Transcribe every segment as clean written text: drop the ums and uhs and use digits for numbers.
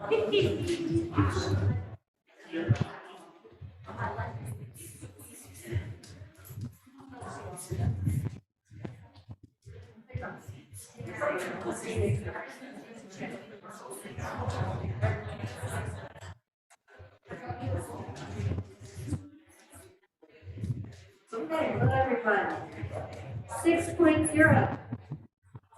Okay, hello everyone. 6.0.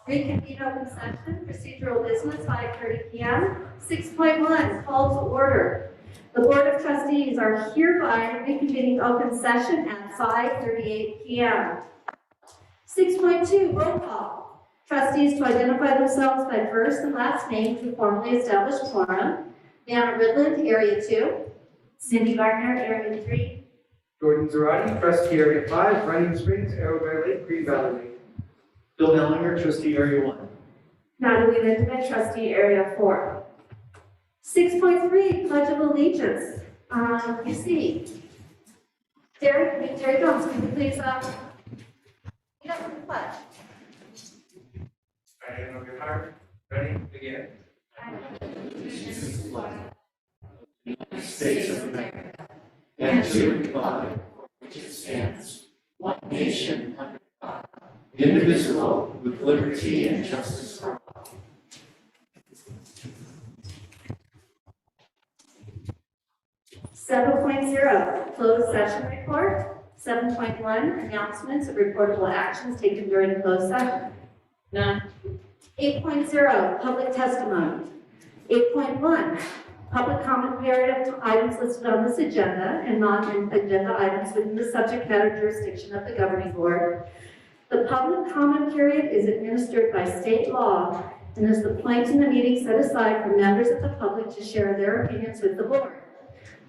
Reconvene open session, procedural business, 5:30 p.m. 6.1, call to order. The Board of Trustees are hereby reconvening open session at 5:38 p.m. 6.2, roll call. Trustees to identify themselves by first and last name to formally establish quorum. Deanna Ridland, Area 2. Cindy Gardner, Area 3. Jordan Zarati, Trustee Area 5, Running Springs, Arrowhead Lake, Green Valley Lake. Bill Mellinger, Trustee Area 1. Natalie Lindemann, Trustee Area 4. 6.3, Pledge of Allegiance. You see, Terry Jones, can you please lead us in the pledge? I am your heart. Ready? Begin. United States of America, and to the republic which it stands, one nation under God, indivisible, with liberty and justice for all. 7.0, closed session report. 7.1, announcements of reportable actions taken during closed session. None. 8.0, public testimony. 8.1, public comment period of items listed on this agenda and non-agenda items within the subject matter jurisdiction of the governing board. The public comment period is administered by state law and is the point in the meeting set aside for members of the public to share their opinions with the board.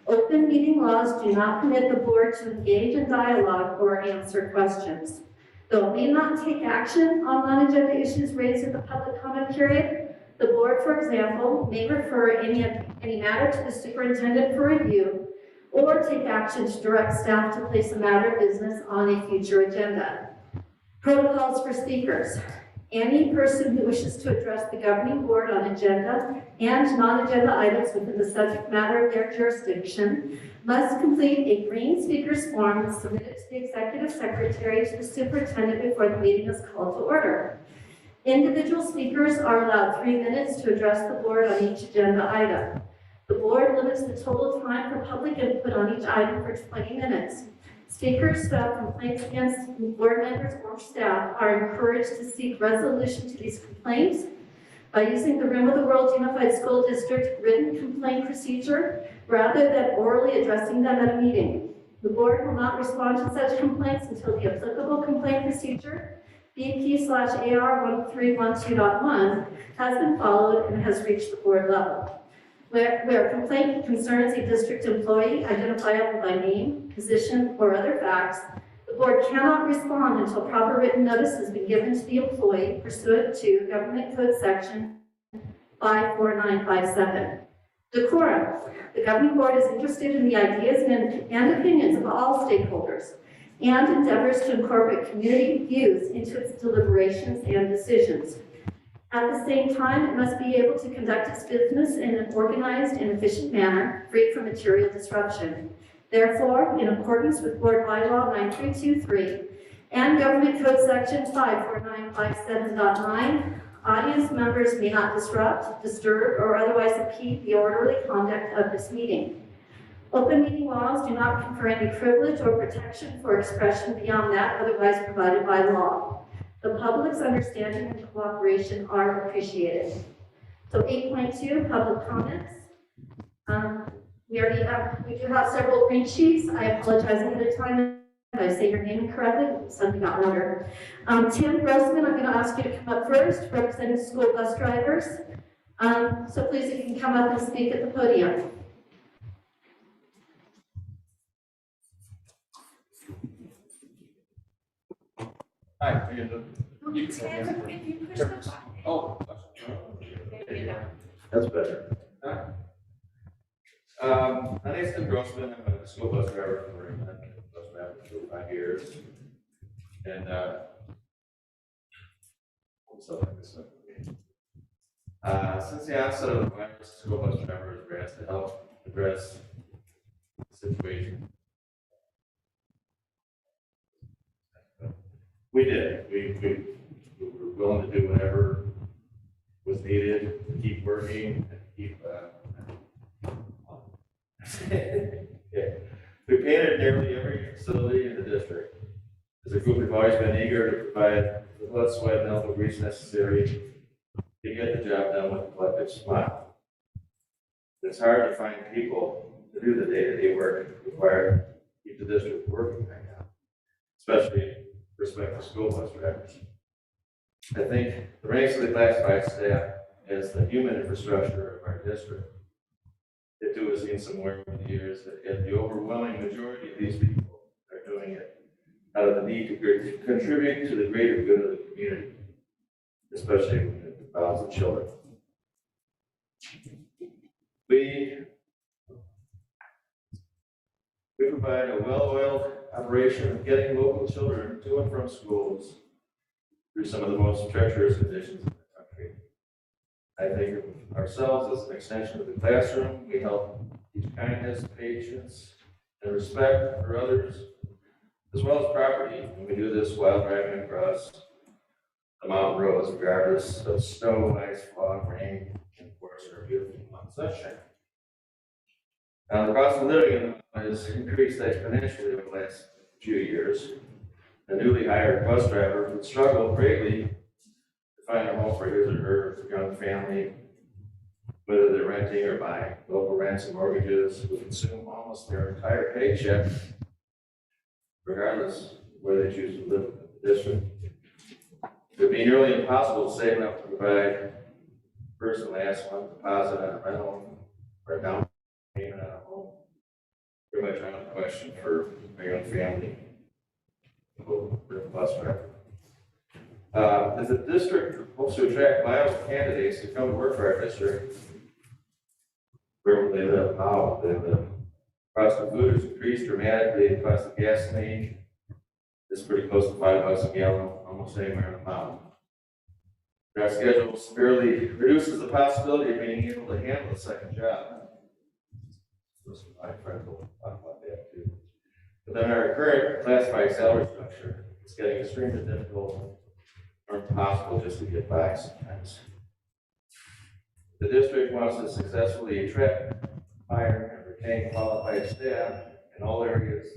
Open meeting laws do not permit the board to engage in dialogue or answer questions. Though it may not take action on non-agenda issues raised at the public comment period, the board, for example, may refer any matter to the superintendent for review or take action to direct staff to place a matter of business on a future agenda. Protocols for speakers. Any person who wishes to address the governing board on agenda and non-agenda items within the subject matter of their jurisdiction must complete a green speaker's form and submit it to the executive secretary to the superintendent before the meeting is called to order. Individual speakers are allowed 3 minutes to address the board on each agenda item. The board limits the total time for public input on each item for 20 minutes. Speakers who have complaints against board members or staff are encouraged to seek resolution to these complaints by using the Rim of the World Unified School District written complaint procedure rather than orally addressing them at a meeting. The board will not respond to such complaints until the applicable complaint procedure, BP/AR1312.1, has been followed and has reached the board level. Where a complaint concerns a district employee identifiable by name, position, or other facts, the board cannot respond until proper written notice has been given to the employee pursuant to Government Code Section 54957. Decorum. The governing board is interested in the ideas and opinions of all stakeholders and endeavors to incorporate community views into its deliberations and decisions. At the same time, it must be able to conduct its business in an organized and efficient manner, free from material disruption. Therefore, in accordance with Board Bylaw 9323 and Government Code Section 54957.9, audience members may not disrupt, disturb, or otherwise impede the orderly conduct of this meeting. Open meeting laws do not confer any privilege or protection for expression beyond that otherwise provided by law. The public's understanding and cooperation are appreciated. So 8.2, public comments. We do have several green sheets. I apologize ahead of time if I say your name incorrectly. Something got louder. Tim Grossman, I'm going to ask you to come up first, representing school bus drivers. So please, if you can come up and speak at the podium. Hi, that's better. My name is Tim Grossman. I'm a school bus driver from Raymond. I've been a bus driver for 5 years. And what's up like this? Since the onset of the virus, school bus drivers were asked to help address the situation. We did. We were willing to do whatever was needed to keep working and keep. Yeah. We painted nearly every facility in the district. As a group, we've always been eager to provide the blood, sweat, and elbow grease necessary to get the job done with a collective smile. It's hard to find people to do the day-to-day work required to keep the district working right now, especially with respect to school bus drivers. I think the ranks of the classified staff as the human infrastructure of our district. It too has seen some wear over the years, yet the overwhelming majority of these people are doing it out of the need to contribute to the greater good of the community, especially when it involves the children. We provide a well-oiled operation of getting local children to and from schools through some of the most treacherous conditions in the country. I think of ourselves as an extension of the classroom. We help teach kindness, patience, and respect for others, as well as property. And we do this while driving across the mountain roads, regardless of snow, ice, fog, rain, and of course, our beautiful mountain sunshine. Now, the cost of living in the mountain has increased exponentially over the last few years. A newly hired bus driver would struggle greatly to find a home for his or her young family, whether they're renting or buying. Local rents and mortgages will consume almost their entire paycheck, regardless of where they choose to live in the district. It would be nearly impossible to save enough to provide first and last month deposit on a rental or a down payment on a home. Pretty much out of the question for a young family. Bus driver. As the district hopes to attract viable candidates to come to work for our district, where will they live? How will they live? Cost of food has increased dramatically. The cost of gasoline is pretty close to $5 a gallon, almost anywhere in the mountain. Our schedule severely reduces the possibility of being able to handle a second job. My friend will talk about that too. But then our current classified salary structure is getting extremely difficult or impossible just to get by sometimes. The district wants to successfully attract, hire, and retain qualified staff in all areas.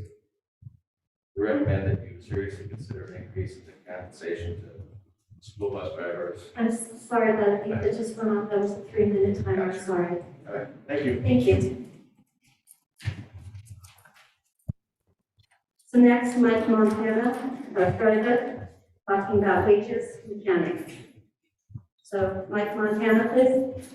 We recommend that you seriously consider increases in compensation to school bus drivers. I'm sorry that it just went off. That was a 3-minute timer. I'm sorry. All right, thank you. Thank you. So next, Mike Montana, our private, talking about wages mechanics. So Mike Montana, please.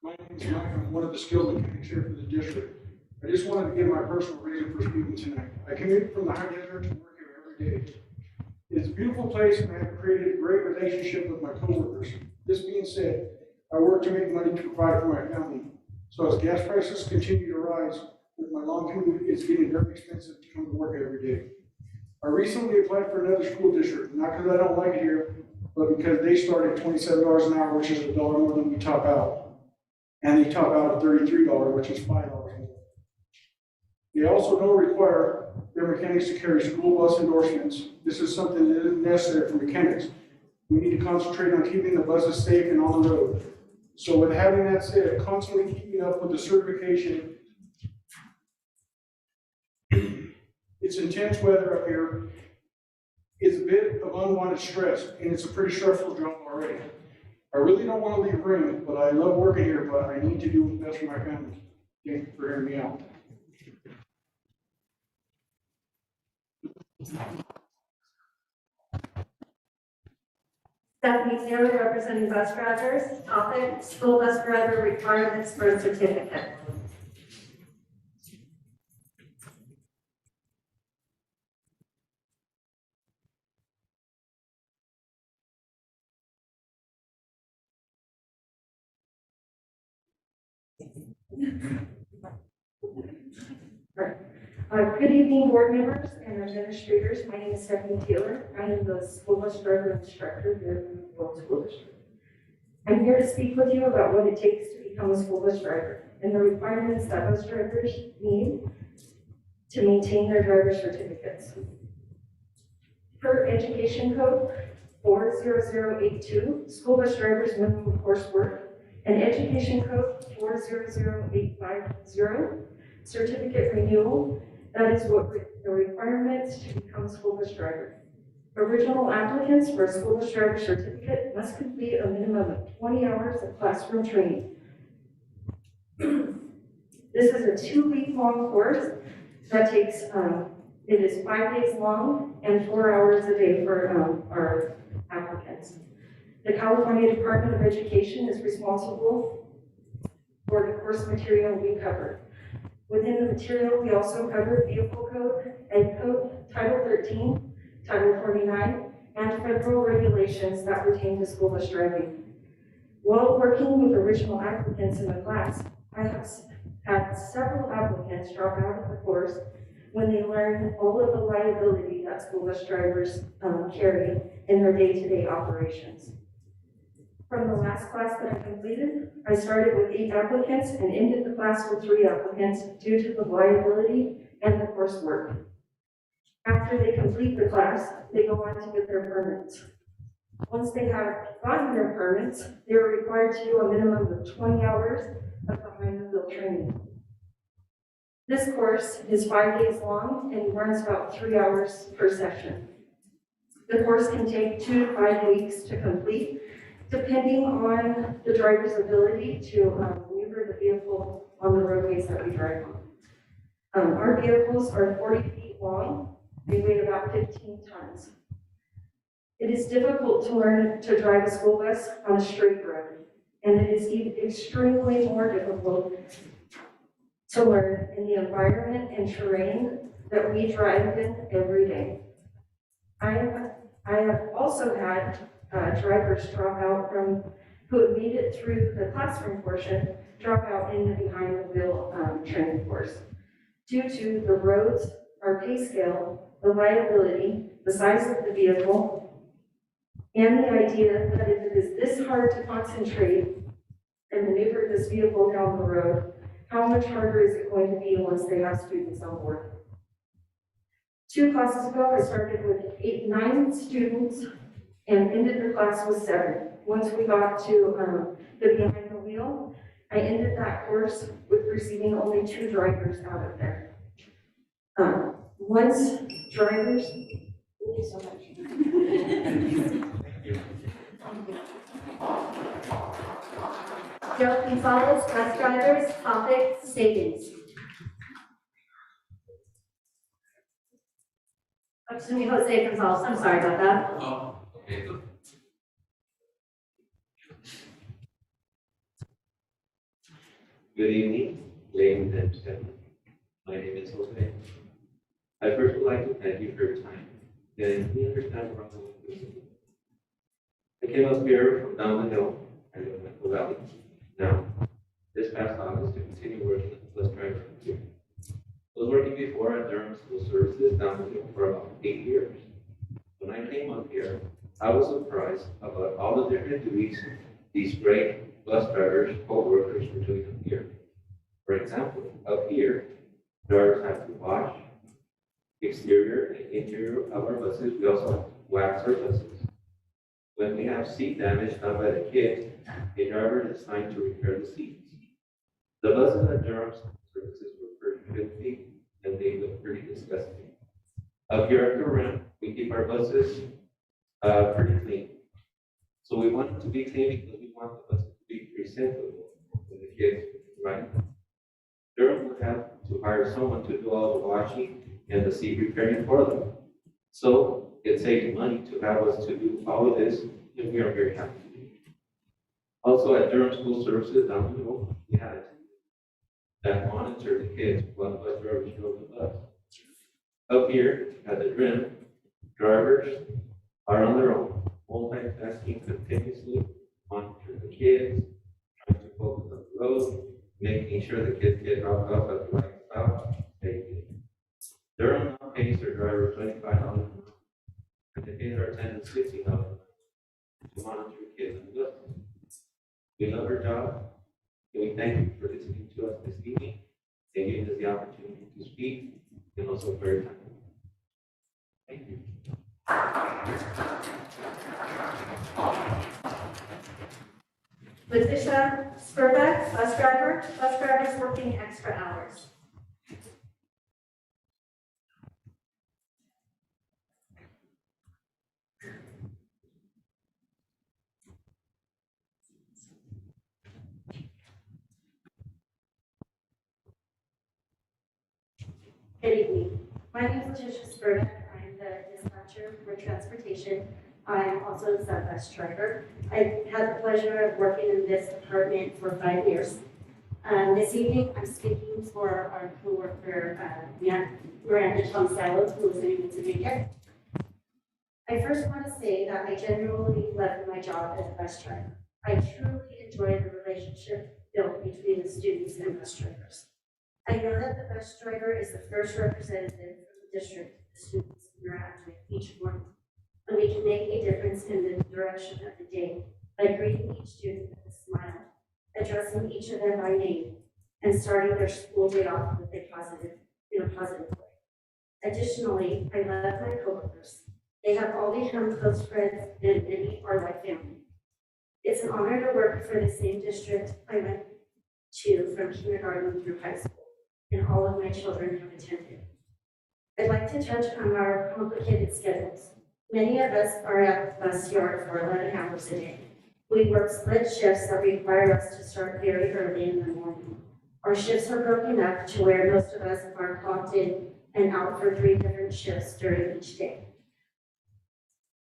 My name is Mike. I'm one of the skilled mechanics here for the district. I just wanted to give my personal reason for speaking tonight. I commute from the high desert to work here every day. It's a beautiful place and I have created a great relationship with my coworkers. This being said, I work to make money to provide for my family. So as gas prices continue to rise, with my long commute, it's getting very expensive to come to work every day. I recently applied for another school district, not because I don't like it here, but because they start at $27 an hour, which is $1 more than we top out. And they top out at $33, which is $5 more. They also don't require their mechanics to carry school bus endorsements. This is something that isn't necessary for mechanics. We need to concentrate on keeping the buses safe and on the road. So with having that said, constantly keeping up with the certification, it's intense weather up here. It's a bit of unwanted stress, and it's a pretty stressful job already. I really don't want to leave Ring, but I love working here, but I need to do what's best for my family. Thank you for hearing me out. Stephanie Taylor, representing bus drivers. Topic, school bus driver requirements for a certificate. Good evening, board members and administrators. My name is Stephanie Taylor. I am the school bus driver instructor here in the World School District. I'm here to speak with you about what it takes to become a school bus driver and the requirements that bus drivers need to maintain their driver's certificates. Per Education Code 40082, school bus drivers minimum coursework, and Education Code 400850, certificate renewal, that is what the requirements to become a school bus driver. Original applicants for a school bus driver certificate must complete a minimum of 20 hours of classroom training. This is a 2-week-long course that takes, it is 5 days long and 4 hours a day for our applicants. The California Department of Education is responsible for the course material we cover. Within the material, we also cover Vehicle Code, Ed Code, Title 13, Title 49, and federal regulations that pertain to school bus driving. While working with original applicants in the class, I have had several applicants drop out of the course when they learn all of the liability that school bus drivers carry in their day-to-day operations. From the last class that I completed, I started with 8 applicants and ended the class with 3 applicants due to the liability and the coursework. After they complete the class, they go on to get their permits. Once they have gotten their permits, they are required to do a minimum of 20 hours of behind-the-wheel training. This course is 5 days long and runs about 3 hours per session. The course can take 2 to 5 weeks to complete, depending on the driver's ability to maneuver the vehicle on the roadways that we drive on. Our vehicles are 40 feet long. They weigh about 15 tons. It is difficult to learn to drive a school bus on a straight road, and it is extremely more difficult to learn in the environment and terrain that we drive in every day. I have also had drivers drop out who have made it through the classroom portion, drop out in the behind-the-wheel training course due to the roads, our pay scale, the liability, the size of the vehicle, and the idea that if it is this hard to concentrate and maneuver this vehicle down the road, how much harder is it going to be once they have students on board? 2 classes ago, I started with 9 students and ended the class with 7. Once we got to the behind the wheel, I ended that course with receiving only 2 drivers out of there. Once drivers, thank you so much. Joe Gonzalez, bus drivers, topic, savings. Excuse me, Jose Gonzalez, I'm sorry about that. Oh, okay. Good evening, ladies and gentlemen. My name is Jose. I first would like to thank you for your time and we understand where I'm going with this. I came up here from down the hill and live in the valley. Now, this past August to continue working as a bus driver here. I was working before at Durham School Services down the hill for about 8 years. When I came up here, I was surprised about all the different duties these great bus drivers, co-workers were doing up here. For example, up here, drivers have to wash exterior and interior of our buses. We also have to wax our buses. When we have seat damage done by the kids, a driver is assigned to repair the seats. The buses at Durham Services were pretty filthy and they look pretty disgusting. Up here at the ramp, we keep our buses pretty clean. So we want it to be clean because we want the buses to be presentable when the kids ride. Durham would have to hire someone to do all the washing and the seat repairing for them. So it saves money to have us to do all of this, and we are very happy to do it. Also at Durham School Services down the road, we had that monitor the kids while the bus drivers drove the bus. Up here at the rim, drivers are on their own, multitasking continuously, monitoring the kids, trying to focus on the road, making making sure the kids get dropped off at the right stop safely. Durham now pays their driver $25 and they pay their attendants $15 to monitor kids on the bus. We love our job, and we thank you for listening to us this evening and giving us the opportunity to speak and also for your time. Thank you. Letitia Spurbeck, bus driver. Bus drivers working extra hours. Good evening. My name is Letitia Spurbeck. I'm the dispatcher for transportation. I'm also a bus driver. I've had the pleasure of working in this department for 5 years. This evening, I'm speaking for our coworker, Miranda Tomsalo, who is unable to make it. I first want to say that I genuinely love my job as a bus driver. I truly enjoy the relationship built between the students and bus drivers. I know that the bus driver is the first representative from the district the students interact with each morning, and we can make a difference in the direction of the day by greeting each student with a smile, addressing each of them by name, and starting their school day off with in a positive way. Additionally, I love my coworkers. They have all become close friends, and many are like family. It's an honor to work for the same district I went to from kindergarten through high school, and all of my children have attended. I'd like to touch on our complicated schedules. Many of us are at the bus yard for 11 hours a day. We work split shifts that require us to start very early in the morning. Our shifts are broken up to where most of us are clocked in and out for 3 different shifts during each day.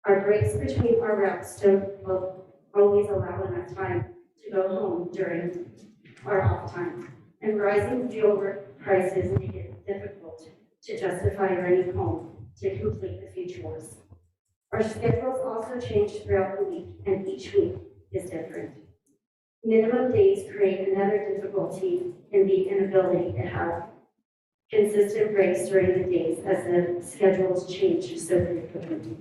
Our breaks between our routes don't always allow enough time to go home during our off time, and rising fuel prices make it difficult to justify running home to complete a few chores. Our schedules also change throughout the week, and each week is different. Minimum days create another difficulty in the inability to have consistent breaks during the days as the schedules change so frequently.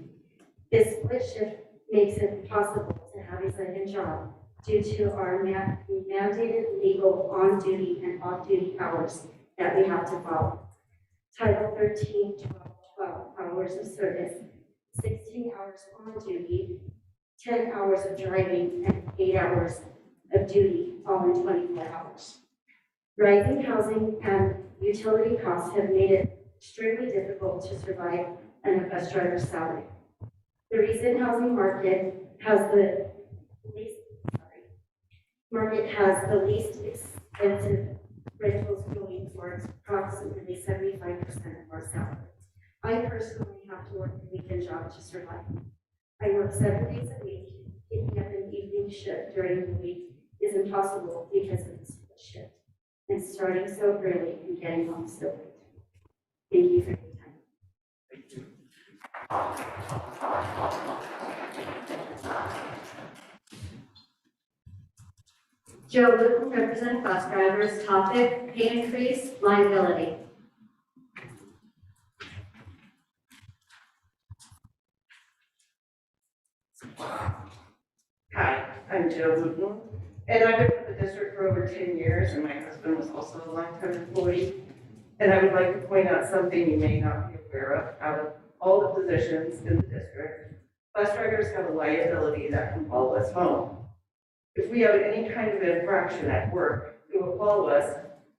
This split shift makes it impossible to have a second job due to our mandated legal on-duty and off-duty hours that we have to follow. Title 13, 12 hours of service, 16 hours on duty, 10 hours of driving, and 8 hours of duty, all in 24 hours. Rising housing and utility costs have made it extremely difficult to survive on a bus driver's salary. The recent housing market has the least expensive rentals going for approximately 75% of our salary. I personally have to work a weekend job to survive. I work 7 days a week. Picking up an evening shift during the week is impossible because of the split shift, and starting so early and getting home so late. Thank you for your time. Thank you. Joe Luton, represent bus drivers. Topic: pay increase, liability. Hi, I'm Jill Luton, and I've been with the district for over 10 years, and my husband was also a longtime employee. And I would like to point out something you may not be aware of. Out of all the positions in the district, bus drivers have a liability that can follow us home. If we have any kind of infraction at work, it will follow us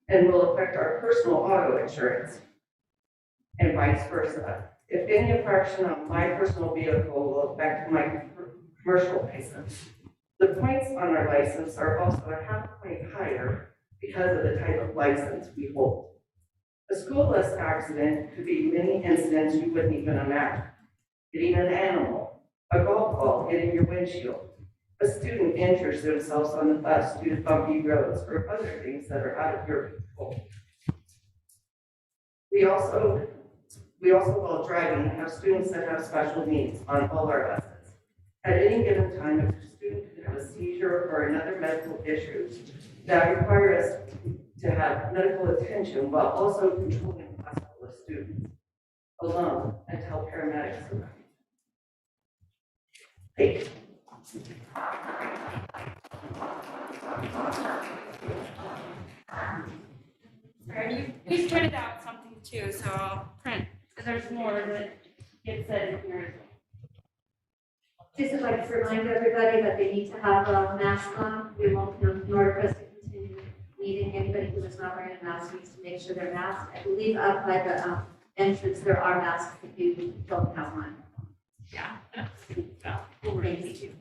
and will affect our personal auto insurance, and vice versa. If any infraction on my personal vehicle will affect my commercial license. The points on our license are also a half point higher because of the type of license we hold. A school bus accident could be many incidents you wouldn't even imagine. Hitting an animal, a golf ball hitting your windshield, a student injures themselves on the bus due to bumpy roads, or other things that are out of your control. We also, while driving, have students that have special needs on all our buses. At any given time, a student could have a seizure or another medical issue that require us to have medical attention while also controlling a class full of students alone until paramedics arrive. Thank you. Sorry, we printed out something too, so I'll print, because there's more that gets said in here. Just would like to remind everybody that they need to have a mask on. We won't, in order for us to continue meeting, anybody who is not wearing a mask needs to make sure they're masked. I believe up by the entrance, there are masks if you don't have one. Yeah. We'll raise it.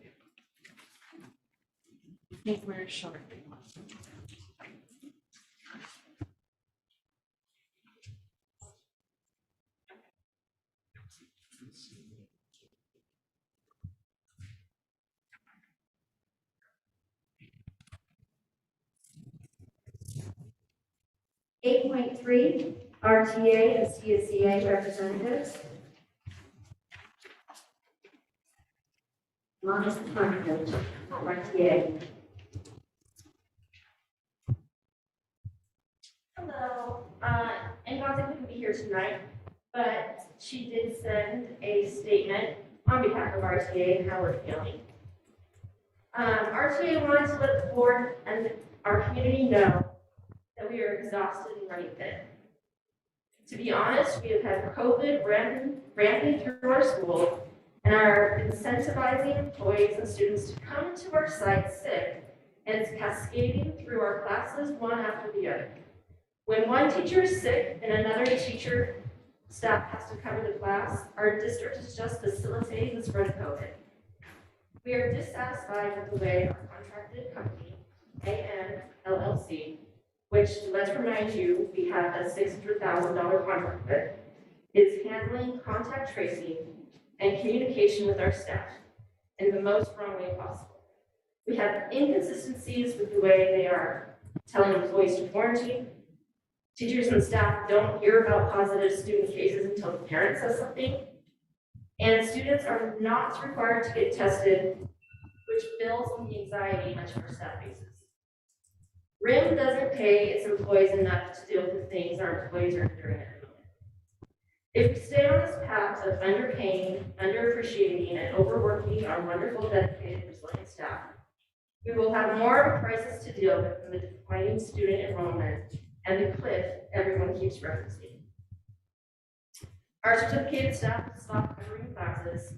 I think we're short. 8.3, RTA and CSEA representatives. Longest content, RTA. Hello, Ngozi couldn't be here tonight, but she did send a statement on behalf of RTA and how we're feeling. RTA wanted to let the board and our community know that we are exhausted and running thin. To be honest, we have had COVID rampant through our school and are incentivizing employees and students to come to our site sick, and it's cascading through our classes one after the other. When one teacher is sick and another staff has to cover the class, our district is just facilitating the spread of COVID. We are dissatisfied with the way our contracted company, AM LLC, which, let's remind you, we have a $600,000 contract with, is handling contact tracing and communication with our staff in the most wrong way possible. We have inconsistencies with the way they are telling employees to quarantine. Teachers and staff don't hear about positive student cases until the parent says something. And students are not required to get tested, which builds on the anxiety much of our staff faces. RIM doesn't pay its employees enough to deal with the things our employees are enduring at the moment. If we stay on this path of underpaying, underappreciating, and overworking our wonderful, dedicated, resilient staff, we will have more of a crisis to deal with than the declining student enrollment and the cliff everyone keeps referencing. Our certificated staff will stop covering classes,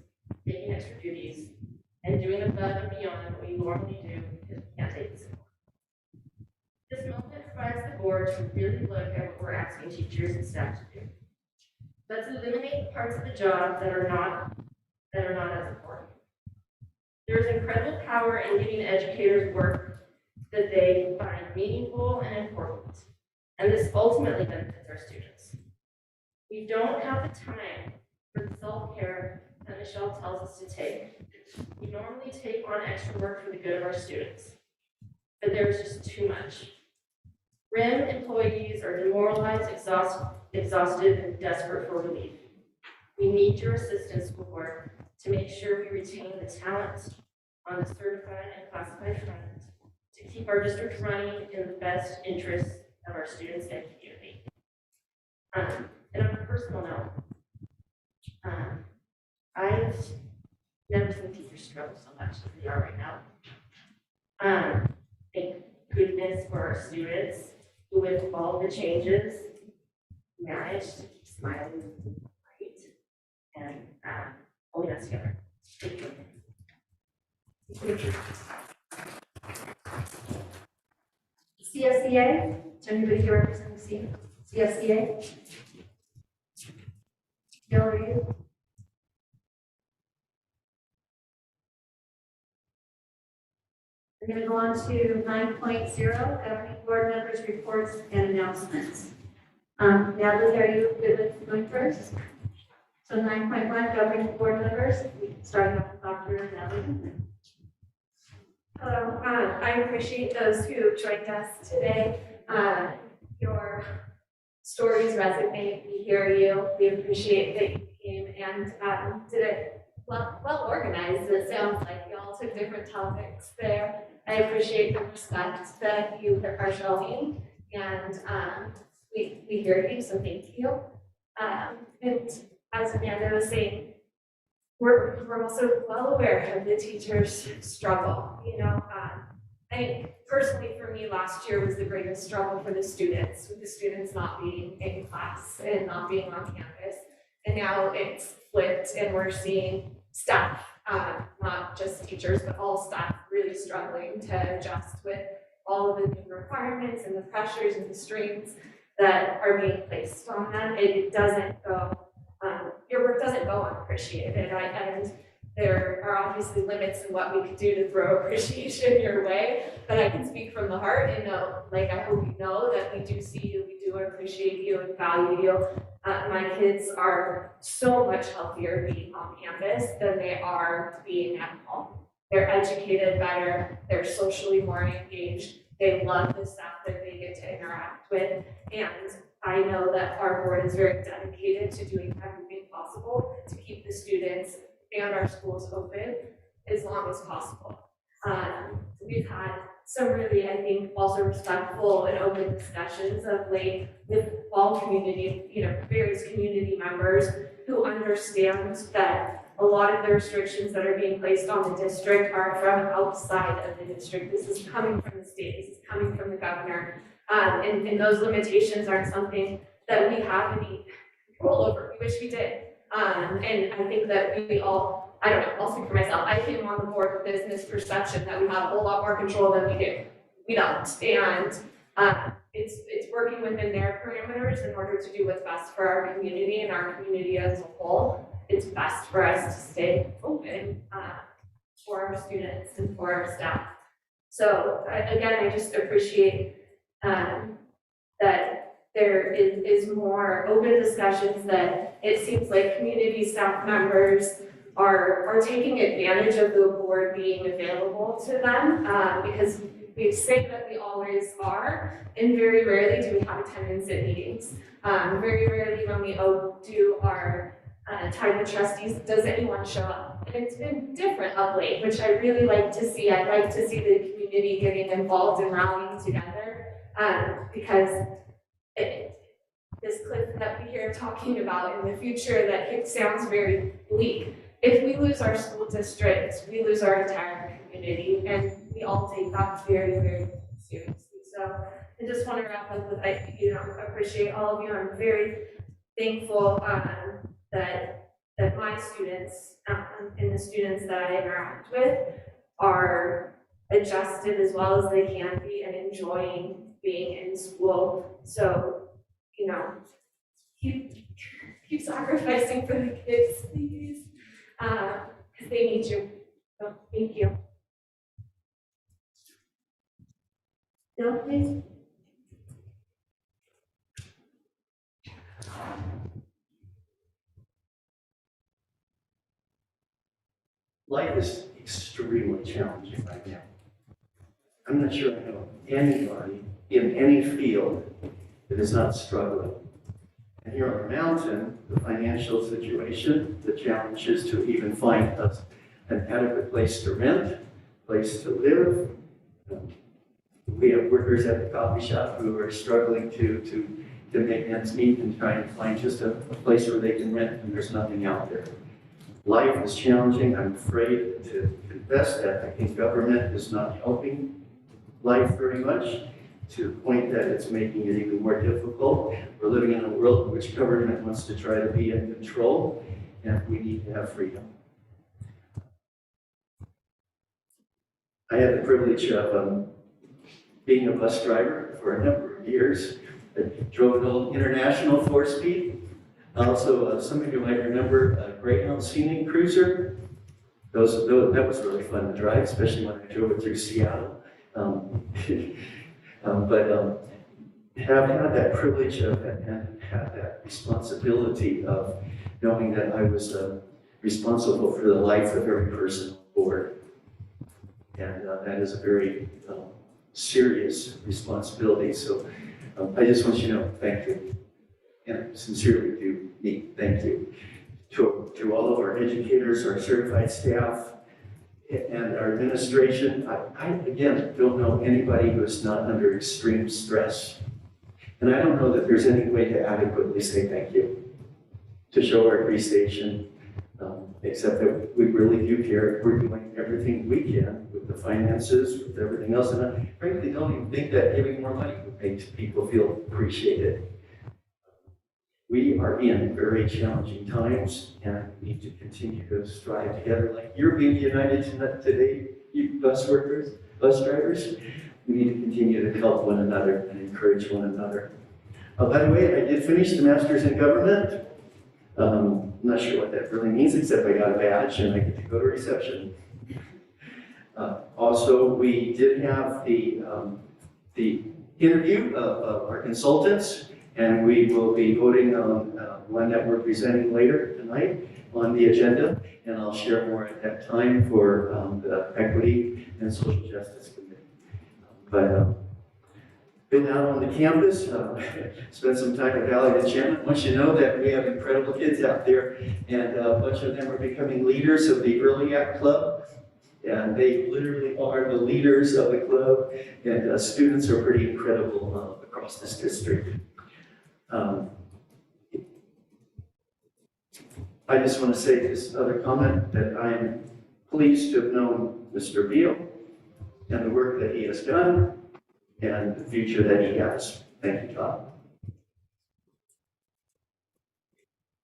taking extra duties, and doing above and beyond what we normally do because we can't take this anymore. This moment provides the board to really look at what we're asking teachers and staff to do. Let's eliminate the parts of the job that are not as important. There is incredible power in giving educators work that they find meaningful and important, and this ultimately benefits our students. We don't have the time for the self-care that Michelle tells us to take. We normally take on extra work for the good of our students, but there is just too much. RIM employees are demoralized, exhausted, and desperate for relief. We need your assistance, board, to make sure we retain the talent on the certified and classified front to keep our district running in the best interests of our students and community. And on a personal note, I've never seen teachers struggle so much as they are right now. Thank goodness for our students who, with all the changes, managed to keep smiling right and holding us together. Thank you. CSEA, is there anybody here representing CSEA? Bill, are you? We're going to go on to 9.0, governing board members' reports and announcements. Natalie, are you good with going first? So 9.1, governing board members, starting off with Dr. Natalie. Hello, I appreciate those who joined us today. Your stories resonate, we hear you, we appreciate that you came and did it well organized. It sounds like you all took different topics there. I appreciate the respect that you are showing And we hear you, so thank you. And as Amanda was saying, we're also well aware of the teachers' struggle. You know, I think personally for me, last year was the greatest struggle for the students, with the students not being in class and not being on campus. And now it's flipped, and we're seeing staff, not just teachers, but all staff really struggling to adjust with all of the new requirements and the pressures and the strains that are being placed on them. It doesn't go, your work doesn't go unappreciated. And there are obviously limits in what we could do to throw appreciation your way, but I can speak from the heart and know, like, I hope you know that we do see you, we do appreciate you and value you. My kids are so much healthier being on campus than they are being at home. They're educated better, they're socially more engaged, they love the staff that they get to interact with, and I know that our board is very dedicated to doing everything possible to keep the students and our schools open as long as possible. We've had some really, I think, also respectful and open discussions of late with all community, you know, various community members who understand that a lot of the restrictions that are being placed on the district are from outside of the district. This is coming from the state, this is coming from the governor. And those limitations aren't something that we have any control over. We wish we did. And I think that we all, I don't know, I'll speak for myself. I came on the board with this misperception that we have a whole lot more control than we do. We don't. And it's working within their parameters in order to do what's best for our community and our community as a whole. It's best for us to stay open for our students and for our staff. So again, I just appreciate that there is more open discussions, that it seems like community staff members are taking advantage of the board being available to them, because we say that we always are, and very rarely do we have attendance at meetings. Very rarely when we do our time with trustees, does anyone show up? And it's been different of late, which I really like to see. I'd like to see the community getting involved and rallying together, because this cliff that we hear talking about in the future, that it sounds very bleak. If we lose our school district, we lose our entire community, and we all take that very, very seriously. So I just want to wrap up with, I appreciate all of you. I'm very thankful that my students and the students that I interact with are adjusted as well as they can be and enjoying being in school. So, keep sacrificing for the kids, please, because they need you. So thank you. Bill, please. Life is extremely challenging right now. I'm not sure I know anybody in any field that is not struggling. And here on the mountain, the financial situation, the challenge is to even find us an adequate place to rent, place to live. We have workers at the coffee shop who are struggling to make ends meet and trying to find just a place where they can rent, and there's nothing out there. Life is challenging. I'm afraid to confess that. I think government is not helping life very much, to the point that it's making it even more difficult. We're living in a world in which government wants to try to be in control, and we need to have freedom. I had the privilege of being a bus driver for a number of years. I drove an old International 4-speed. Also, some of you might remember a Greyhound Scenic Cruiser. That was really fun to drive, especially when I drove it through Seattle. But have had that privilege of and had that responsibility of knowing that I was responsible for the life of every person on board. And that is a very serious responsibility. So I just want you to know, thank you. And sincerely do me, thank you. To all of our educators, our certified staff, and our administration. I again, don't know anybody who is not under extreme stress And I don't know that there's any way to adequately say thank you, to show our appreciation, except that we really do care. We're doing everything we can with the finances, with everything else. And I frankly don't even think that giving more money would make people feel appreciated. We are in very challenging times, and we need to continue to strive together. Like you're being united today, you bus workers, bus drivers. We need to continue to help one another and encourage one another. By the way, I did finish the Master's in Government. I'm not sure what that really means, except I got a badge and I get to go to reception. Also, we did have the interview of our consultants, and we will be voting on one that we're presenting later tonight on the agenda, and I'll share more at that time for the Equity and Social Justice Committee. Been out on the campus, spent some time at Valley Enchantment. Once you know that we have incredible kids out there, and a bunch of them are becoming leaders of the Early Act Club, and they literally are the leaders of the club, and students are pretty incredible across this district. I just want to say this other comment, that I am pleased to have known Mr. Beal and the work that he has done, and the future that he has. Thank you, Todd.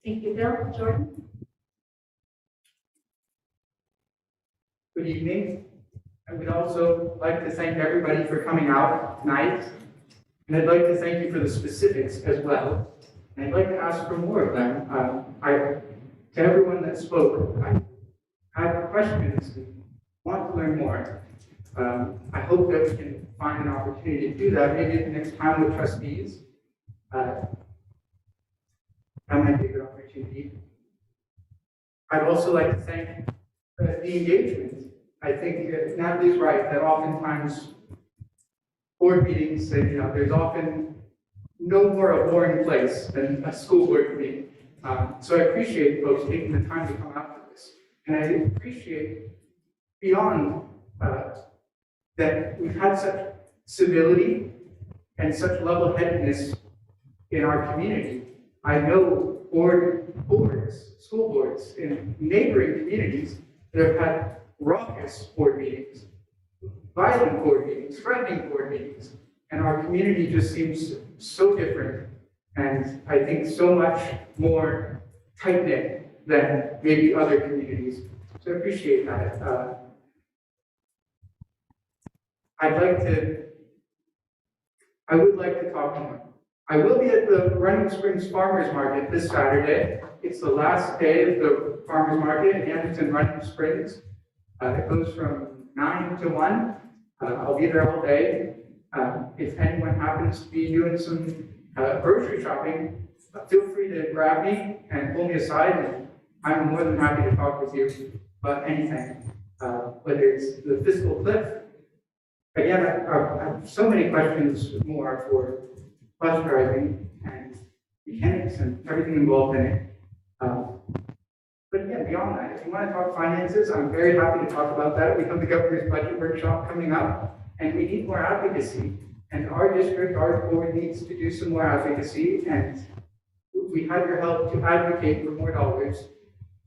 Thank you, Bill. Jordan? Good evening. I would also like to thank everybody for coming out tonight. And I'd like to thank you for the specifics as well. And I'd like to ask for more of them. To everyone that spoke, I have questions and want to learn more. I hope that we can find an opportunity to do that, maybe the next time with trustees. That might be a good opportunity. I'd also like to thank the engagement. I think Natalie's right, that oftentimes board meetings, there's often no more a boring place than a school board meeting. So I appreciate folks taking the time to come out for this. And I appreciate beyond that we've had such civility and such level-headedness in our community. I know school boards in neighboring communities that have had raucous board meetings, violent board meetings, threatening board meetings, and our community just seems so different, and I think so much more tight-knit than maybe other communities. So I appreciate that. I would like to talk more. I will be at the Running Springs Farmers Market this Saturday. It's the last day of the Farmers Market in Anderson, Running Springs. It goes from 9 to 1. I'll be there all day. If anyone happens to be doing some grocery shopping, feel free to grab me and pull me aside, and I'm more than happy to talk with you about anything, whether it's the fiscal cliff. Again, I have so many questions more for bus driving and mechanics and everything involved in it. But again, beyond that, if you want to talk finances, I'm very happy to talk about that. We have the governor's budget workshop coming up, and we need more advocacy. And our district, our board needs to do some more advocacy, and we have your help to advocate for more dollars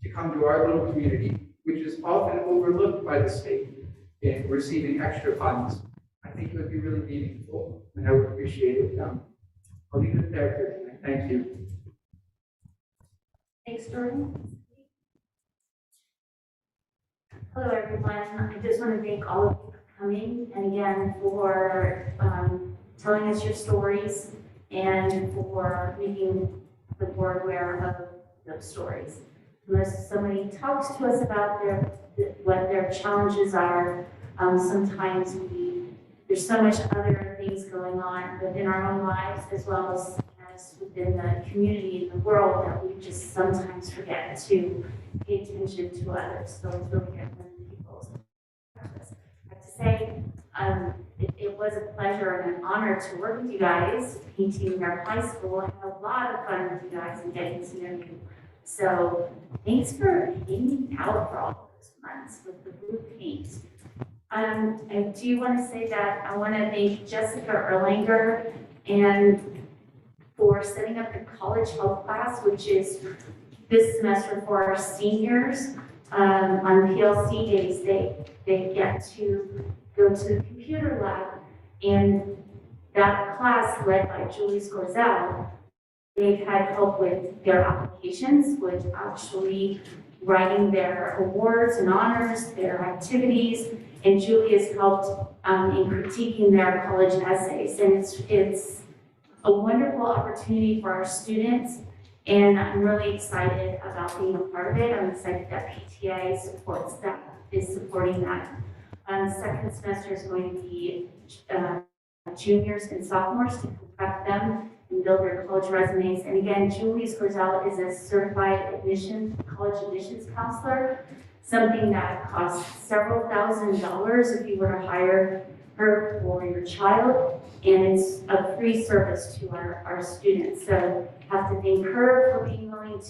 to come to our little community, which is often overlooked by the state in receiving extra funds. I think it would be really meaningful, and I would appreciate it. I'll leave it there for tonight. Thank you. Thanks, Jordan. Hello, everyone. I just want to thank all of you for coming, and again for telling us your stories and for making the board aware of those stories. And somebody talks to us about what their challenges are. Sometimes there's so much other things going on within our own lives as well as within the community and the world that we just sometimes forget to pay attention to others. So it's really good when people practice. I have to say, it was a pleasure and an honor to work with you guys, painting our high school. I had a lot of fun with you guys and getting to know you. So thanks for hanging out for all those months with the blue paint. I do want to say that I want to thank Jessica Erlanger and for setting up the college health class, which is this semester for our seniors. On PLC days, they get to go to the computer lab, and that class led by Julie Scorzel, they've had help with their applications, with actually writing their awards and honors, their activities, and Julie has helped in critiquing their college essays. And it's a wonderful opportunity for our students, and I'm really excited about being a part of it. I'm excited that PTA is supporting that. Second semester is going to be juniors and sophomores to prep them and build their college resumes. And again, Julie Scorzel is a certified college admissions counselor, something that costs several $1,000s if you were to hire her for your child, and it's a free service to our students. So I have to thank her for being willing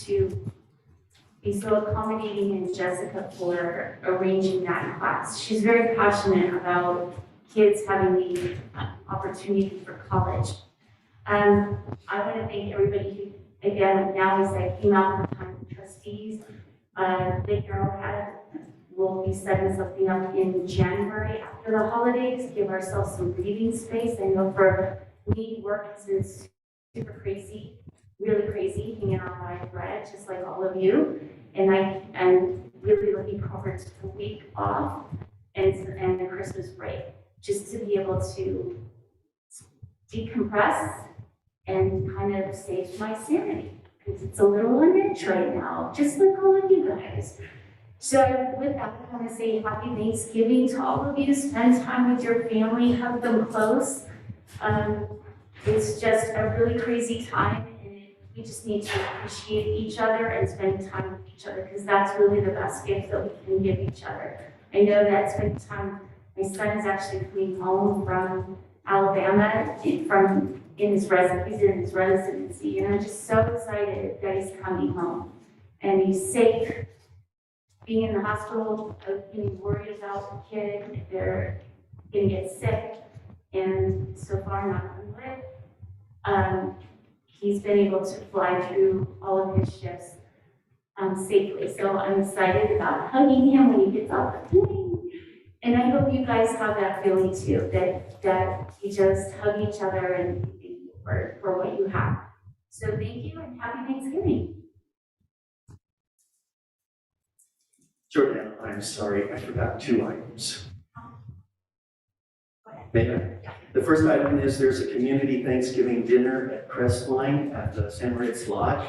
to be so accommodating, and Jessica for arranging that class. She's very passionate about kids having the opportunity for college. I want to thank everybody who, again, now as I came out from time of trustees, the Arrowhead will be setting something up in January after the holidays, give ourselves some breathing space. I know for me, work has been super crazy, really crazy, hanging on by a thread, just like all of you. And I am really looking forward to the week off and the Christmas break, just to be able to decompress and kind of save my sanity, because it's a little on edge right now, just like all of you guys. So with that, I want to say happy Thanksgiving to all of you. Spend time with your family, hug them close. It's just a really crazy time, and we just need to appreciate each other and spend time with each other, because that's really the best gift that we can give each other. I know that spending time, my son is actually coming home from Alabama, he's in his residency, and I'm just so excited that he's coming home and he's safe. Being in the hospital, being worried about the kid, if they're gonna get sick, and so far not on wood. He's been able to fly through all of his shifts safely, so I'm excited about hugging him when he gets off the plane. And I hope you guys have that feeling too, that you just hug each other and thank you for what you have. So thank you and happy Thanksgiving. Jordan, I'm sorry, I forgot 2 items. May I? The first item is there's a community Thanksgiving dinner at Crestline at the San Moritz Lodge.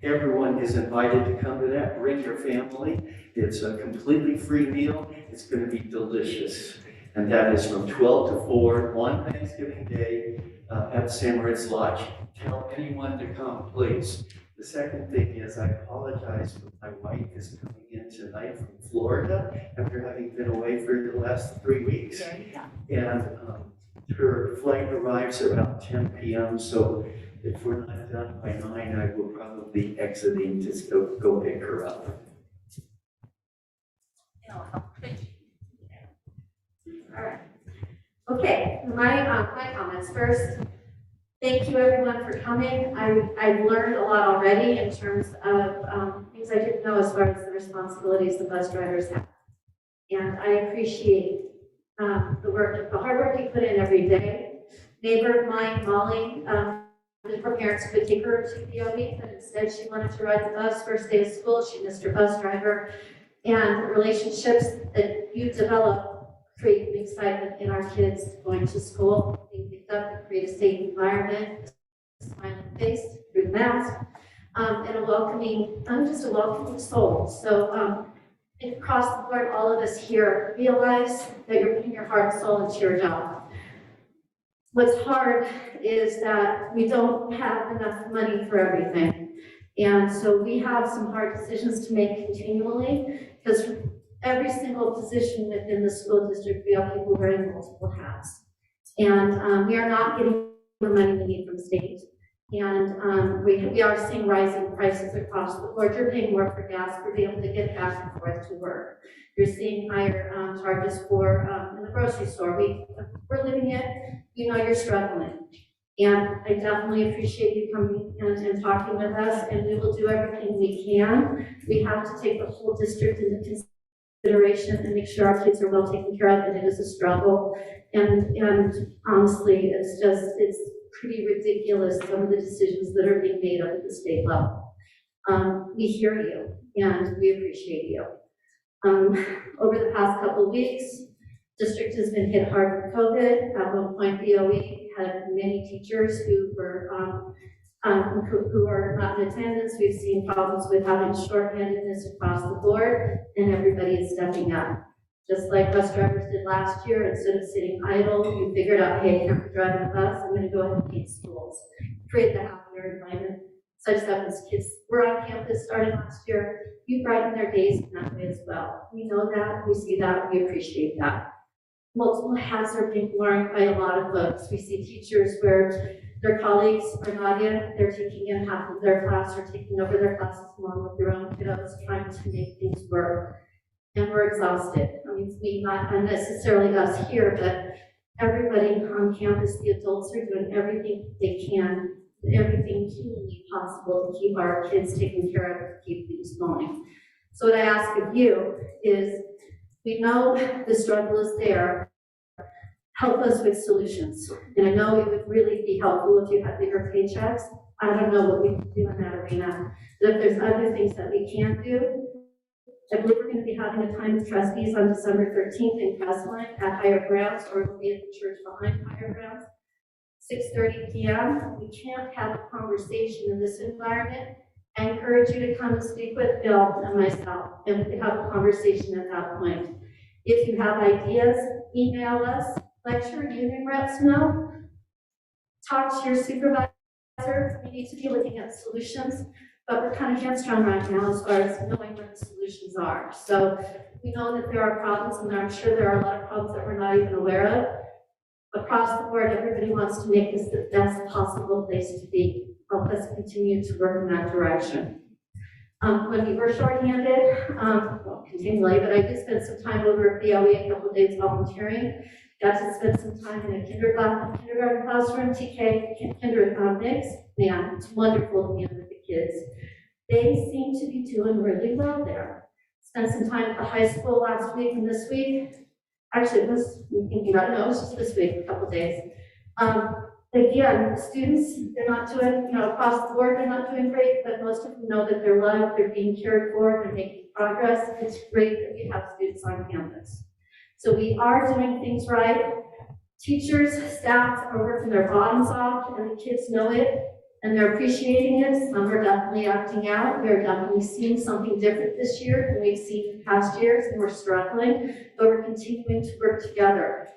Everyone is invited to come to that. Bring your family. It's a completely free meal. It's going to be delicious. And that is from 12 to 4 on Thanksgiving Day at San Moritz Lodge. Tell anyone to come, please. The second thing is I apologize, but my wife is coming in tonight from Florida after having been away for the last 3 weeks. And her flight arrives about 10 p.m. So if we're not done by 9, I will probably be exiting to go pick her up. All right. Okay, my comments first. Thank you everyone for coming. I've learned a lot already in terms of things I didn't know as far as the responsibilities the bus drivers have. And I appreciate the hard work you put in every day. Neighbor of mine, Molly, her parents could take her to the OB, but instead she wanted to ride the bus. First day of school, she missed her bus driver. And the relationships that you develop create the excitement in our kids going to school, being picked up, and create a safe environment, a smiling face through the mask, and a welcoming soul. So across the board, all of us here realize that you're putting your heart and soul into your job. What's hard is that we don't have enough money for everything. And so we have some hard decisions to make continually, because every single position within the school district, we have people wearing multiple hats. And we are not getting the money we need from the state. And we are seeing rising prices across the board. You're paying more for gas to be able to get back and forth to work. You're seeing higher charges for in the grocery store. We're living it, you know you're struggling. And I definitely appreciate you coming and talking with us, and we will do everything we can. We have to take the whole district into consideration and make sure our kids are well taken care of, and it is a struggle. And honestly, it's pretty ridiculous, some of the decisions that are being made up at the state level. We hear you, and we appreciate you. Over the past couple of weeks, district has been hit hard with COVID. At one point, BOE had many teachers who were who are not in attendance. We've seen problems with having shorthandedness across the board, and everybody is stepping up. Just like bus drivers did last year, instead of sitting idle, you figured out, hey, I can't be driving a bus, I'm gonna go ahead and paint schools. Create the happier environment, such that when kids were on campus starting last year, you brighten their days in that way as well. We know that, we see that, we appreciate that. Multiple hats are being worn by a lot of folks. We see teachers where their colleagues are not in, they're taking in half of their class or taking over their classes along with their own kiddos, trying to make things work. And we're exhausted. I mean, it's me, not unnecessarily us here, but everybody on campus, the adults are doing everything they can, everything humanly possible to keep our kids taken care of, to keep things going. So what I ask of you is, we know the struggle is there. Help us with solutions. And I know it would really be helpful if you had bigger paychecks. I don't know what we can do in that arena. But if there's other things that we can do, I believe we're going to be having a time with trustees on December 13th in Crestline at Higher Grounds, or it'll be at the church behind Higher Grounds, 6:30 p.m. We can't have a conversation in this environment. I encourage you to come and speak with Bill and myself, and we can have a conversation at that point. If you have ideas, email us, let your union reps know, talk to your supervisor. We need to be looking at solutions, but we're kind of hamstrung right now as far as knowing what the solutions are. So we know that there are problems, and I'm sure there are a lot of problems that we're not even aware of. Across the board, everybody wants to make this the best possible place to be. Help us continue to work in that direction. When we were shorthanded, well, continually, but I did spend some time over at BOE, a couple of days volunteering. Got to spend some time in a kindergarten classroom, TK, kindergarten mix. Man, it's wonderful to be with the kids. They seem to be doing really well there. Spent some time at the high school last week and this week. Actually, it was, thinking about it, no, it was just this week, a couple of days. Again, students, they're not doing, across the board, they're not doing great, but most of them know that they're loved, they're being cared for, they're making progress. It's great that we have students on campus. So we are doing things right. Teachers, staff are working their bottoms off, and the kids know it, and they're appreciating it. Some are definitely acting out. We're definitely seeing something different this year than we've seen in past years, and we're struggling, but we're continuing to work together.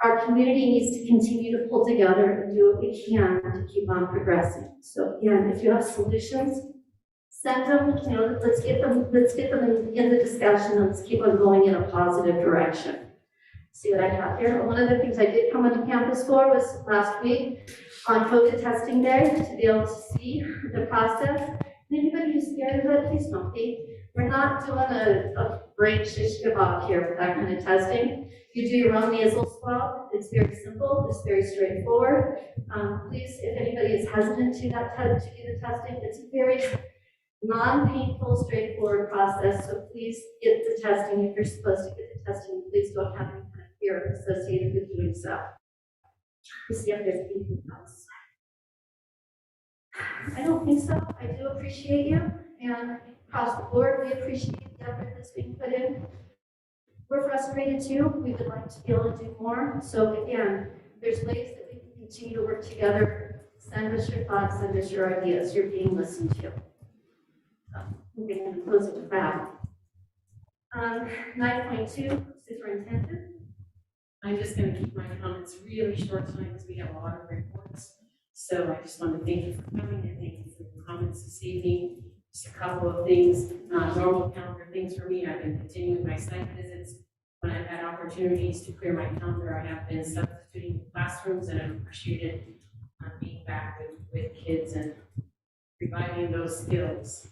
Our community needs to continue to pull together and do what we can to keep on progressing. So again, if you have solutions, send them, let's get them in the discussion, and let's keep on going in a positive direction. See what I have here? One of the things I did come onto campus for was last week on COVID testing day, to be able to see the process. And anybody who's scared of it, please don't be. We're not doing a brain shish kebab here with that kind of testing. You do your own nasal swab. It's very simple. It's very straightforward. Please, if anybody is hesitant to do the testing, it's a very non-painful, straightforward process. So please get the testing. If you're supposed to get the testing, please don't have any kind of fear associated with doing so. Let's see if there's anything else. I don't think so. I do appreciate you, and across the board, we appreciate the effort that's being put in. We're frustrated too. We would like to be able to do more. So again, there's ways that we can continue to work together. Send us your thoughts, send us your ideas. You're being listened to. So moving on to close it with that. 9.2, Superintendent. I'm just going to keep my comments really short tonight because we have a lot of reports. So I just want to thank you for coming and thank you for your comments this evening. Just a couple of things, normal calendar things for me. I've been continuing my site visits. When I've had opportunities to clear my calendar, I have been substituting classrooms, and I've appreciated being back with kids and reviving those skills,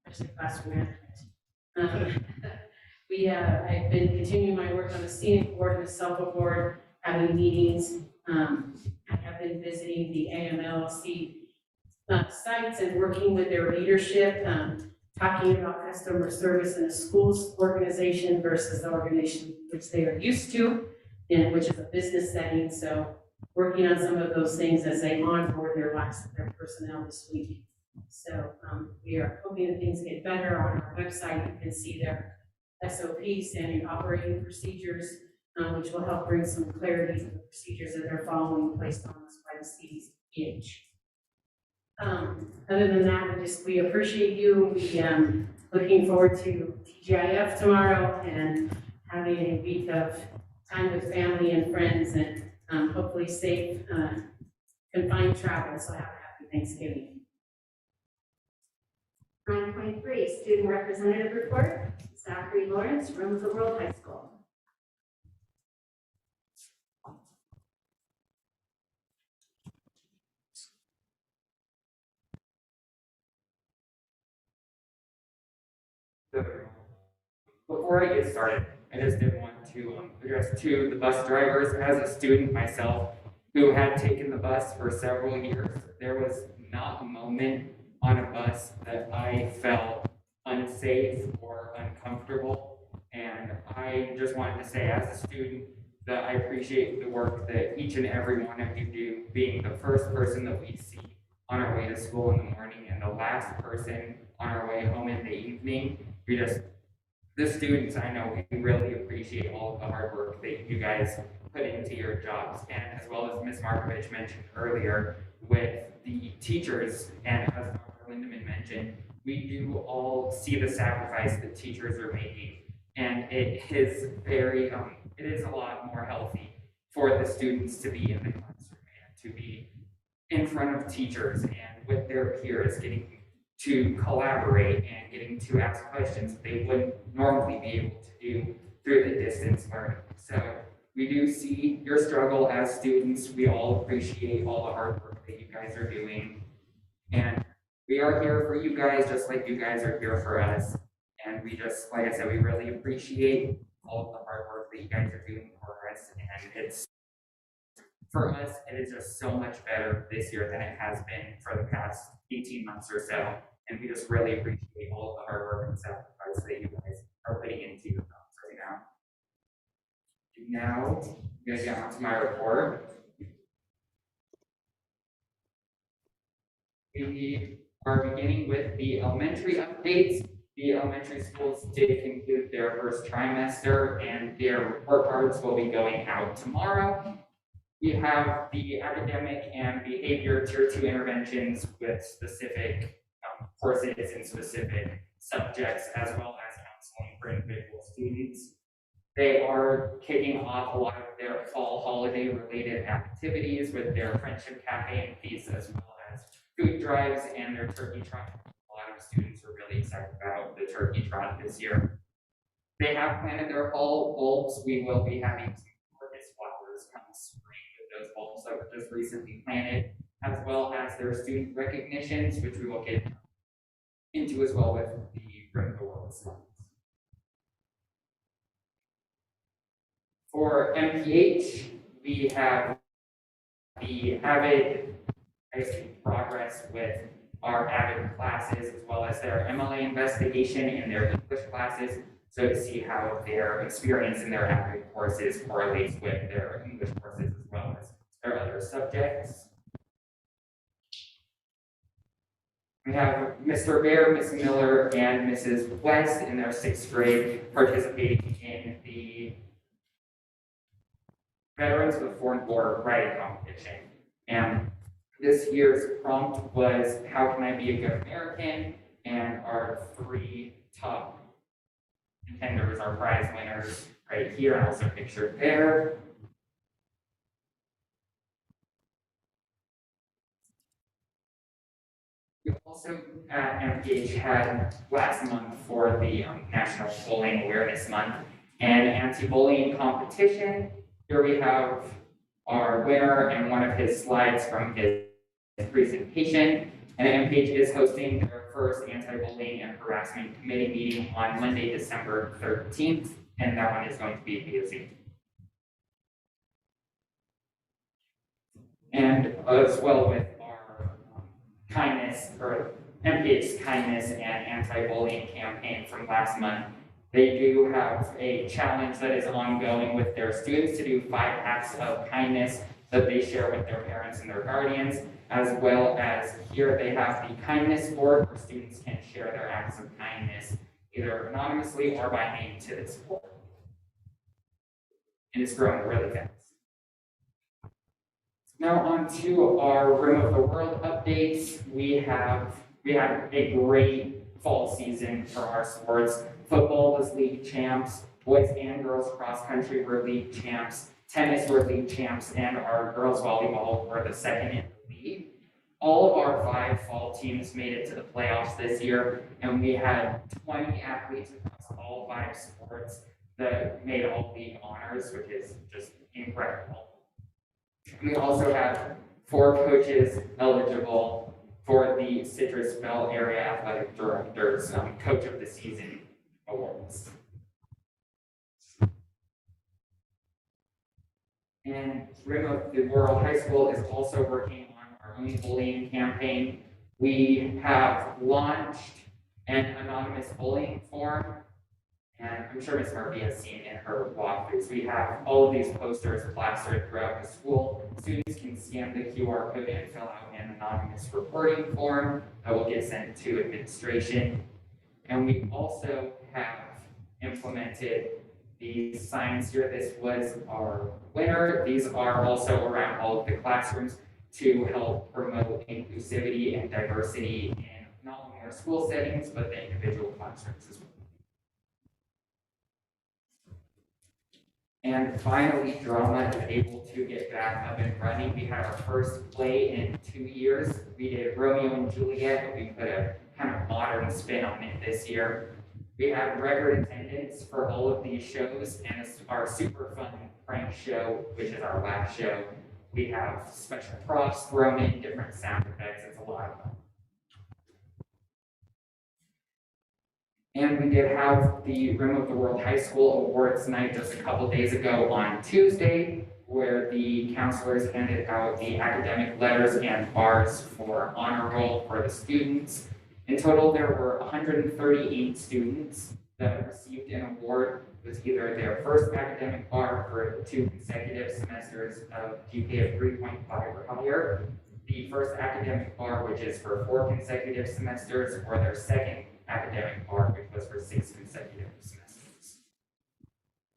especially classroom management. I've been continuing my work on the scenic board and the SELPA board, having meetings I have been visiting the AMLC sites and working with their leadership, talking about customer service in a schools organization versus the organization which they are used to, and which is a business setting. So working on some of those things as they onboard their personnel this week. So we are hoping that things get better. On our website, you can see their SOPs, standard operating procedures, which will help bring some clarity to the procedures that they're following placed on us by the CDH. Other than that, we appreciate you. We looking forward to TGIF tomorrow and having a week of time with family and friends, and hopefully safe, confined travel. So have a happy Thanksgiving. 9.3, Student Representative Report. Zachary Lawrence, Rooms of World High School. Before I get started, I just did want to address to the bus drivers. As a student myself who had taken the bus for several years, there was not a moment on a bus that I felt unsafe or uncomfortable. And I just wanted to say, as a student, that I appreciate the work that each and every one of you do, being the first person that we see on our way to school in the morning and the last person on our way home in the evening. The students, I know, we really appreciate all of the hard work that you guys put into your jobs. And as well as Ms. Markovich mentioned earlier, with the teachers, and as Dr. Lindemann mentioned, we do all see the sacrifice that teachers are making. And it is it is a lot more healthy for the students to be in the classroom and to be in front of teachers and with their peers, getting to collaborate and getting to ask questions that they wouldn't normally be able to do through the distance learning. So we do see your struggle as students. We all appreciate all the hard work that you guys are doing. And we are here for you guys just like you guys are here for us. And we just, like I said, we really appreciate all of the hard work that you guys are doing for us. And for us, it is just so much better this year than it has been for the past 18 months or so. And we just really appreciate all of the hard work and sacrifice that you guys are putting into right now. Now, I'm going to get on to my report. We are beginning with the elementary updates. The elementary schools did conclude their first trimester, and their report cards will be going out tomorrow. We have the academic and behavior tier 2 interventions with specific courses and specific subjects, as well as counseling for individual students. They are kicking off a lot of their fall holiday related activities with their friendship cafe and feast, as well as food drives and their turkey trot. A lot of students are really excited about the turkey trot this year. They have planted their fall bulbs. We will be having some orchid flowers come spring with those bulbs that were just recently planted, as well as their student recognitions, which we will get into as well with the Bring the World slides. For MPH, we have the Avid progress with our Avid classes, as well as their MLA investigation and their English classes, so to see how their experience in their Avid courses correlates with their English courses, as well as their other subjects. We have Mr. Bear, Ms. Miller, and Mrs. West in their 6th grade participating in the Veterans of the Foreign War writing competition. And this year's prompt was, how can I be a good American? And our 3 top contenders, our prize winners, right here, and also pictured there. We also at MPH had last month for the National Bullying Awareness Month an anti-bullying competition. Here we have our winner and one of his slides from his presentation. And MPH is hosting their first anti-bullying and harassment committee meeting on Monday, December 13th, and that one is going to be via Zoom. And as well with our kindness, or MPH's kindness and anti-bullying campaign from last month, they do have a challenge that is ongoing with their students to do 5 acts of kindness that they share with their parents and their guardians, as well as here they have the kindness board where students can share their acts of kindness either anonymously or by name to this board. And it's growing really fast. Now on to our Room of the World updates. We had a great fall season for our sports. Football was league champs, boys and girls cross country were league champs, tennis were league champs, and our girls volleyball were the second in the league. All of our 5 fall teams made it to the playoffs this year, and we had 20 athletes across all 5 sports that made all league honors, which is just incredible. We also have 4 coaches eligible for the Citrus Bell Area Athletic Directors Coach of the Season Awards. And Rim of the World High School is also working on our own bullying campaign. We have launched an anonymous bullying forum, and I'm sure Ms. Murphy has seen in her walkthroughs. We have all of these posters plastered throughout the school. Students can scan the QR code and fill out an anonymous reporting form that will get sent to administration. And we also have implemented these signs here. This was our winner. These are also around all of the classrooms to help promote inclusivity and diversity in not only our school settings, but the individual classrooms as well. And finally, drama is able to get back up and running. We had our first play in 2 years. We did Romeo and Juliet, but we put a kind of modern spin on it this year. We had record attendance for all of these shows, and it's our super fun prank show, which is our last show. We have special props thrown in, different sound effects. It's a lot of fun. And we did have the Rim of the World High School Awards night just a couple days ago on Tuesday, where the counselors handed out the academic letters and bars for honor roll for the students. In total, there were 138 students that received an award. It was either their first academic bar for 2 consecutive semesters of GPA of 3.5 or higher, the first academic bar, which is for 4 consecutive semesters, or their second academic bar, which was for 6 consecutive semesters.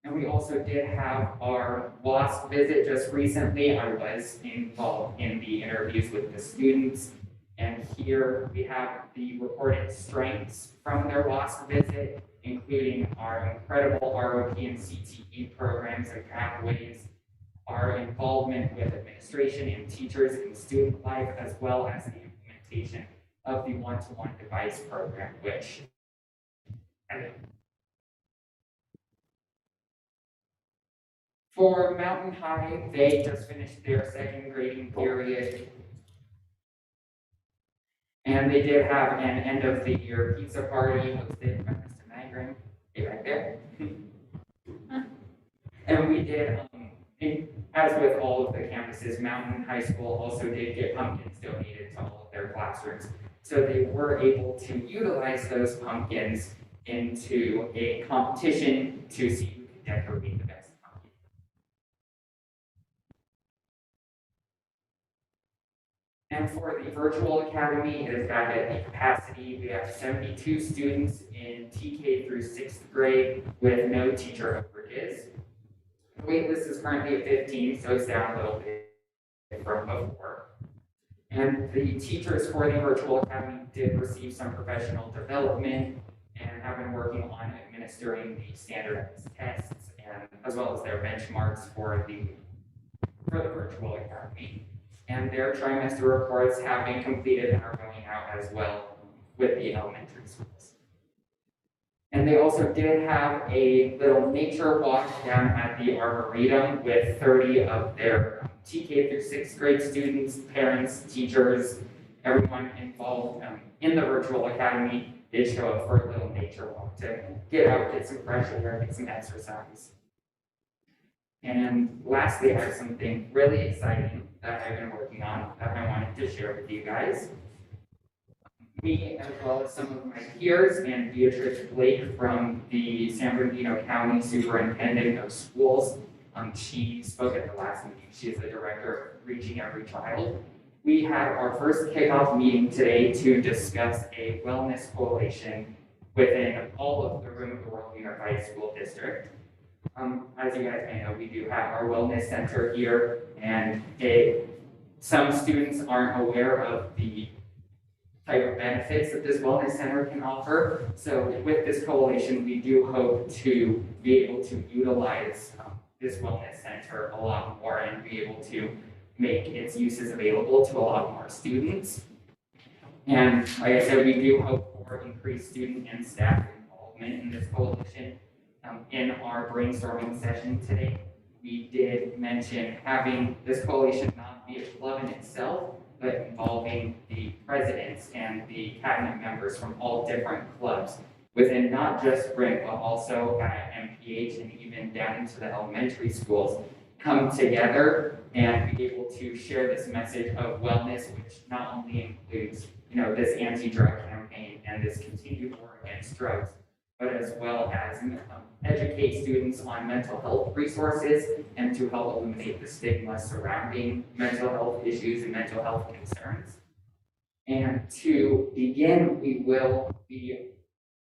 And we also did have our WASP visit just recently. I was involved in the interviews with the students. And here we have the reported strengths from their WASP visit, including our incredible ROP and CTE programs and pathways, our involvement with administration and teachers in student life, as well as the implementation of the one-to-one device program, which for Mountain High, they just finished their 2nd grading period. And they did have an end of the year pizza party hosted by Mr. Magrin, right there. And we did, as with all of the campuses, Mountain High School also did get pumpkins donated to all of their classrooms. So they were able to utilize those pumpkins into a competition to see who could decorate the best pumpkin. And for the virtual academy, it is back at the capacity. We have 72 students in TK through 6th grade with no teacher overages. The wait list is currently at 15, so it's down a little bit from before. And the teachers for the virtual academy did receive some professional development and have been working on administering the standardized tests and as well as their benchmarks for the virtual academy. And their trimester reports have been completed and are going out as well with the elementary schools. And they also did have a little nature walk down at the Arboretum with 30 of their TK through 6th grade students, parents, teachers, everyone involved in the virtual academy did show up for a little nature walk to get out, get some fresh air, get some exercise. And lastly, I have something really exciting that I've been working on that I wanted to share with you guys. Me, as well as some of my peers, and Beatrice Blake from the San Bernardino County Superintendent of Schools, she spoke at the last meeting. She is the director of Reaching Every Child. We had our first kickoff meeting today to discuss a wellness coalition within all of the Room of the World Unified School District. As you guys may know, we do have our wellness center here, and some students aren't aware of the type of benefits that this wellness center can offer. So with this coalition, we do hope to be able to utilize this wellness center a lot more and be able to make its uses available to a lot more students. And like I said, we do hope for increased student and staff involvement in this coalition. In our brainstorming session today, we did mention having this coalition not be a club in itself, but involving the presidents and the cabinet members from all different clubs within not just Brent, but also at MPH and even down into the elementary schools, come together and be able to share this message of wellness, which not only includes, this anti-drug campaign and this continued war against drugs, but as well as educate students on mental health resources and to help eliminate the stigma surrounding mental health issues and mental health concerns. And to begin, we will be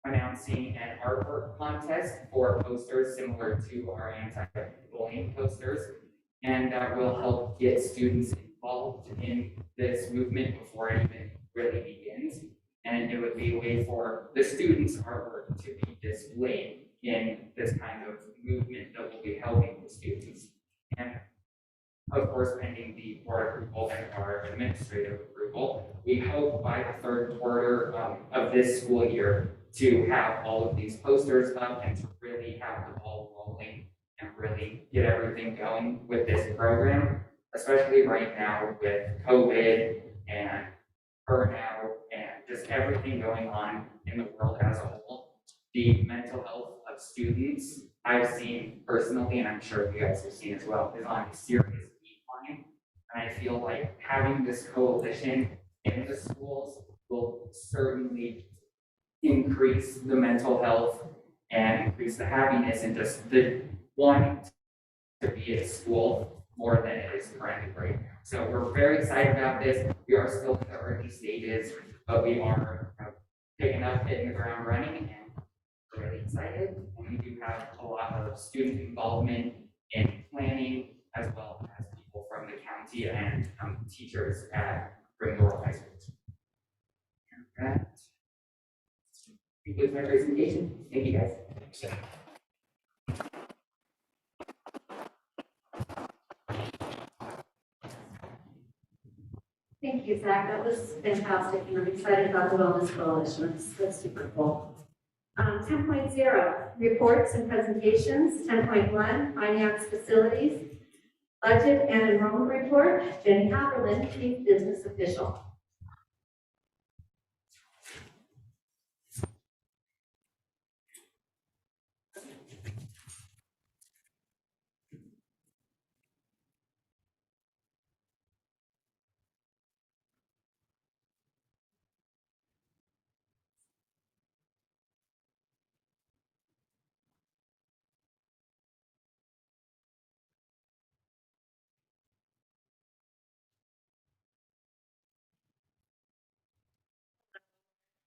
announcing an artwork contest for posters similar to our anti-bullying posters, and that will help get students involved in this movement before it even really begins. And it would be a way for the students' artwork to be displayed in this kind of movement that will be helping the students. And of course, pending the board approval and our administrative approval, we hope by the third quarter of this school year to have all of these posters up and to really have the ball rolling and really get everything going with this program, especially right now with COVID and burnout and just everything going on in the world as a whole. The mental health of students, I've seen personally, and I'm sure you guys have seen as well, is on a serious decline. And I feel like having this coalition in the schools will certainly increase the mental health and increase the happiness and just the wanting to be at school more than it is currently right now. So we're very excited about this. We are still in the early stages, but we are picking up, hitting the ground running, and we're really excited. And we do have a lot of student involvement in planning, as well as people from the county and teachers at Brindle High School. And that concludes my presentation. Thank you, guys. Thank you, Zach. That was fantastic, and I'm excited about the Wellness Coalition. That's super cool. 10.0, reports and presentations. 10.1, finance facilities, budget and enrollment report. Jenny Haberlin, Chief Business Official.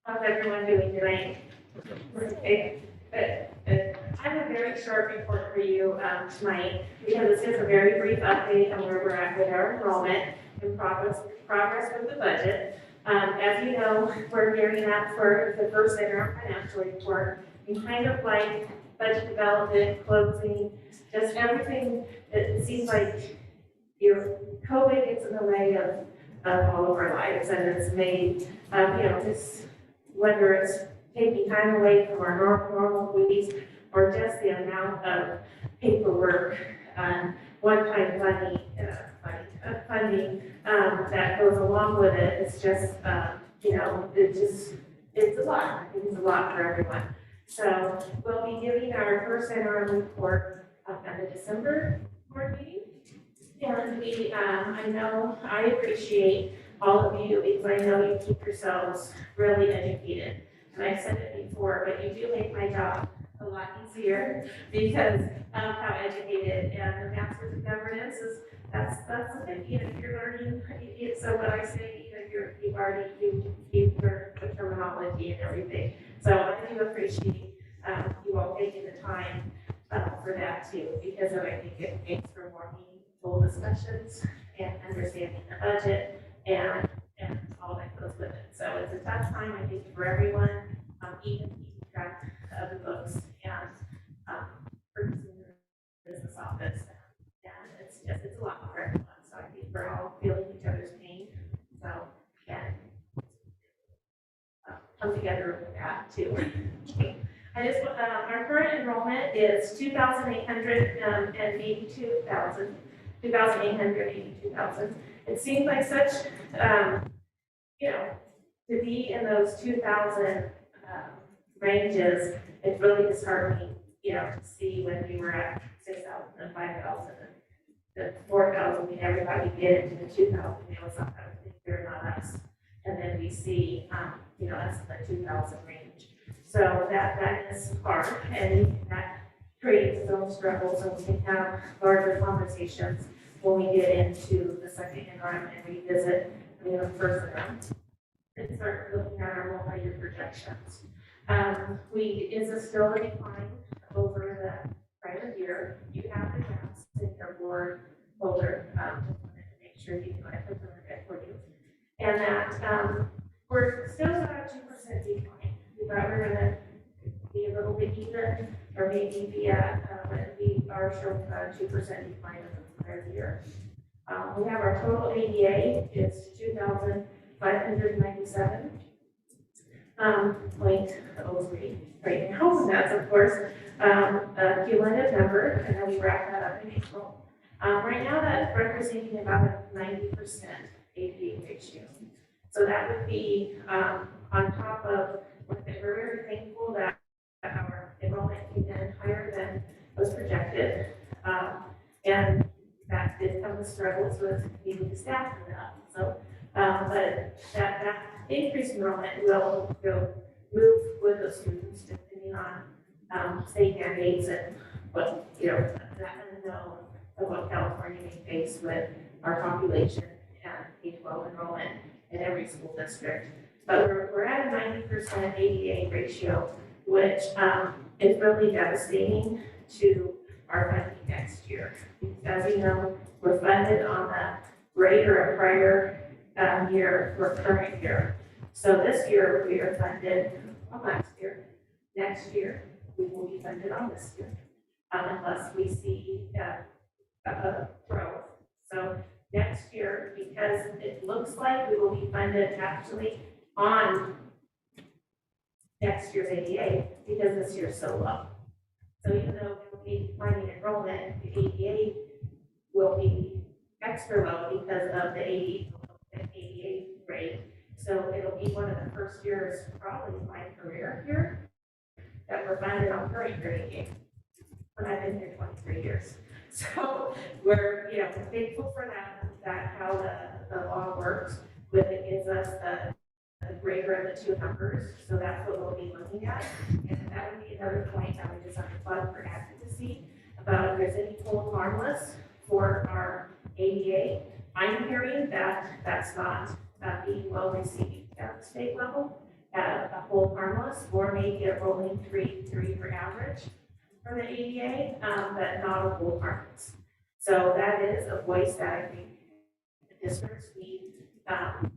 How's everyone doing tonight? Okay, good. I have a very short report for you tonight because it's just a very brief update on where we're at with our enrollment and progress with the budget. As you know, we're gearing up for the first interim financial report and kind of like budget development, closing, just everything. It seems like COVID gets in the way of all of our lives, and it's made just whether it's taking time away from our normal duties or just the amount of paperwork, one-time funding that goes along with it. It's just, it's a lot. I think it's a lot for everyone. So we'll be giving our first interim report on the December board meeting. And I appreciate all of you because I know you keep yourselves really educated. And I've said it before, but you do make my job a lot easier because of how educated, and the Masters of Governance is, that's something, you're learning, so when I say, you've already, you've learned the terminology and everything. So I do appreciate, you all taking the time, for that too, because I think it makes for more meaningful discussions and understanding the budget and all that goes with it. So it's a tough time, I think, for everyone, even keeping track of the books and, purchasing the business office. And it's a lot for everyone. So I think we're all feeling each other's pain. So, yeah, come together with that too. Our current enrollment is 2,882,000. It seems like such, to be in those 2,000 ranges, it's really disheartening, to see when we were at 6,000 and 5,000 and the 4,000, we never thought we'd get into the 2,000, we always thought that was bigger, not us. And then we see, us in the 2,000 range. So that is hard, and that creates its own struggles, and we can have larger conversations when we get into the second interim and revisit the first interim and start looking at our multi-year projections. Is a still a decline over the prior year? You have the gaps in your board folder. Just wanted to make sure you know I put them in for you. And that we're still about 2% decline. We thought we were going to be a little bit even, or maybe be at, we are showing about 2% decline over the prior year. We have our total ADA is 2,597. 0.03 right now, and that's of course a cumulative number, and then we wrap that up in April. Right now that's representing about a 90% ADA ratio. So that would be on top of, we're very thankful that our enrollment came in higher than was projected, and that did come with struggles with needing to staff for that. So, but that increased enrollment will move with the students depending on state mandates and what, that unknown of what California may face with our population and K-12 enrollment in every school district. But we're at a 90% ADA ratio, which is really devastating to our funding next year. As you know, we're funded on the rate or a prior year or current year. So this year we are funded on last year. Next year we will be funded on this year, unless we see growth. So next year, because it looks like we will be funded actually on next year's ADA, because this year's so low. So even though we will be finding enrollment, the ADA will be extra low because of the ADA rate. So it'll be one of the first years, probably in my career here, that we're funded on current year ADA. When I've been here 23 years. So we're, thankful for that how the law works, but it gives us the greater of the two numbers. So that's what we'll be looking at. And that would be another point I would just have to plug for advocacy about if there's any hold harmless for our ADA. I'm hearing that that's not being well received at the state level, a hold harmless, or maybe a rolling three for average for the ADA, but not a hold harmless. So that is a voice that I think the districts need to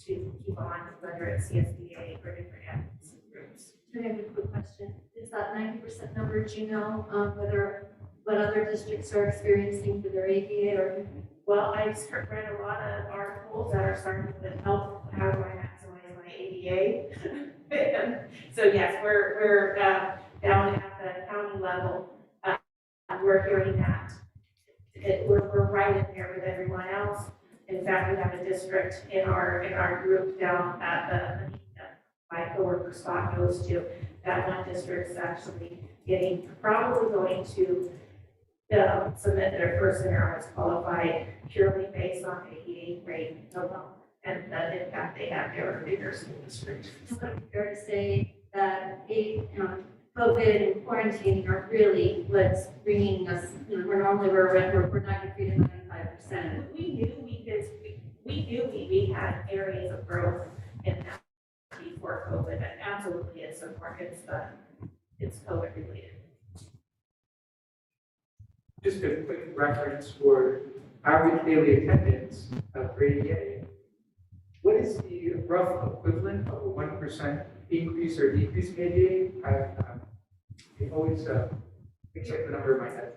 keep on, whether it's CSBA or different advocacy groups. I have a quick question. Is that 90% number, do you know what other districts are experiencing for their ADA or? Well, I've read a lot of articles that are starting to help, how do I maximize my ADA? And so yes, we're down at the county level. We're hearing that. We're right in there with everyone else. In fact, we have a district in our group down at the my coworker Scott goes to. That one district is actually probably going to submit their first scenario as qualified purely based on ADA rate alone and the impact they have in their school district. Fair to say that COVID and quarantining are really what's bringing us, we're normally, we're 93 to 95%. We knew we had areas of growth in that before COVID, and absolutely it's COVID related. Just a quick reference for average daily attendance of ADA. What is the rough equivalent of a 1% increase or decrease in ADA? I always mix up the number in my head.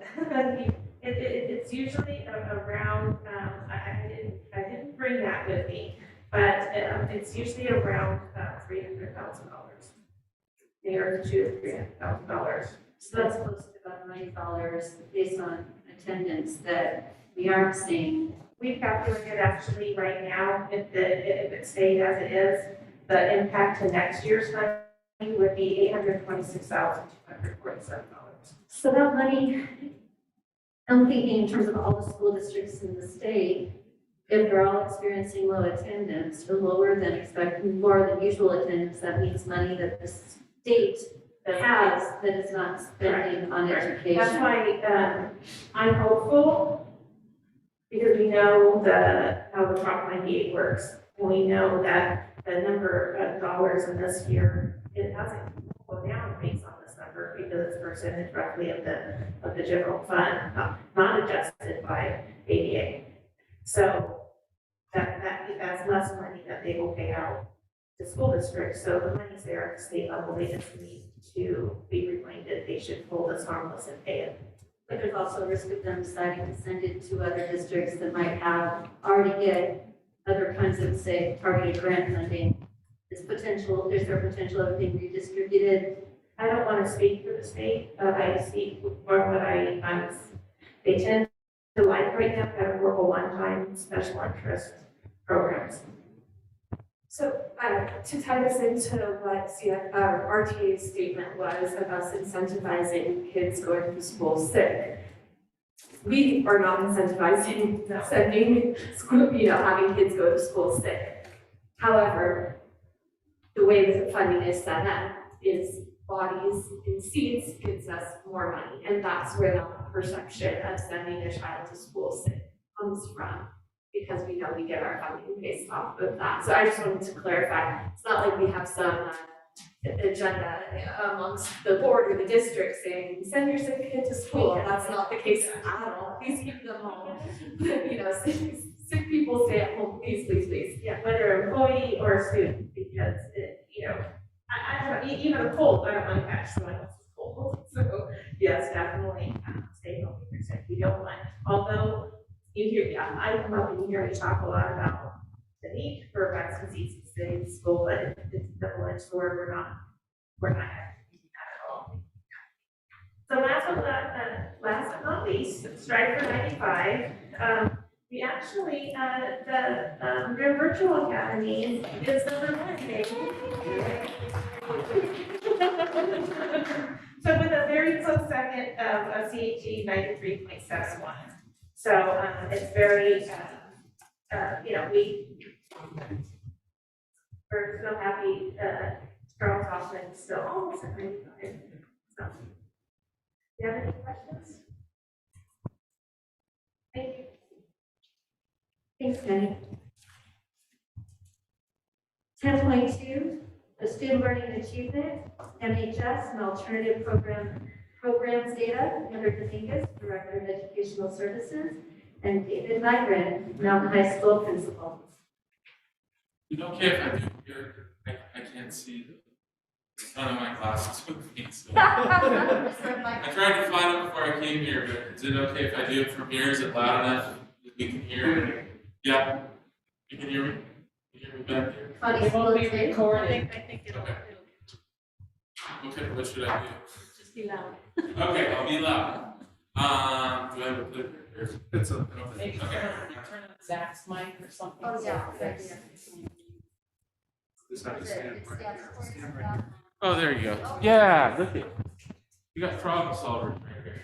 It's usually around, I didn't bring that with me, but it's usually around $300,000. Near to $300,000. So that's close to about $90 based on attendance that we aren't seeing. We've calculated actually right now, if it stayed as it is, the impact to next year's funding would be $826,247. So that money, I'm thinking in terms of all the school districts in the state, if they're all experiencing low attendance or lower than expected, more than usual attendance, that means money that the state has that is not spending on education. That's why I'm hopeful, because we know how the Prop 98 works, and we know that the number of dollars in this year, it hasn't go down based on this number because it's percentage roughly of the general fund, not adjusted by ADA. So that's less money that they will pay out to school districts. So the money's there at the state level. They just need to be reminded they should hold us harmless and pay it. But there's also a risk of them deciding to send it to other districts that might have already get other kinds of, say, targeted grant funding. Is there potential of being redistributed? I don't want to speak for the state, I speak for what they tend to like right now, kind of work a one-time special interest programs. So to tie this into what RTA's statement was of us incentivizing kids going to school sick, we are not incentivizing sending school, having kids go to school sick. However, the way that the funding is set up is bodies in seats gives us more money, and that's where the perception of sending a child to school sick comes from, because we know we get our funding based off of that. So I just wanted to clarify, it's not like we have some agenda amongst the board or the district saying, send your sick kid to school. That's not the case at all. Please keep them home. Sick people stay at home, please, please, please. Yeah, whether employee or student, because even a cold, I don't want to catch someone else's cold. So yes, definitely stay home if you're sick. You don't want, although I come up and you hear me talk a lot about the need for vaccine seats to stay in school, but it's a double-edged sword. We're not at all. So last but not least, Strive for 95. We actually, the virtual academy is number 1. So with a very close second of CHG 93.71. So it's very, we're so happy Charles Hoffman is still almost at 95. So, do you have any questions? Thank you. Thanks, Penny. 10.2, the Student Learning Achievement, MHS, and Alternative Programs Data, Heather Dominguez, Director of Educational Services, and David Nygren, Mountain High School Principal. Is it okay if I do here? I can't see none of my glasses with me. So. I tried to find them before I came here, but is it okay if I do it from here? Is it loud enough that we can hear? Yeah. You can hear me? You hear me back here? It won't be recorded. I think it'll. Okay, what should I do? Just be loud. Okay, I'll be loud. Do I have a clicker? It's a, Maybe okay. turn on Zach's mic or something. Oh, yeah, good idea. It's not the stand right here. The stand right here. Oh, there you go. Yeah, look at you got problem solver right here.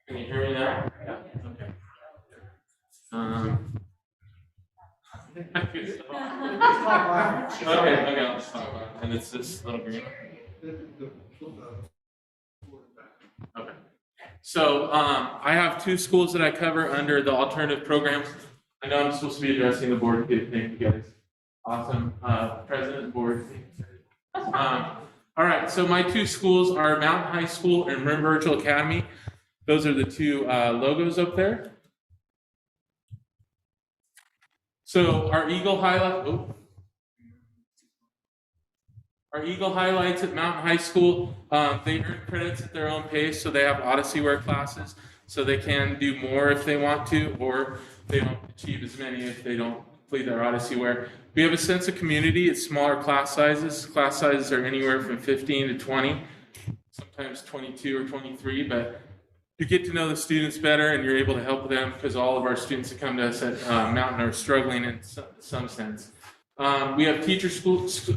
Can you hear me now? Yeah. Okay. Okay, I'll just talk about it. And it's this little green. Okay. So I have two schools that I cover under the alternative programs. I know I'm supposed to be addressing the board. Thank you guys. Awesome. President and board. All right, so my two schools are Mountain High School and Rim Virtual Academy. Those are the two logos up there. So our Eagle highlights at Mountain High School, they earn credits at their own pace, so they have Odyssey-ware classes, so they can do more if they want to, or they don't achieve as many if they don't complete their Odyssey-ware. We have a sense of community. It's smaller class sizes. Class sizes are anywhere from 15 to 20, sometimes 22 or 23, but you get to know the students better and you're able to help them because all of our students that come to us at Mountain are struggling in some sense. We have teacher tools.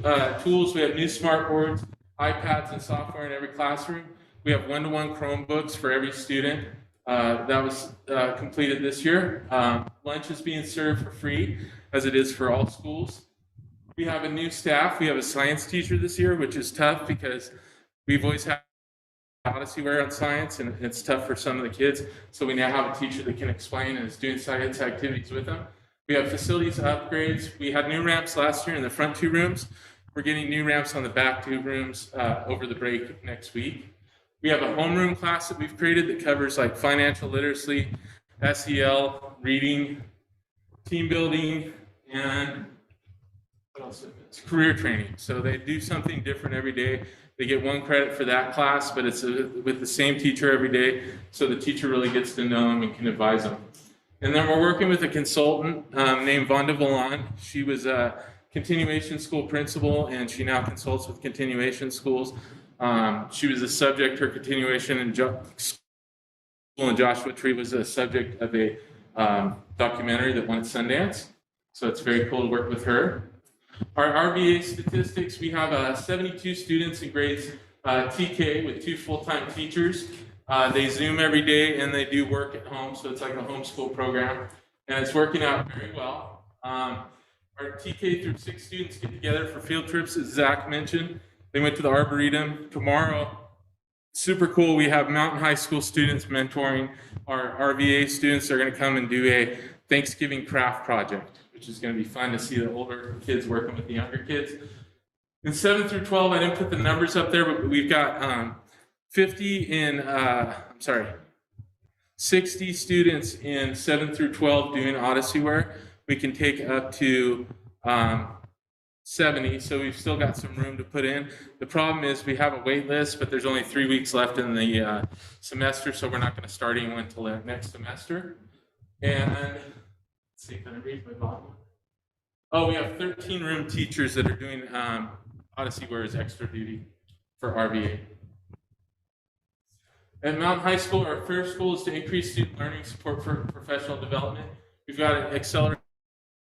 We have new smart boards, iPads, and software in every classroom. We have one-to-one Chromebooks for every student. That was completed this year. Lunch is being served for free, as it is for all schools. We have a new staff. We have a science teacher this year, which is tough because we've always had Odyssey-ware on science, and it's tough for some of the kids. So we now have a teacher that can explain and is doing science activities with them. We have facilities upgrades. We had new ramps last year in the front two rooms. We're getting new ramps on the back two rooms over the break next week. We have a homeroom class that we've created that covers like financial literacy, SEL, reading, team building, and what else? It's career training. So they do something different every day. They get 1 credit for that class, but it's with the same teacher every day, so the teacher really gets to know them and can advise them. And then we're working with a consultant named Vonda Valon. She was a continuation school principal, and she now consults with continuation schools. She was a subject, her continuation in school in Joshua Tree was a subject of a documentary that won at Sundance. So it's very cool to work with her. Our Rba Statistics, we have 72 students in grades TK with 2 full-time teachers. They Zoom every day and they do work at home, so it's like a homeschool program, and it's working out very well. Our TK through 6 students get together for field trips, as Zach mentioned. They went to the Arboretum. Tomorrow, super cool, we have Mountain High School students mentoring our RVA students. They're going to come and do a Thanksgiving craft project, which is going to be fun to see the older kids working with the younger kids. In 7 through 12, I didn't put the numbers up there, but we've got 60 students in 7 through 12 doing Odyssey-ware. We can take up to 70, so we've still got some room to put in. The problem is we have a wait list, but there's only 3 weeks left in the semester, so we're not going to start anyone until next semester. And let's see, can I read my bottom? Oh, we have 13 room teachers that are doing Odyssey-ware as extra duty for RVA. At Mountain High School, our first goal is to increase student learning support for professional development. We've got an accelerated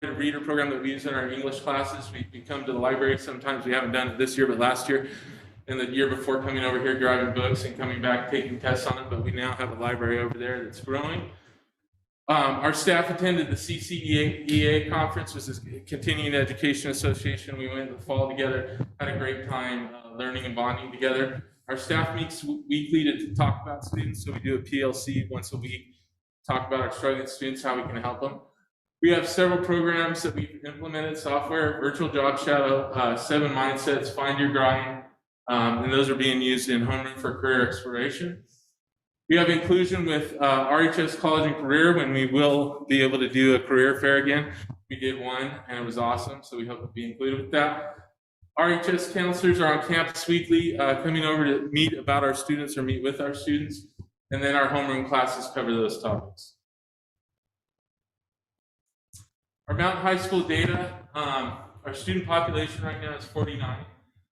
reader program that we use in our English classes. We come to the library sometimes. We haven't done it this year, but last year and the year before, coming over here, grabbing books and coming back, taking tests on them. But we now have a library over there that's growing. Our staff attended the CCEA conference, which is Continuing Education Association. We went in the fall together, had a great time learning and bonding together. Our staff meets weekly to talk about students, so we do a PLC once a week, talk about our struggling students, how we can help them. We have several programs that we've implemented, software, virtual job shadow, 7 mindsets, find your grind, and those are being used in homeroom for career exploration. We have inclusion with RHS College and Career when we will be able to do a career fair again. We did one and it was awesome, so we hope to be included with that. RHS counselors are on campus weekly, coming over to meet about our students or meet with our students, and then our homeroom classes cover those topics. Our Mountain High School data, our student population right now is 49.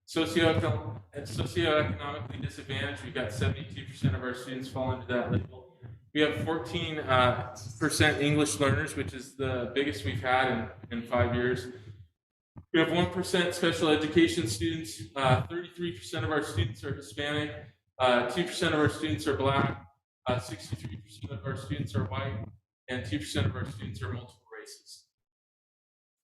Socioeconomically disadvantaged, we've got 72% of our students fall into that label. We have 14% English learners, which is the biggest we've had in 5 years. We have 1% special education students, 33% of our students are Hispanic, 2% of our students are Black, 63% of our students are white, and 2% of our students are multiple races.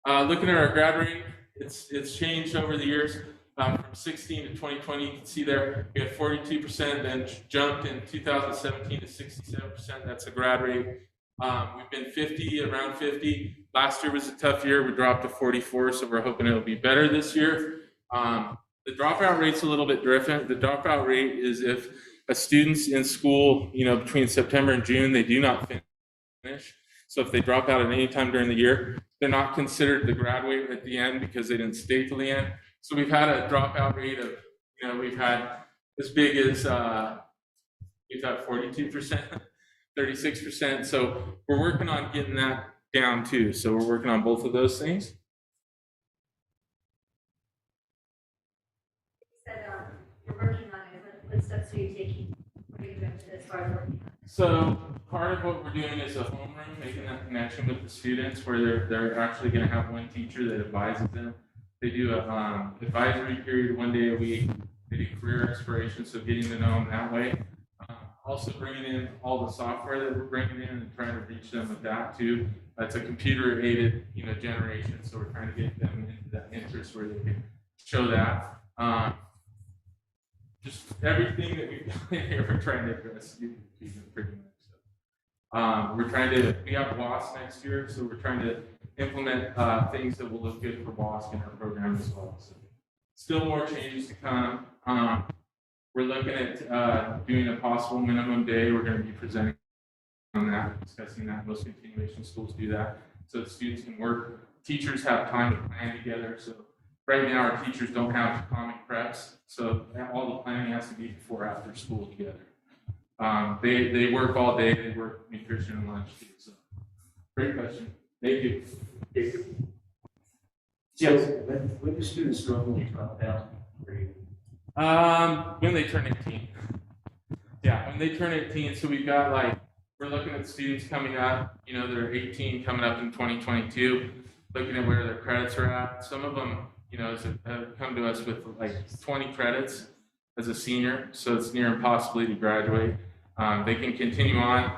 Looking at our grad rate, it's changed over the years. From 16 to 2020, you can see there we had 42%, then jumped in 2017 to 67%. That's a grad rate. We've been 50, around 50. Last year was a tough year. We dropped to 44, so we're hoping it'll be better this year. The dropout rate's a little bit different. The dropout rate is if a student's in school, between September and June, they do not finish. So if they drop out at any time during the year, they're not considered the graduate at the end because they didn't stay till the end. So we've had a dropout rate of, we've had as big as, we've had 42%, 36%. So we're working on getting that down too. So we're working on both of those things. You said you're working on it. What steps are you taking? What are you doing as far as working on it? So part of what we're doing is a homeroom, making that connection with the students where they're actually going to have one teacher that advises them. They do a advisory period 1 day a week. They do career exploration, so getting to know them that way. Also bringing in all the software that we're bringing in and trying to reach them with that too. It's a computer-aided, generation, so we're trying to get them into that interest where they can show that. Just everything that we've done here, we're trying to address pretty much. So, we have WASP next year, so we're trying to implement things that will look good for WASP in our program as well. So, still more changes to come. We're looking at doing a possible minimum day. We're going to be presenting on that, discussing that. Most continuation schools do that, so the students can work. Teachers have time to plan together. So right now, our teachers don't have common preps, so all the planning has to be before after school together. They work all day. They work nutrition and lunch too. So great question. Thank you. So when do students normally drop out? When they turn 18. Yeah, when they turn 18. So we've got we're looking at students coming up, they're 18 coming up in 2022, looking at where their credits are at. Some of them, have come to us with 20 credits as a senior, so it's near impossible to graduate. They can continue on.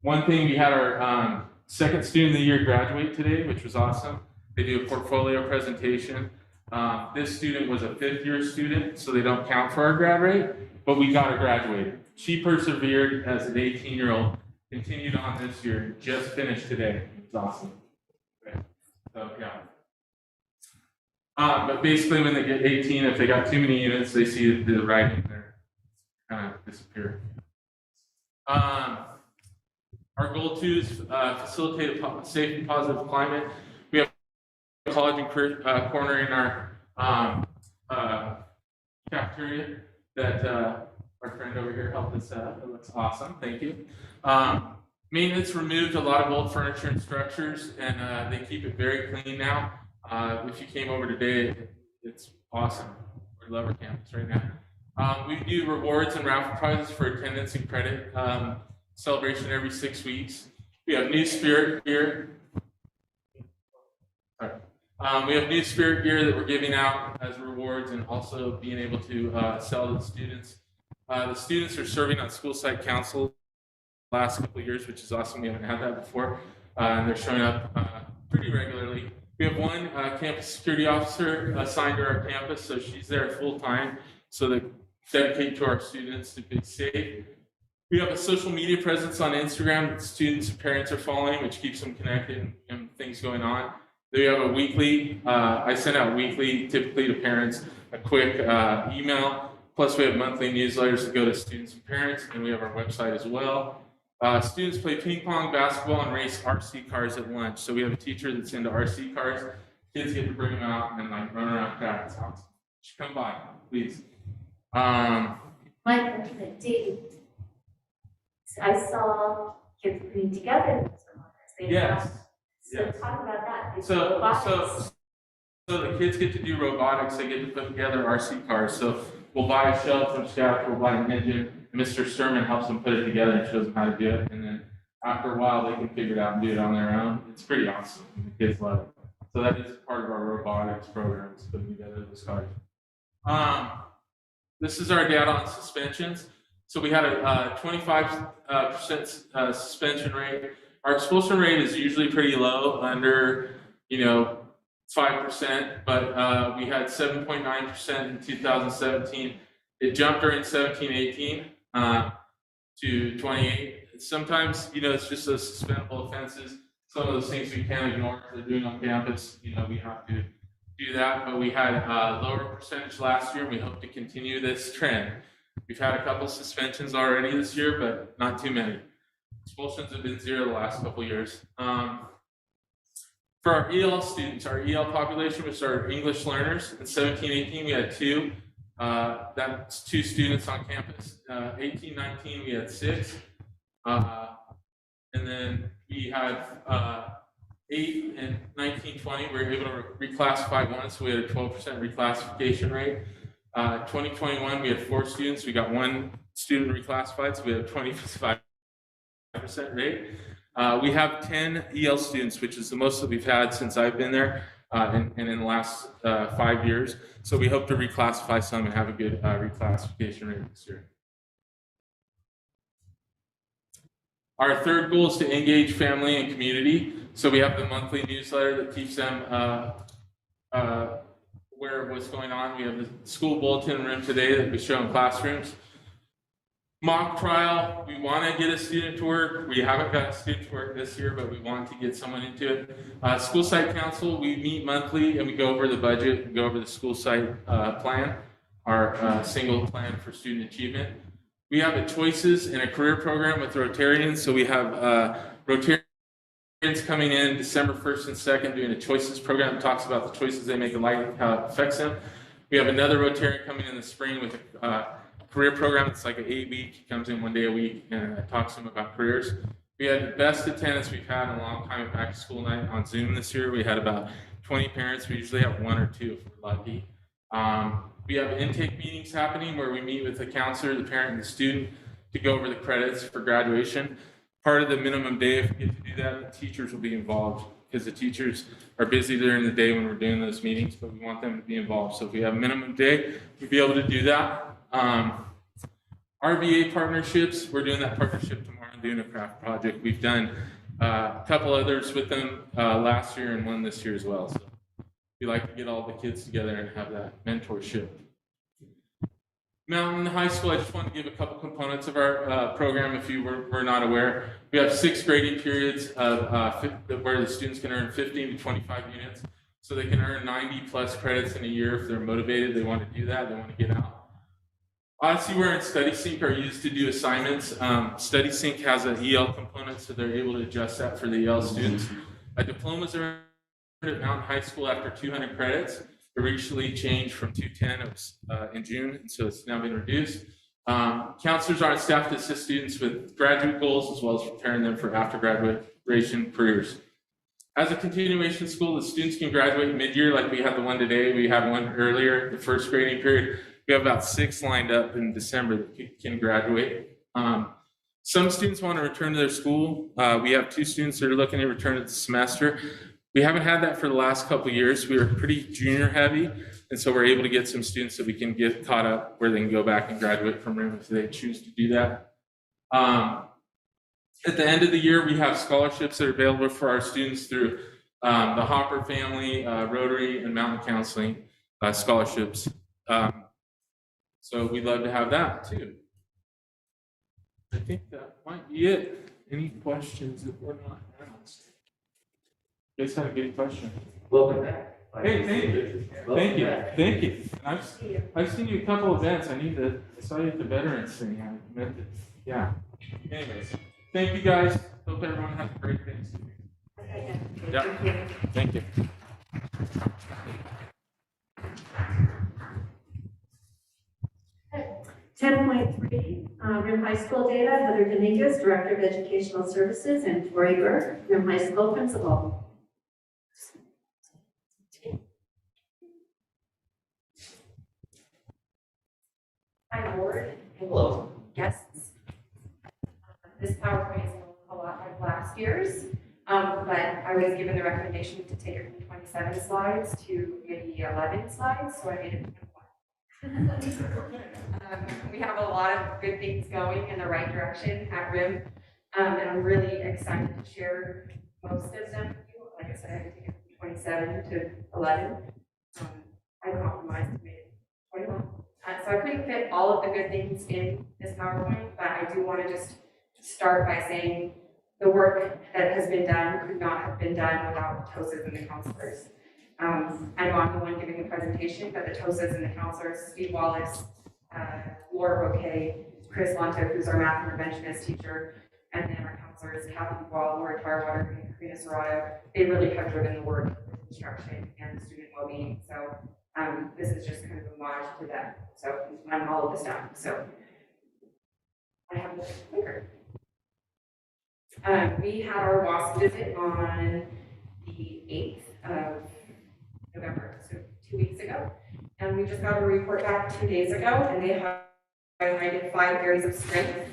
One thing, we had our second student of the year graduate today, which was awesome. They do a portfolio presentation. This student was a 5th-year student, so they don't count for our grad rate, but we got her graduated. She persevered as an 18-year-old, continued on this year, just finished today. It's awesome. Okay. So, yeah. But basically, when they get 18, if they got too many units, they see the writing there kind of disappear. Our goal too is facilitate a safe and positive climate. We have a college and career corner in our cafeteria that our friend over here helped us out. It looks awesome. Thank you. Maintenance removed a lot of old furniture and structures, and they keep it very clean now. If you came over today, it's awesome. We love our campus right now. We do rewards and raffle prizes for attendance and credit celebration every 6 weeks. We have new spirit gear. We have new spirit gear that we're giving out as rewards and also being able to sell to the students. The students are serving on school site council the last couple of years, which is awesome. We haven't had that before. And they're showing up pretty regularly. We have one campus security officer assigned to our campus, so she's there full time, so they dedicate to our students to be safe. We have a social media presence on Instagram that students and parents are following, which keeps them connected and things going on. We have a weekly, I send out weekly, typically to parents, a quick email. Plus we have monthly newsletters that go to students and parents, and we have our website as well. Students play ping pong, basketball, and race RC cars at lunch. So we have a teacher that's into RC cars. Kids get to bring them out and run around track. It's awesome. Come by, please. Mike, Dave, I saw kids putting together some others. Yes. So talk about that. So the kids get to do robotics. They get to put together RC cars. So we'll buy a shell from scratch. We'll buy an engine. Mr. Sturman helps them put it together and shows them how to do it. And then after a while, they can figure it out and do it on their own. It's pretty awesome. The kids love it. So that is part of our robotics program, is putting together those cars. This is our data on suspensions. So we had a 25% suspension rate. Our expulsion rate is usually pretty low, under 5%, but we had 7.9% in 2017. It jumped during 17-18 to 28. Sometimes, it's just those suspendable offenses. Some of those things we can't ignore if they're doing on campus. We have to do that, but we had a lower percentage last year, and we hope to continue this trend. We've had a couple suspensions already this year, but not too many. Expulsions have been 0 the last couple years. For our EL students, our EL population, which are English learners, in 17-18 we had 2. That's 2 students on campus. 18-19 we had 6. And then we had 8 and 19-20 we were able to reclassify 1, so we had a 12% reclassification rate. 2021 we had 4 students. We got 1 student reclassified, so we had a 25% rate. We have 10 EL students, which is the most that we've had since I've been there, and in the last 5 years. So we hope to reclassify some and have a good reclassification rate this year. Our third goal is to engage family and community. So we have the monthly newsletter that keeps them aware of what's going on. We have the school bulletin room today that we show in classrooms. Mock trial, we want to get a student to work. We haven't got a student to work this year, but we want to get someone into it. School site council, we meet monthly and we go over the budget, and go over the school site plan, our single plan for student achievement. We have a choices and a career program with Rotarians. So we have Rotarians coming in December 1st and 2nd doing a choices program that talks about the choices they make in life, how it affects them. We have another Rotarian coming in the spring with a career program. It's like an 8-week. He comes in 1 day a week and talks to them about careers. We had the best attendance we've had in a long time at back to school night on Zoom this year. We had about 20 parents. We usually have 1 or 2 if we're lucky. We have intake meetings happening where we meet with the counselor, the parent, and the student to go over the credits for graduation. Part of the minimum day, if we get to do that, the teachers will be involved, because the teachers are busy during the day when we're doing those meetings, but we want them to be involved. So if we have a minimum day, we'll be able to do that. RVA partnerships, we're doing that partnership tomorrow and doing a craft project. We've done a couple others with them last year and 1 this year as well. So we like to get all the kids together and have that mentorship. Mountain High School, I just want to give a couple components of our program if you were not aware. We have 6 grading periods of, where the students can earn 15 to 25 units. So they can earn 90 plus credits in a year if they're motivated, they want to do that, they want to get out. OdysseyWare and StudySync are used to do assignments. StudySync has an EL component, so they're able to adjust that for the EL students. Diplomas are at Mountain High School after 200 credits. Originally changed from 210 in June, and so it's now been reduced. Counselors are on staff to assist students with graduate goals as well as preparing them for after graduation careers. As a continuation school, the students can graduate mid-year, like we had the one today. We had one earlier, the first grading period. We have about 6 lined up in December that can graduate. Some students want to return to their school. We have 2 students that are looking to return to the semester. We haven't had that for the last couple of years. We were pretty junior heavy, and so we're able to get some students that we can get caught up where they can go back and graduate from RIM if they choose to do that. At the end of the year, we have scholarships that are available for our students through the Hopper family, Rotary, and Mountain Counseling scholarships. So we'd love to have that too. I think that might be it. Any questions that were not asked? You guys had a good question. Welcome back. Hey, thank you. Thank you. Thank you. I've seen you a couple events. I saw you at the Veterans thing. I meant it. Yeah. Anyways, thank you guys. Hope everyone has a great Thanksgiving. Yeah. Thank you. 10.3, RIM High School data, Heather Dominguez, Director of Educational Services, and Tori Burke, RIM High School Principal. Hi, board. Hello. Guests. This PowerPoint is a lot like last year's, but I was given the recommendation to take it from 27 slides to maybe 11 slides, so I made it 21. We have a lot of good things going in the right direction at RIM, and I'm really excited to share most of them with you. Like I said, I had to take it from 27 to 11. I compromised to make it 21. So I couldn't fit all of the good things in this PowerPoint, but I do want to just start by saying the work that has been done could not have been done without TOSAs and the counselors. I know I'm the one giving the presentation, but the TOSAs and the counselors, Steve Wallace, Laura Bouquet, Chris Lonto, who's our math interventionist teacher, and then our counselors, Kathy Wall, Laura Tarwater, and Karina Serrato, they really have driven the work with instruction and student well-being. So this is just kind of a homage to them. So I'm all of the stuff. So I have this clicker. We had our WASP visit on the 8th of November, so 2 weeks ago. And we just got a report back 2 days ago, and they highlighted 5 areas of strength.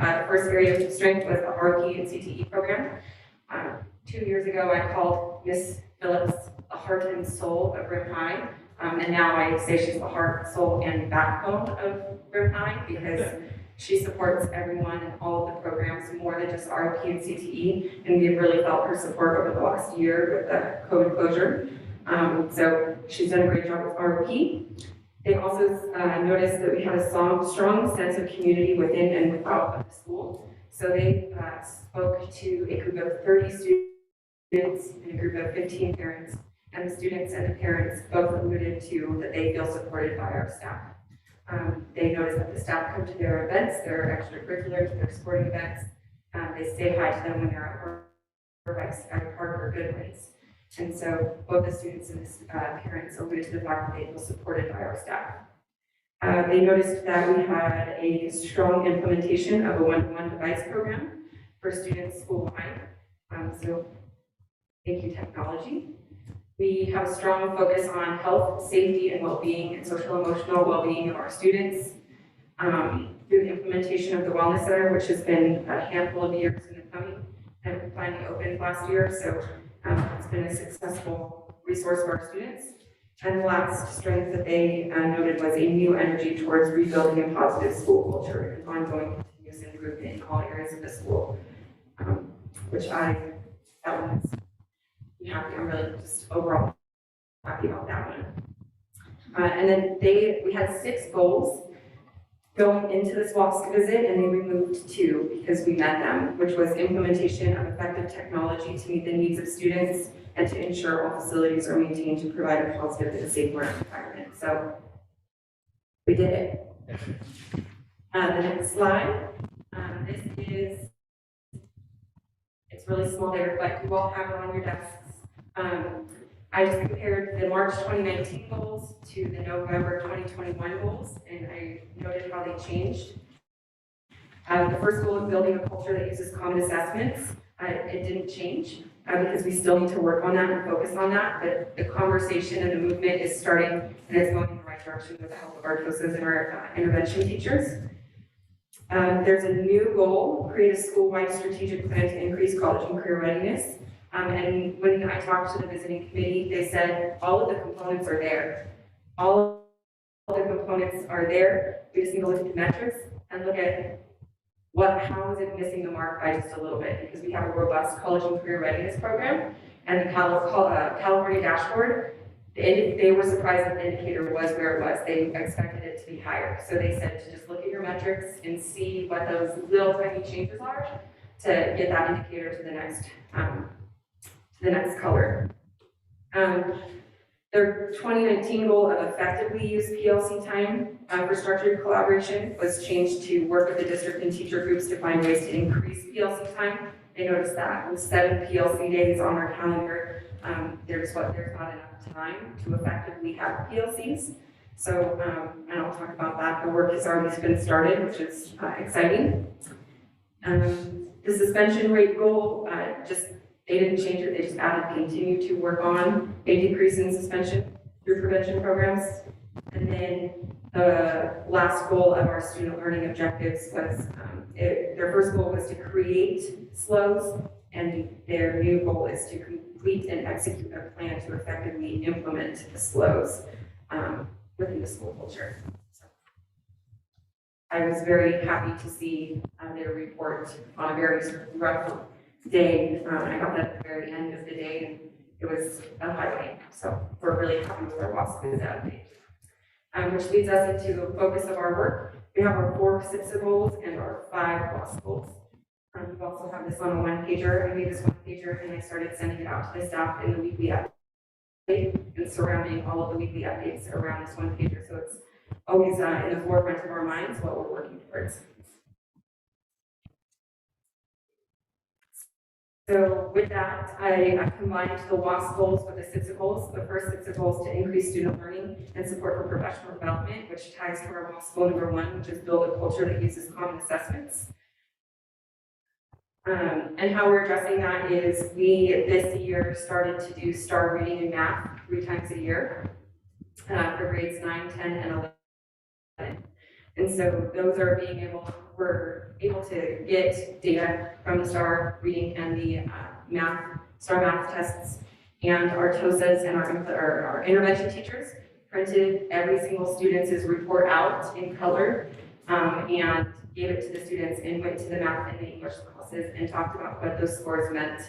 The first area of strength was the RP and CTE program. 2 years ago, I called Miss Phillips the heart and soul of RIM High. And now I say she's the heart, soul, and backbone of RIM High because she supports everyone in all of the programs more than just RP and CTE. And we've really felt her support over the last year with the COVID closure. So she's done a great job with RP. They also noticed that we had a strong sense of community within and without the school. So they spoke to a group of 30 students and a group of 15 parents. And the students and the parents both alluded to that they feel supported by our staff. They noticed that the staff come to their events, their extracurriculars, their sporting events. They say hi to them when they're at work, at Park or Goodwins. And so both the students and the parents alluded to the fact that they feel supported by our staff. They noticed that we had a strong implementation of a one-to-one device program for students school-wide. So thank you, technology. We have a strong focus on health, safety, and well-being and social emotional well-being of our students. Through the implementation of the Wellness Center, which has been a handful of years in the coming, and we finally opened last year, so it's been a successful resource for our students. And the last strength that they noted was a new energy towards rebuilding a positive school culture and ongoing continuous improvement in all areas of the school, which that one is happy. I'm really just overall happy about that one. And then we had 6 goals going into this WASC visit, and they removed 2 because we met them, which was implementation of effective technology to meet the needs of students and to ensure all facilities are maintained to provide a positive and safe learning environment. So we did it. The next slide. It's really small there, but you all have it on your desks. I just compared the March 2019 goals to the November 2021 goals, and I noted how they changed. The first goal is building a culture that uses common assessments. It didn't change because we still need to work on that and focus on that, but the conversation and the movement is starting and it's going in the right direction with the help of our TOSAs and our intervention teachers. There's a new goal, create a school-wide strategic plan to increase college and career readiness. And when I talked to the visiting committee, they said all of the components are there. All of the components are there. We just need to look at the metrics and look at how is it missing the mark by just a little bit, because we have a robust college and career readiness program, and the California dashboard, they were surprised that the indicator was where it was. They expected it to be higher. So they said to just look at your metrics and see what those little tiny changes are to get that indicator to the next color. Their 2019 goal of effectively use PLC time for structured collaboration was changed to work with the district and teacher groups to find ways to increase PLC time. They noticed that with 7 PLC days on our calendar, there's not enough time to effectively have PLCs. So, and I'll talk about that. The work has already been started, which is exciting. The suspension rate goal, they didn't change it, they just added continue to work on a decrease in suspension through prevention programs. And then the last goal of our student learning objectives was, their first goal was to create SLOs, and their new goal is to complete and execute a plan to effectively implement the SLOs within the school culture. So, I was very happy to see their report on a very rough day. I got that at the very end of the day, and it was a highlight. So we're really happy with our WASP update. Which leads us into the focus of our work. We have our 4 CIPSA goals and our 5 WASP goals. We also have this on a 1-pager. I made this 1-pager and I started sending it out to the staff in the weekly update and surrounding all of the weekly updates around this 1-pager. So it's always in the forefront of our minds what we're working towards. So with that, I combined the WASP goals with the CIPSA goals. The first CIPSA goal is to increase student learning and support for professional development, which ties to our WASP goal number 1, which is build a culture that uses common assessments. And how we're addressing that is we, this year, started to do STAR reading and math 3 times a year for grades 9, 10, and 11. And so those are we're able to get data from the STAR reading and the STAR math tests, and our TOSAs and our intervention teachers printed every single student's report out in color and gave it to the students and went to the math and the English classes and talked about what those scores meant.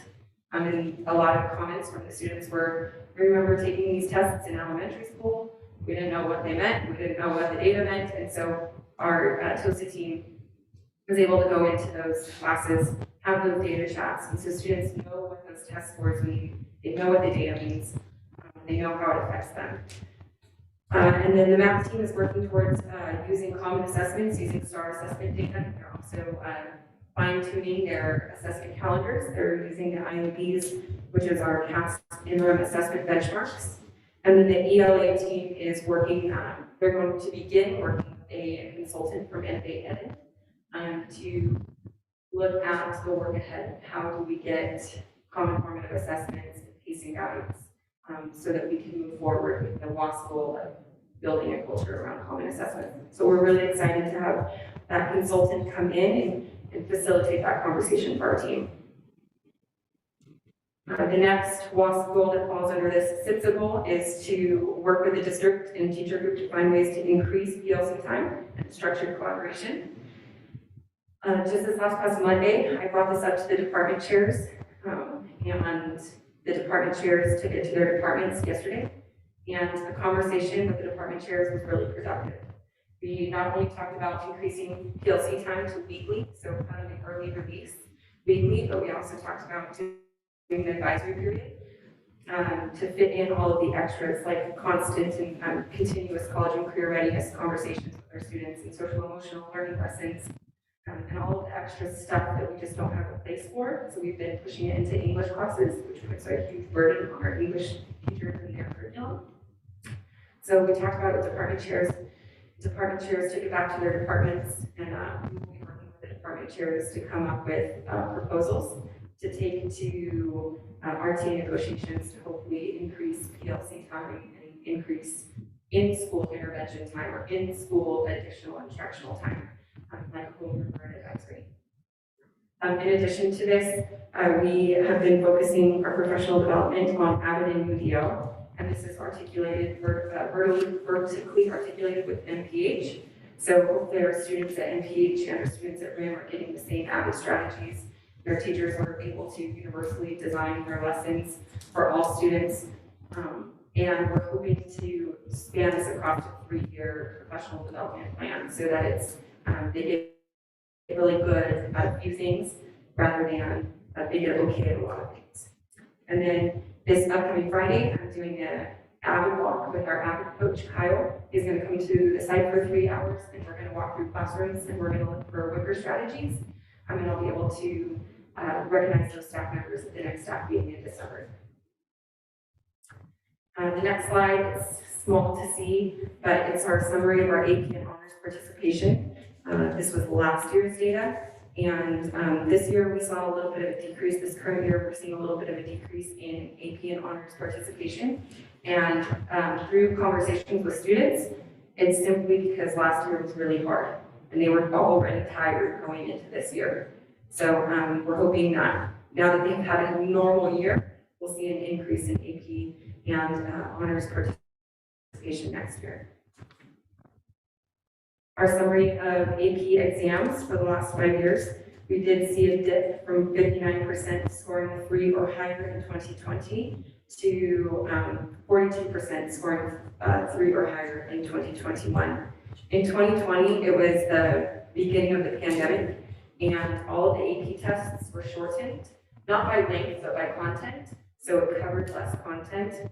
And a lot of comments from the students were, we remember taking these tests in elementary school, we didn't know what they meant, we didn't know what the data meant, and so our TOSA team was able to go into those classes, have those data chats, and so students know what those test scores mean, they know what the data means, they know how it affects them. And then the math team is working towards using common assessments, using STAR assessment data. They're also fine-tuning their assessment calendars. They're using the IMBs, which is our CAST interim assessment benchmarks. And then the ELA team is working, they're going to begin working with a consultant from Innovate Edit to look at the work ahead. How do we get common formative assessments and pacing guides so that we can move forward with the WASP goal of building a culture around common assessment. So we're really excited to have that consultant come in and facilitate that conversation for our team. The next WASP goal that falls under this CIPSA goal is to work with the district and teacher group to find ways to increase PLC time and structured collaboration. Just this past Monday, I brought this up to the department chairs, and the department chairs took it to their departments yesterday, and the conversation with the department chairs was really productive. We not only talked about increasing PLC time to weekly, so kind of an early release weekly, but we also talked about doing an advisory period to fit in all of the extras like constant and continuous college and career readiness conversations with our students and social emotional learning lessons and all of the extra stuff that we just don't have a place for. So we've been pushing it into English classes, which puts a huge burden on our English teachers and their curriculum. So we talked about it with department chairs. Department chairs took it back to their departments, and we will be working with the department chairs to come up with proposals to take to RTA negotiations to hopefully increase PLC time and increase in-school intervention time or in-school additional instructional time, like home or advisory. In addition to this, we have been focusing our professional development on Avid and UDO, and this is articulated, vertically articulated with MPH. So hopefully our students at MPH and our students at RAM are getting the same Avid strategies. Their teachers are able to universally design their lessons for all students. And we're hoping to span this across a 3-year professional development plan so that it's they get really good at a few things rather than they get okay at a lot of things. And then this upcoming Friday, I'm doing an Avid Walk with our Avid coach, Kyle. He's going to come to the site for 3 hours, and we're going to walk through classrooms, and we're going to look for worker strategies. And I'll be able to recognize those staff members at the next staff meeting in December. The next slide is small to see, but it's our summary of our AP and honors participation. This was last year's data, and this year we saw a little bit of a decrease. This current year we're seeing a little bit of a decrease in AP and honors participation. And through conversations with students, it's simply because last year was really hard, and they were already tired going into this year. So we're hoping that now that they've had a normal year, we'll see an increase in AP and honors participation next year. Our summary of AP exams for the last 5 years, we did see a dip from 59% scoring 3 or higher in 2020 to 42% scoring 3 or higher in 2021. In 2020, it was the beginning of the pandemic, and all of the AP tests were shortened, not by length, but by content, so it covered less content.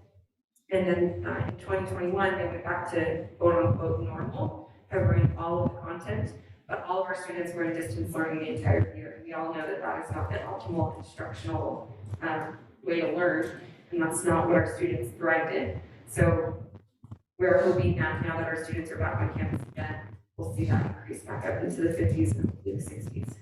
And then in 2021, they went back to quote-unquote normal, covering all of the content, but all of our students were in distance learning the entire year. We all know that that is not the optimal instructional way to learn, and that's not what our students thrived in. So we're hoping that now that our students are back on campus again, we'll see that increase back up into the 50s and the 60s.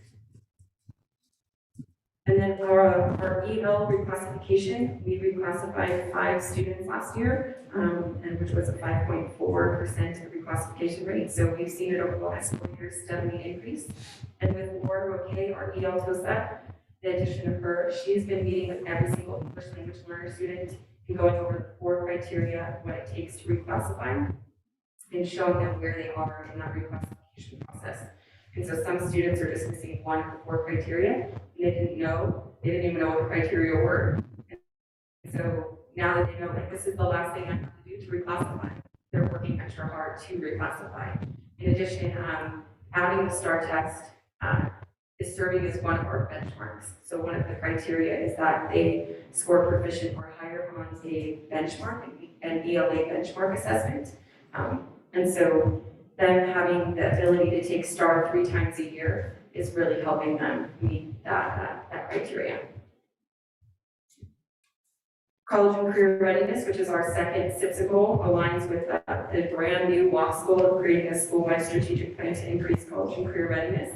And then our EL reclassification, we reclassified 5 students last year, and which was a 5.4% reclassification rate. So we've seen it over the last 4 years steadily increase. And with Laura Roque, our EL TOSA, the addition of her, she's been meeting with every single English language learner student and going over the 4 criteria, what it takes to reclassify, and showing them where they are in that reclassification process. And so some students are just missing 1 of the 4 criteria, and they didn't even know what the criteria were. And so now that they know, like, this is the last thing I have to do to reclassify, they're working extra hard to reclassify. In addition, adding the STAR test is serving as one of our benchmarks. So one of the criteria is that they score proficient or higher on a benchmark, an ELA benchmark assessment. And so them having the ability to take STAR 3 times a year is really helping them meet that criteria. College and career readiness, which is our second CIPSA goal, aligns with the brand new WASC goal of creating a school-wide strategic plan to increase college and career readiness.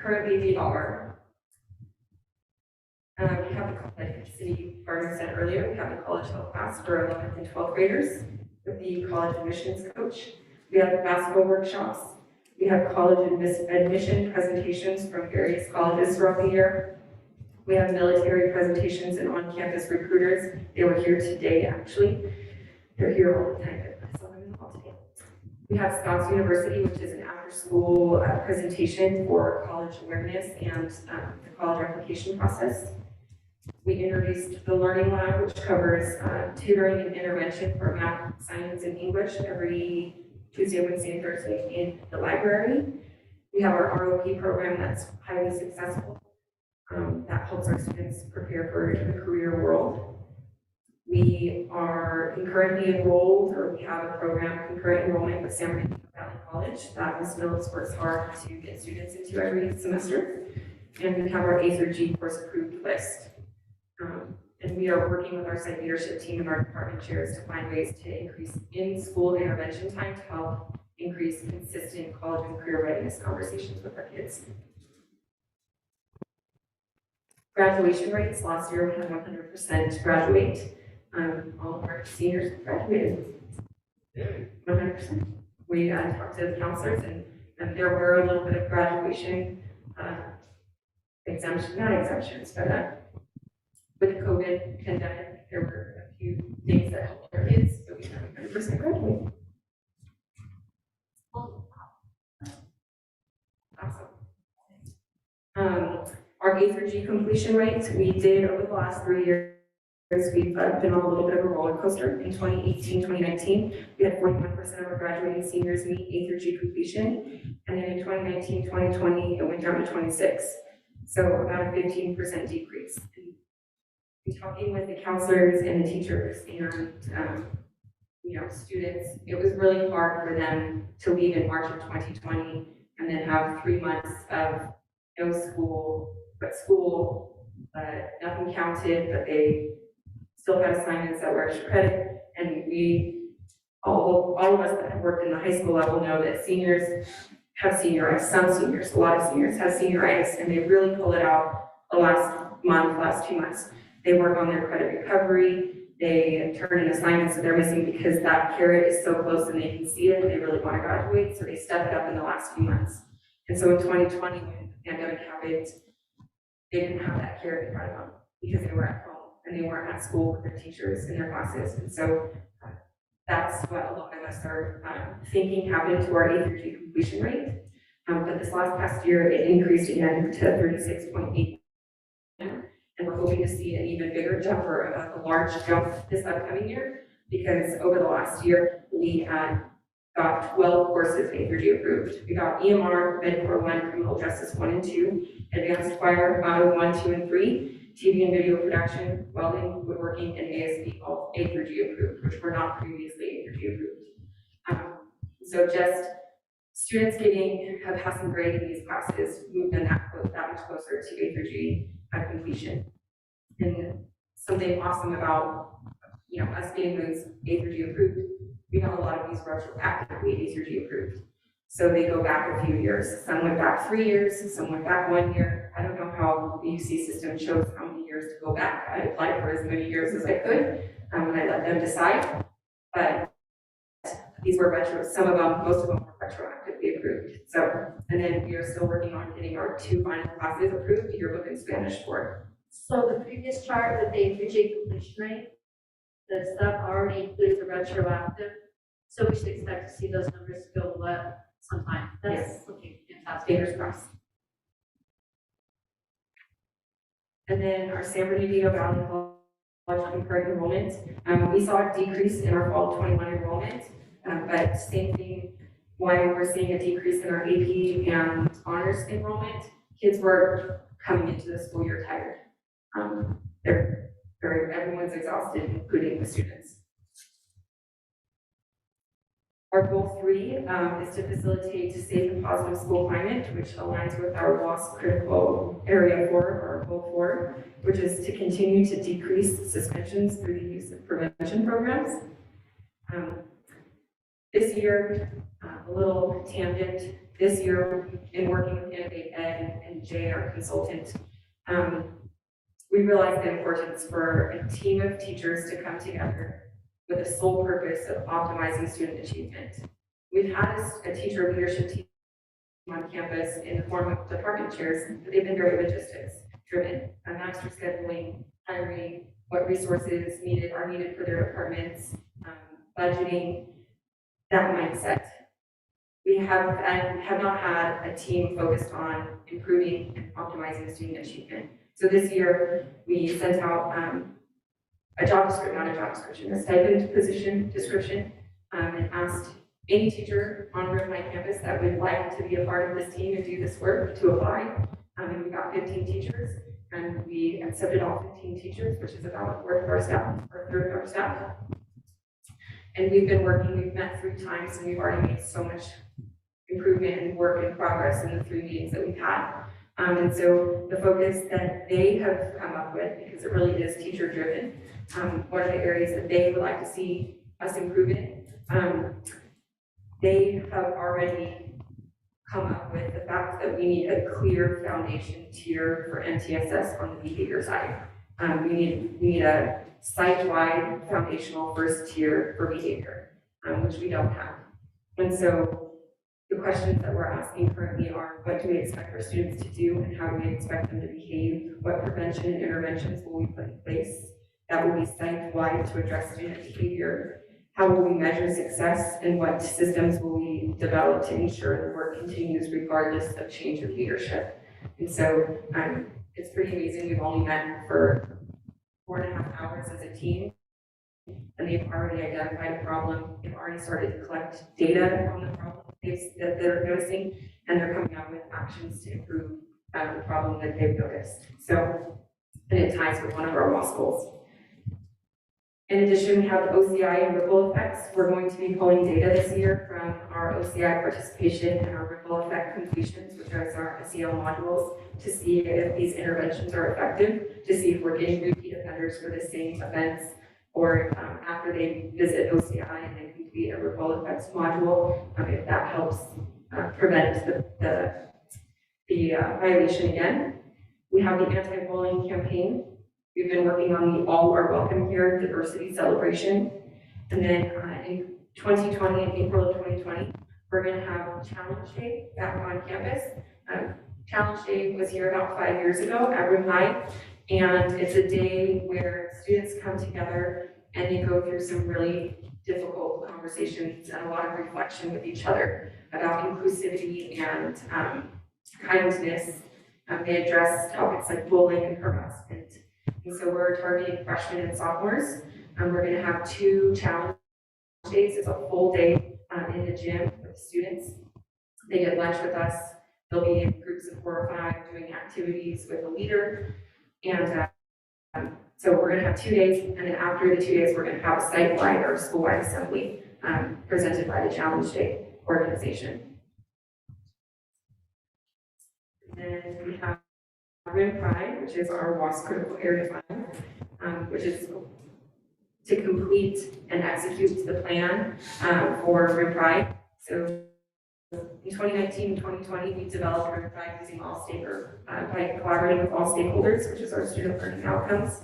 Currently, we are, we have the, like City Gardner said earlier, we have the college health class for 11th and 12th graders with the college admissions coach. We have basketball workshops. We have college admission presentations from various colleges throughout the year. We have military presentations and on-campus recruiters. They were here today, actually. They're here all the time, but I saw them in the hall today. We have Scouts University, which is an after-school presentation for college awareness and the college application process. We introduced the Learning Lab, which covers tutoring and intervention for math, science, and English every Tuesday, Wednesday, and Thursday in the library. We have our ROP program that's highly successful. That helps our students prepare for the career world. We are concurrently enrolled, or we have a program, concurrent enrollment with San Bernardino Valley College that Ms. Mills works hard to get students into every semester. And we have our A3g course approved list. And we are working with our site leadership team and our department chairs to find ways to increase in-school intervention time to help increase consistent college and career readiness conversations with our kids. Graduation rates, last year we had 100% graduate. All of our seniors graduated. 100%. We talked to the counselors, and there were a little bit of graduation exemptions, but with the COVID pandemic, there were a few things that helped our kids, so we had 100% graduate. Awesome. Our A3g completion rates, we did over the last 3 years, we've been on a little bit of a roller coaster. In 2018, 2019, we had 41% of our graduating seniors meet A3g completion, and then in 2019, 2020, it went down to 26%. So about a 15% decrease. And talking with the counselors and the teachers and students, it was really hard for them to leave in March of 2020 and then have 3 months of no school, nothing counted, but they still had assignments that were extra credit. And all of us that have worked in the high school level know that seniors have senioritis. Some seniors, a lot of seniors have senioritis, and they really pull it out the last 2 months. They work on their credit recovery. They turn in assignments that they're missing because that carrot is so close and they can see it and they really want to graduate. So they step it up in the last few months. And so in 2020, when the pandemic happened, they didn't have that carrot in front of them because they were at home and they weren't at school with their teachers in their classes. And so That's what a lot of us are thinking happened to our A3g completion rate. But this past year, it increased again to 36.8. And we're hoping to see an even bigger jump or a large jump this upcoming year, because over the last year, we got 12 courses A3g approved. We got EMR, MedCore 1, Criminal Justice 1 and 2, Advanced Fire, Auto 1, 2, and 3, TV and video production, welding, woodworking, and ASB, all A3g approved, which were not previously A3g approved. So just students have passing grade in these classes moved them that much closer to A3g completion. And something awesome about us getting those A3g approved, we know a lot of these retroactively A3g approved. So they go back a few years. Some went back 3 years, some went back 1 year. I don't know how the UC system chose how many years to go back. I applied for as many years as I could, and I let them decide. But these were some of them, most of them were retroactively approved. So, and then we are still working on getting our 2 final classes approved, yearbook and Spanish for. So the previous chart with the A3g completion rate, the stuff already includes the retroactive. So we should expect to see those numbers go up sometime. That's looking fantastic. Fingers crossed. And then our San Bernardino Valley College concurrent enrollment, we saw a decrease in our fall 21 enrollment, but same thing, why we're seeing a decrease in our AP and honors enrollment. Kids were coming into the school year tired. Everyone's exhausted, including the students. Our goal 3 is to facilitate a safe and positive school climate, which aligns with our WASP critical area 4, or goal 4, which is to continue to decrease suspensions through the use of prevention programs. This year, a little tangent, this year in working with Innovate Ed and Jay, our consultant, we realized the importance for a team of teachers to come together with the sole purpose of optimizing student achievement. We've had a teacher leadership team on campus in the form of department chairs, but they've been very logistics driven, master scheduling, hiring, what resources are needed for their departments, budgeting, that mindset. We have not had a team focused on improving and optimizing student achievement. So this year, we sent out a stipend position description, and asked any teacher on Rhode Island campus that would like to be a part of this team and do this work to apply. And we got 15 teachers, and we accepted all 15 teachers, which is about a third of our staff. And we've met 3 times, and we've already made so much improvement and work and progress in the 3 meetings that we've had. And so the focus that they have come up with, because it really is teacher driven, one of the areas that they would like to see us improve in, they have already come up with the fact that we need a clear foundation tier for MTSS on the behavior side. We need a site-wide foundational first tier for behavior, which we don't have. And so the questions that we're asking currently are, what do we expect our students to do and how do we expect them to behave? What prevention and interventions will we put in place that will be site-wide to address student behavior? How will we measure success, and what systems will we develop to ensure the work continues regardless of change of leadership? And so it's pretty amazing. We've only met for 4.5 hours as a team, and they've already identified a problem. They've already started to collect data on the problem that they're noticing, and they're coming up with actions to improve the problem that they've noticed. So, and it ties with one of our WASP goals. In addition, we have the OCI and ripple effects. We're going to be pulling data this year from our OCI participation and our ripple effect completions, which are our SEL modules, to see if these interventions are effective, to see if we're getting repeat offenders for the same offense, or after they visit OCI and they complete a ripple effects module, if that helps prevent the violation again. We have the anti-bullying campaign. We've been working on the All Are Welcome Here diversity celebration. And then in 2020, in April of 2020, we're going to have Challenge Day back on campus. Challenge Day was here about 5 years ago at Room High, and it's a day where students come together and they go through some really difficult conversations and a lot of reflection with each other about inclusivity and kindness. They address topics like bullying and harassment. And so we're targeting freshmen and sophomores. We're going to have 2 challenge days. It's a full day in the gym with students. They get lunch with us. They'll be in groups of 4 or 5 doing activities with a leader. And so we're going to have 2 days, and then after the 2 days, we're going to have a site-wide or school-wide assembly presented by the Challenge Day organization. And then we have RIM Pride, which is our WASP critical area fund, which is to complete and execute the plan for RIM Pride. So in 2019 and 2020, we developed RIM Pride using by collaborating with all stakeholders, which is our student learning outcomes,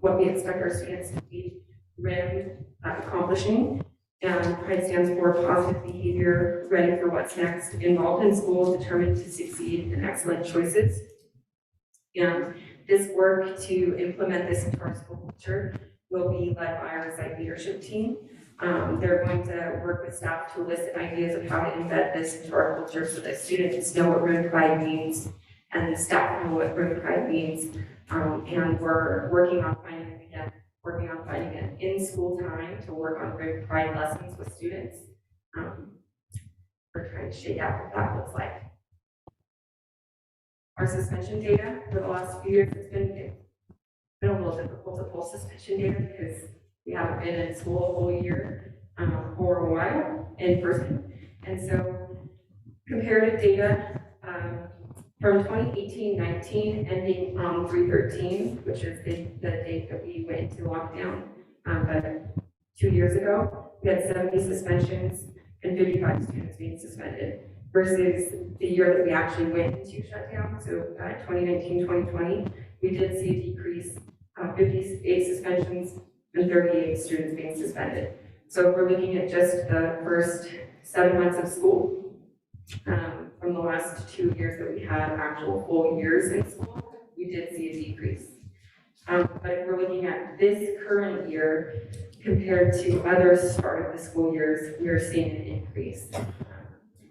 what we expect our students to be RIM accomplishing. And PRIDE stands for positive behavior, ready for what's next, involved in school, determined to succeed, and excellent choices. And this work to implement this into our school culture will be led by our site leadership team. They're going to work with staff to elicit ideas of how to embed this into our culture so that students know what RIM Pride means and the staff know what RIM Pride means. And we're working on finding an in-school time to work on RIM Pride lessons with students. We're trying to shake out what that looks like. Our suspension data for the last few years, it's been a little difficult to pull suspension data because we haven't been in school a whole year for a while in person. And so comparative data from 2018-19 ending on 3/13, which is the date that we went into lockdown, but 2 years ago, we had 70 suspensions and 55 students being suspended versus the year that we actually went into shutdown. So 2019-2020, we did see a decrease, 58 suspensions and 38 students being suspended. So if we're looking at just the first 7 months of school, from the last 2 years that we had actual full years in school, we did see a decrease. But if we're looking at this current year compared to other start of the school years, we are seeing an increase.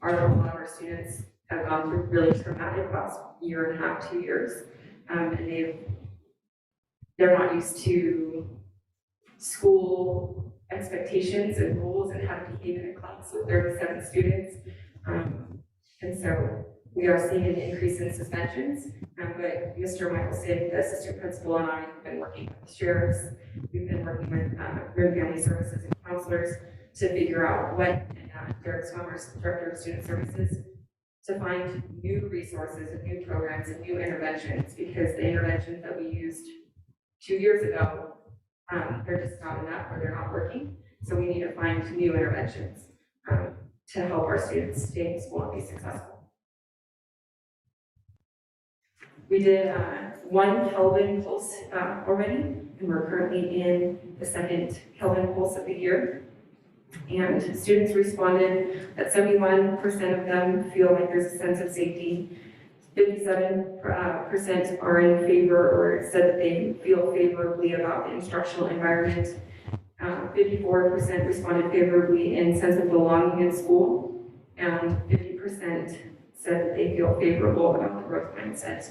A lot of our students have gone through really traumatic last year and a half, 2 years, and they're not used to school expectations and rules and how to behave in a class with 37 students. And so we are seeing an increase in suspensions, but Mr. Michelson, the assistant principal, and I have been working with the sheriffs. We've been working with RIM Family Services and counselors to figure out what, Derek Swammers, Director of Student Services, to find new resources and new programs and new interventions, because the interventions that we used 2 years ago, they're just not enough or they're not working. So we need to find new interventions to help our students stay in school and be successful. We did 1 Kelvin Pulse already, and we're currently in the 2nd Kelvin Pulse of the year. And students responded that 71% of them feel like there's a sense of safety. 57% are in favor or said that they feel favorably about the instructional environment. 54% responded favorably in sense of belonging in school, and 50% said that they feel favorable about the growth mindset.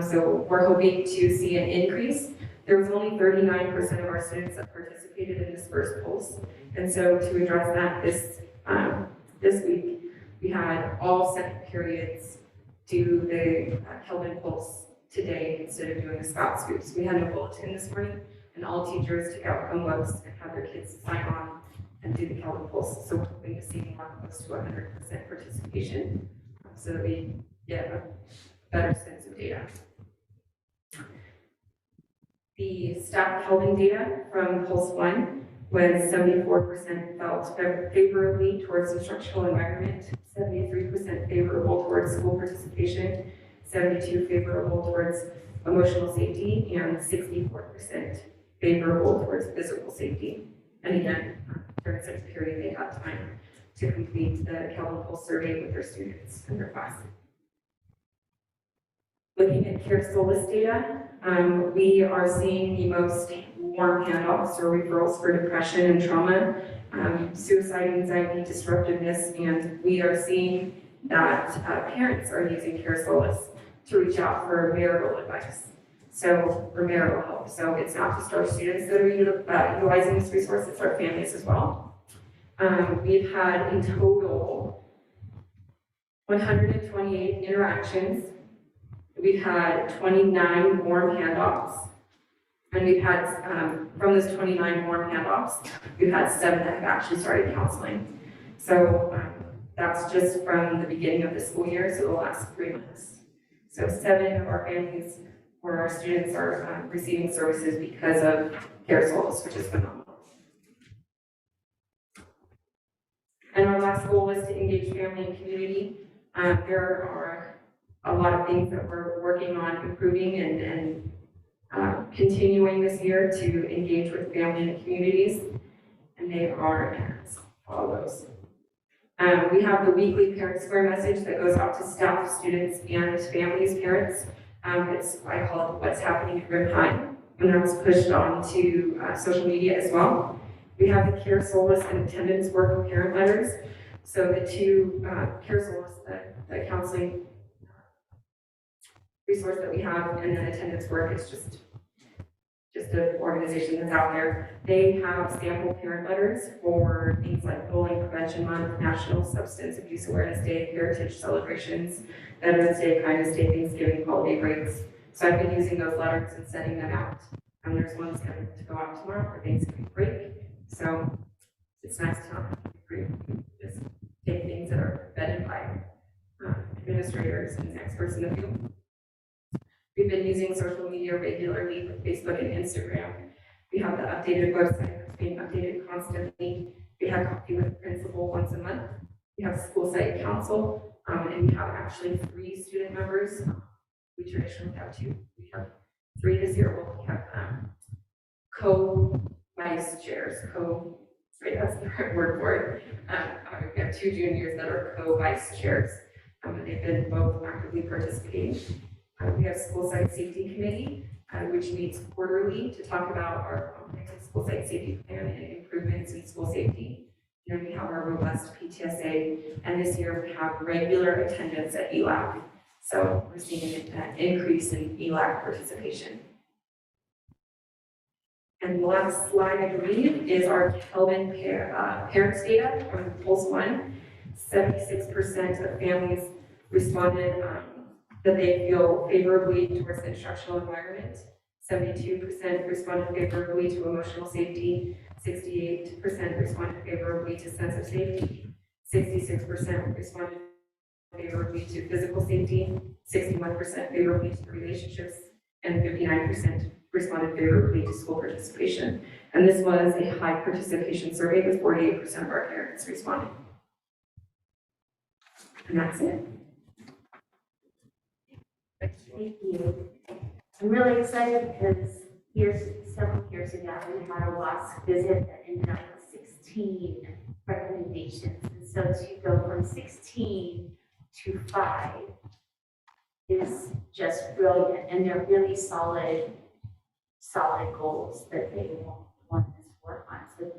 So we're hoping to see an increase. There was only 39% of our students that participated in this first pulse, and so to address that this week, we had all second periods do the Kelvin Pulse today instead of doing the Scott Scoops. We had no bulletin this morning, and all teachers took out Chromebooks and had their kids sign on and do the Kelvin Pulse. So we're hoping to see more close to 100% participation so that we get a better sense of data. The staff Kelvin data from Pulse 1 was 74% felt favorably towards instructional environment, 73% favorable towards school participation, 72% favorable towards emotional safety, and 64% favorable towards physical safety. And again, during such a period, they had time to complete the Kelvin Pulse survey with their students in their class. Looking at Care Solus data, we are seeing the most warm handoffs or referrals for depression and trauma, suicide, anxiety, disruptiveness, and we are seeing that parents are using Care Solace to reach out for marital advice. So, for marital help. So it's not just our students that are utilizing this resource, it's our families as well. We've had in total 128 interactions. We've had 29 warm handoffs. And we've had, from those 29 warm handoffs, we've had 7 that have actually started counseling. So that's just from the beginning of the school year, so the last 3 months. So 7 of our families or our students are receiving services because of Care Solace, which is phenomenal. And our last goal was to engage family and community. There are a lot of things that we're working on improving and continuing this year to engage with family and communities, and they are as follows. We have the weekly Parent Square message that goes out to staff, students, and families, parents. I call it What's Happening at Rim High, and that's pushed on to social media as well. We have the Care Solace and attendance work parent letters. So the two Care Solace, the counseling resource that we have, and then attendance work, it's just an organization that's out there. They have sample parent letters for things like Bullying Prevention Month, National Substance Abuse Awareness Day, Heritage Celebrations, Veterans Day, Kindness Day, Thanksgiving, holiday breaks. So I've been using those letters and sending them out. And there's one scheduled to go out tomorrow for Thanksgiving break. So it's nice to not have to just take things that are vetted by administrators and experts in the field. We've been using social media regularly with Facebook and Instagram. We have the updated website that's being updated constantly. We have coffee with the principal once a month. We have school site council, and we have actually 3 student members. We traditionally have 2. We have 3 this year. We have co-vice chairs, that's the right word for it. We have 2 juniors that are co-vice chairs, and they've been both actively participating. We have School Site Safety Committee, which meets quarterly to talk about our comprehensive school site safety plan and improvements in school safety. And then we have our robust PTSA, and this year we have regular attendance at ELAC. So we're seeing an increase in ELAC participation. And the last slide, I believe, is our Kelvin parents data from Pulse One. 76% of families responded that they feel favorably towards the instructional environment. 72% responded favorably to emotional safety. 68% responded favorably to sense of safety. 66% responded favorably to physical safety. 61% favorably to relationships, and 59% responded favorably to school participation. And this was a high participation survey with 48% of our parents responding. And that's it. Thank you. I'm really excited because several years ago, we had a WASC visit that ended up with 16 recommendations. And so to go from 16 to 5 is just brilliant. And they're really solid goals that they want us to work on. So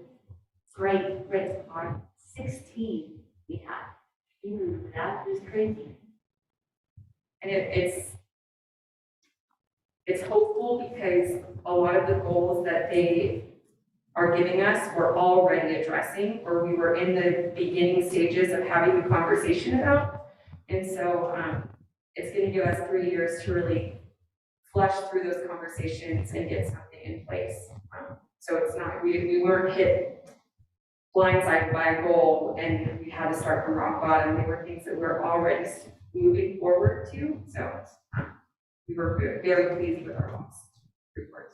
great on 16 we had. That was crazy. And it's hopeful because a lot of the goals that they are giving us we're already addressing, or we were in the beginning stages of having a conversation about. And so it's going to give us 3 years to really flush through those conversations and get something in place. So it's not, we weren't hit blindsided by a goal and we had to start from rock bottom. They were things that we're already moving forward to. So we were very pleased with our last report.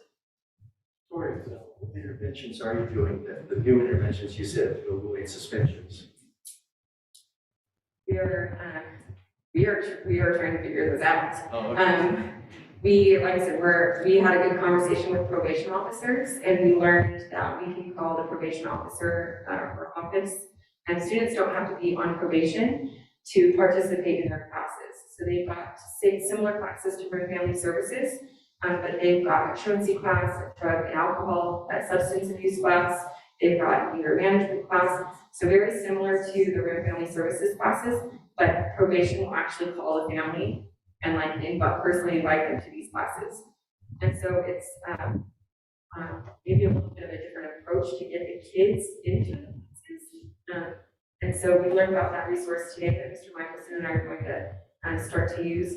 Tori, what interventions are you doing? The new interventions you said to avoid suspensions. We are trying to figure this out. Oh, okay. Like I said, we had a good conversation with probation officers, and we learned that we can call the probation officer or office, and students don't have to be on probation to participate in their classes. So they've got similar classes to bring family services, But they've got a truancy class, a drug and alcohol, a substance abuse class, they've got anger management class. So very similar to the Room Family Services classes, but probation will actually call a family and personally invite them to these classes. And so it's maybe a little bit of a different approach to get the kids into the classes. And so we learned about that resource today that Mr. Michelson and I are going to start to use.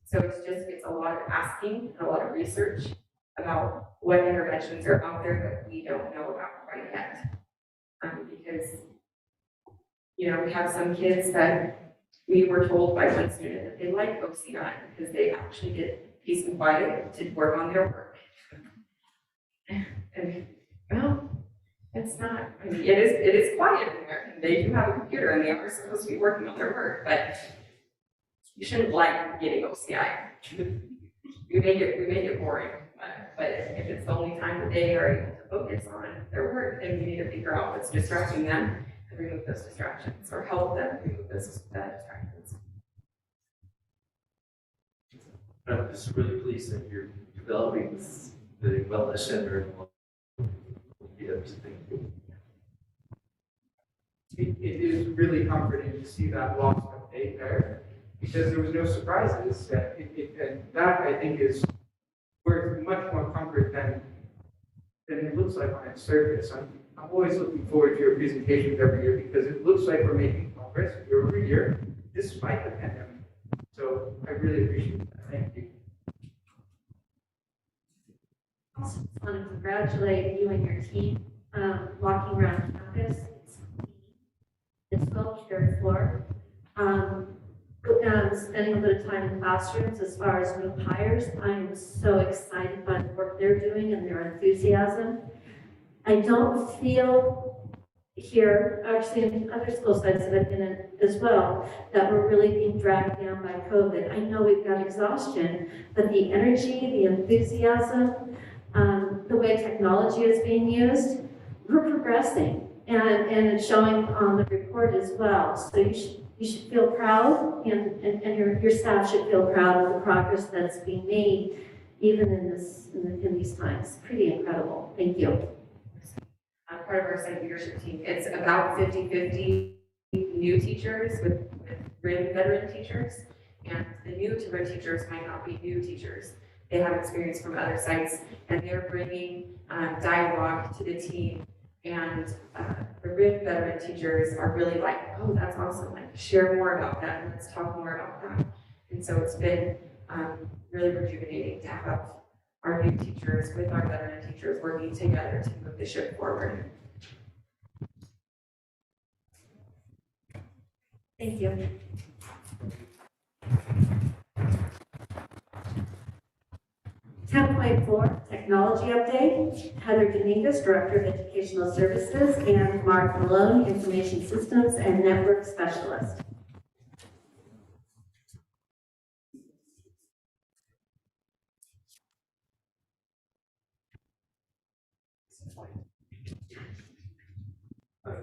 So it's a lot of asking and a lot of research about what interventions are out there that we don't know about quite yet. Because, you know, we have some kids that we were told by one student that they like OCI because they actually get peace and quiet to work on their work. And, well, it's not, I mean, it is quiet in there, and they do have a computer, and they are supposed to be working on their work, but you shouldn't like getting OCI. We make it boring, but if it's the only time that they are able to focus on their work, then we need to figure out what's distracting them and remove those distractions, or help them remove those distractions. I'm just really pleased that you're developing the wellness center and all. Yes, thank you. It is really comforting to see that loss update there, because there was no surprises. And that, I think, is where it's much more comfort than it looks like on its surface. I'm always looking forward to your presentations every year because it looks like we're making progress year over year, despite the pandemic. So I really appreciate that. Thank you. I also just want to congratulate you and your team walking around campus. It's well cared for. Spending a bit of time in classrooms as far as new hires. I'm so excited by the work they're doing and their enthusiasm. I don't feel here, actually in other school sites that I've been in as well, that we're really being dragged down by COVID. I know we've got exhaustion, but the energy, the enthusiasm, the way technology is being used, we're progressing, and it's showing on the report as well. So you should feel proud, and your staff should feel proud of the progress that's being made, even in these times. Pretty incredible. Thank you. Part of our site leadership team, it's about 50-50 new teachers with RIM veteran teachers, and the new to RIM teachers might not be new teachers. They have experience from other sites, and they're bringing dialogue to the team. And the RIM veteran teachers are really like, oh, that's awesome, like share more about that, and let's talk more about that. And so it's been really rejuvenating to have our new teachers with our veteran teachers working together to move the ship forward. Thank you. .4 technology update. Heather Dominguez, Director of Educational Services, and Mark Malone, Information Systems and Network Specialist.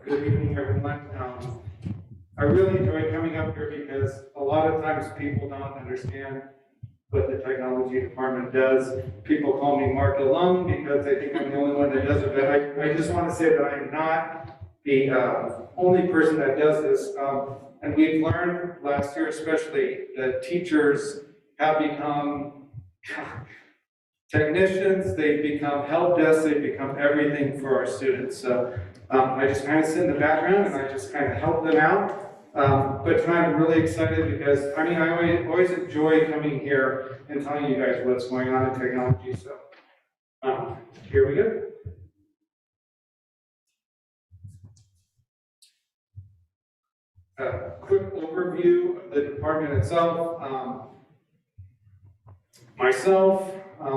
Good evening, everyone. I really enjoy coming up here because a lot of times people don't understand what the technology department does. People call me Mark alum because they think I'm the only one that does it, but I just want to say that I'm not the only person that does this. And we've learned last year especially that teachers have become technicians, they've become help desk, they've become everything for our students. So I just kind of sit in the background and I just kind of help them out. But tonight I'm really excited because, I mean, I always enjoy coming here and telling you guys what's going on in technology. So here we go. A quick overview of the department itself. Myself, I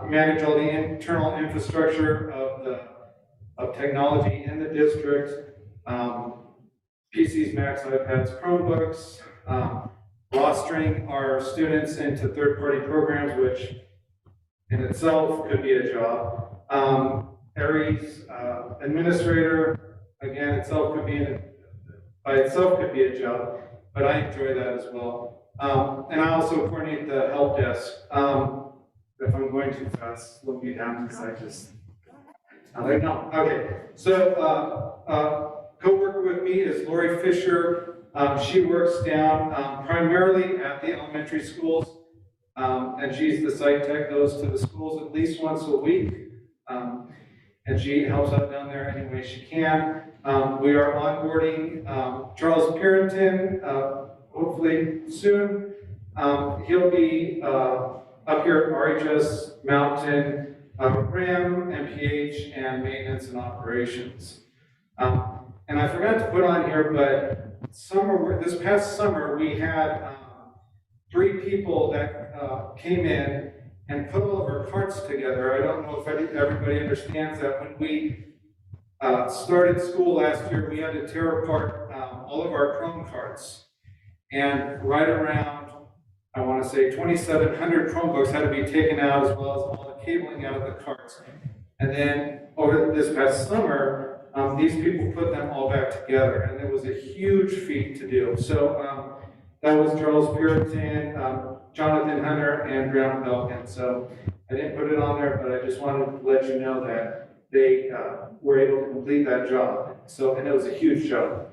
manage all the internal infrastructure of technology in the district. PCs, Macs, iPads, Chromebooks, rostering our students into third-party programs, which in itself could be a job. Aries administrator, again, by itself could be a job, but I enjoy that as well. And I also coordinate the help desk. If I'm going too fast, slow me down because no. Okay, so co-worker with me is Lori Fisher. She works down primarily at the elementary schools, and she's the site tech, goes to the schools at least once a week, and she helps out down there any way she can. We are onboarding Charles Purinton, hopefully soon. He'll be up here at RHS Mountain, RAM, MPH, and maintenance and operations. And I forgot to put on here, but this past summer, we had 3 people that came in and put all of our carts together. I don't know if everybody understands that. When we started school last year, we had to tear apart all of our Chrome carts. And right around, I want to say 2,700 Chromebooks had to be taken out, as well as all the cabling out of the carts. And then over this past summer, these people put them all back together, and it was a huge feat to do. So that was Charles Purinton, Jonathan Hunter, and Brown Belkin. So I didn't put it on there, but I just wanted to let you know that they were able to complete that job. So, and it was a huge job.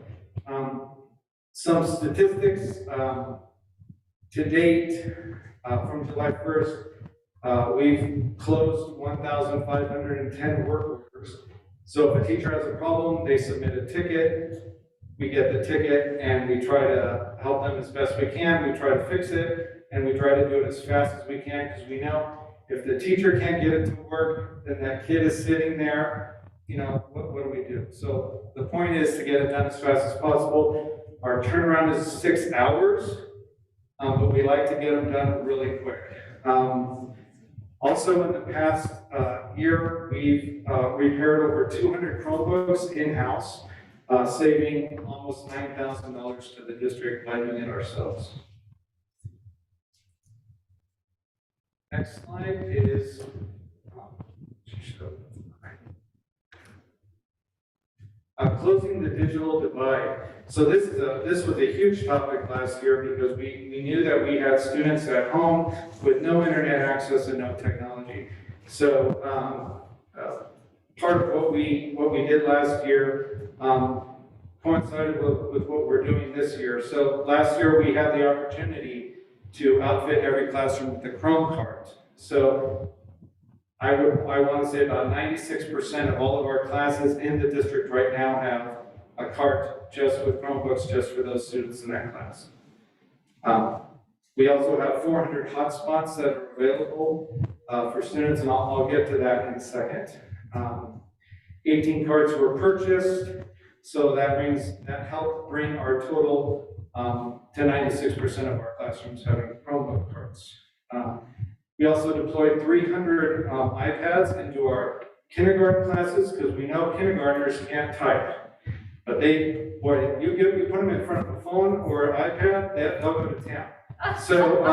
Some statistics. To date, from July 1st, we've closed 1,510 work orders. So if a teacher has a problem, they submit a ticket, we get the ticket, and we try to help them as best we can. We try to fix it, and we try to do it as fast as we can, because we know if the teacher can't get it to work, then that kid is sitting there, you know, what do we do? So the point is to get it done as fast as possible. Our turnaround is 6 hours. But we like to get them done really quick. Also, in the past year, we've repaired over 200 Chromebooks in-house, saving almost $9,000 to the district by doing it ourselves. Next slide is closing the digital divide. So this was a huge topic last year because we knew that we had students at home with no internet access and no technology. So part of what we did last year coincided with what we're doing this year. So last year we had the opportunity to outfit every classroom with a Chrome cart. So I want to say about 96% of all of our classes in the district right now have a cart just with Chromebooks just for those students in that class. We also have 400 hotspots that are available for students, and I'll get to that in a second. 18 carts were purchased, so that helped bring our total to 96% of our classrooms having Chromebook carts. We also deployed 300 iPads into our kindergarten classes because we know kindergartners can't type. But you put them in front of a phone or an iPad, they'll go to town. So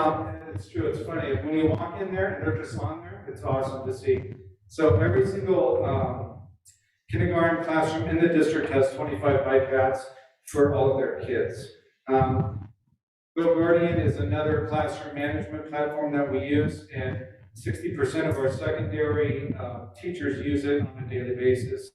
it's true, it's funny. When you walk in there and they're just on there, it's awesome to see. So every single kindergarten classroom in the district has 25 iPads for all of their kids. GoGuardian is another classroom management platform that we use, and 60% of our secondary teachers use it on a daily basis.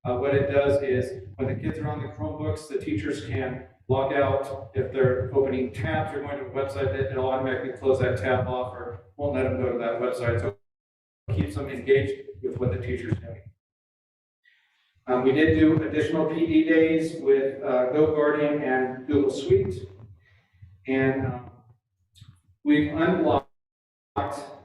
What it does is, when the kids are on the Chromebooks, the teachers can log out. If they're opening tabs or going to a website, it'll automatically close that tab off or won't let them go to that website. So it keeps them engaged with what the teacher's doing. We did do additional PD days with GoGuardian and Google Suite. And we've unblocked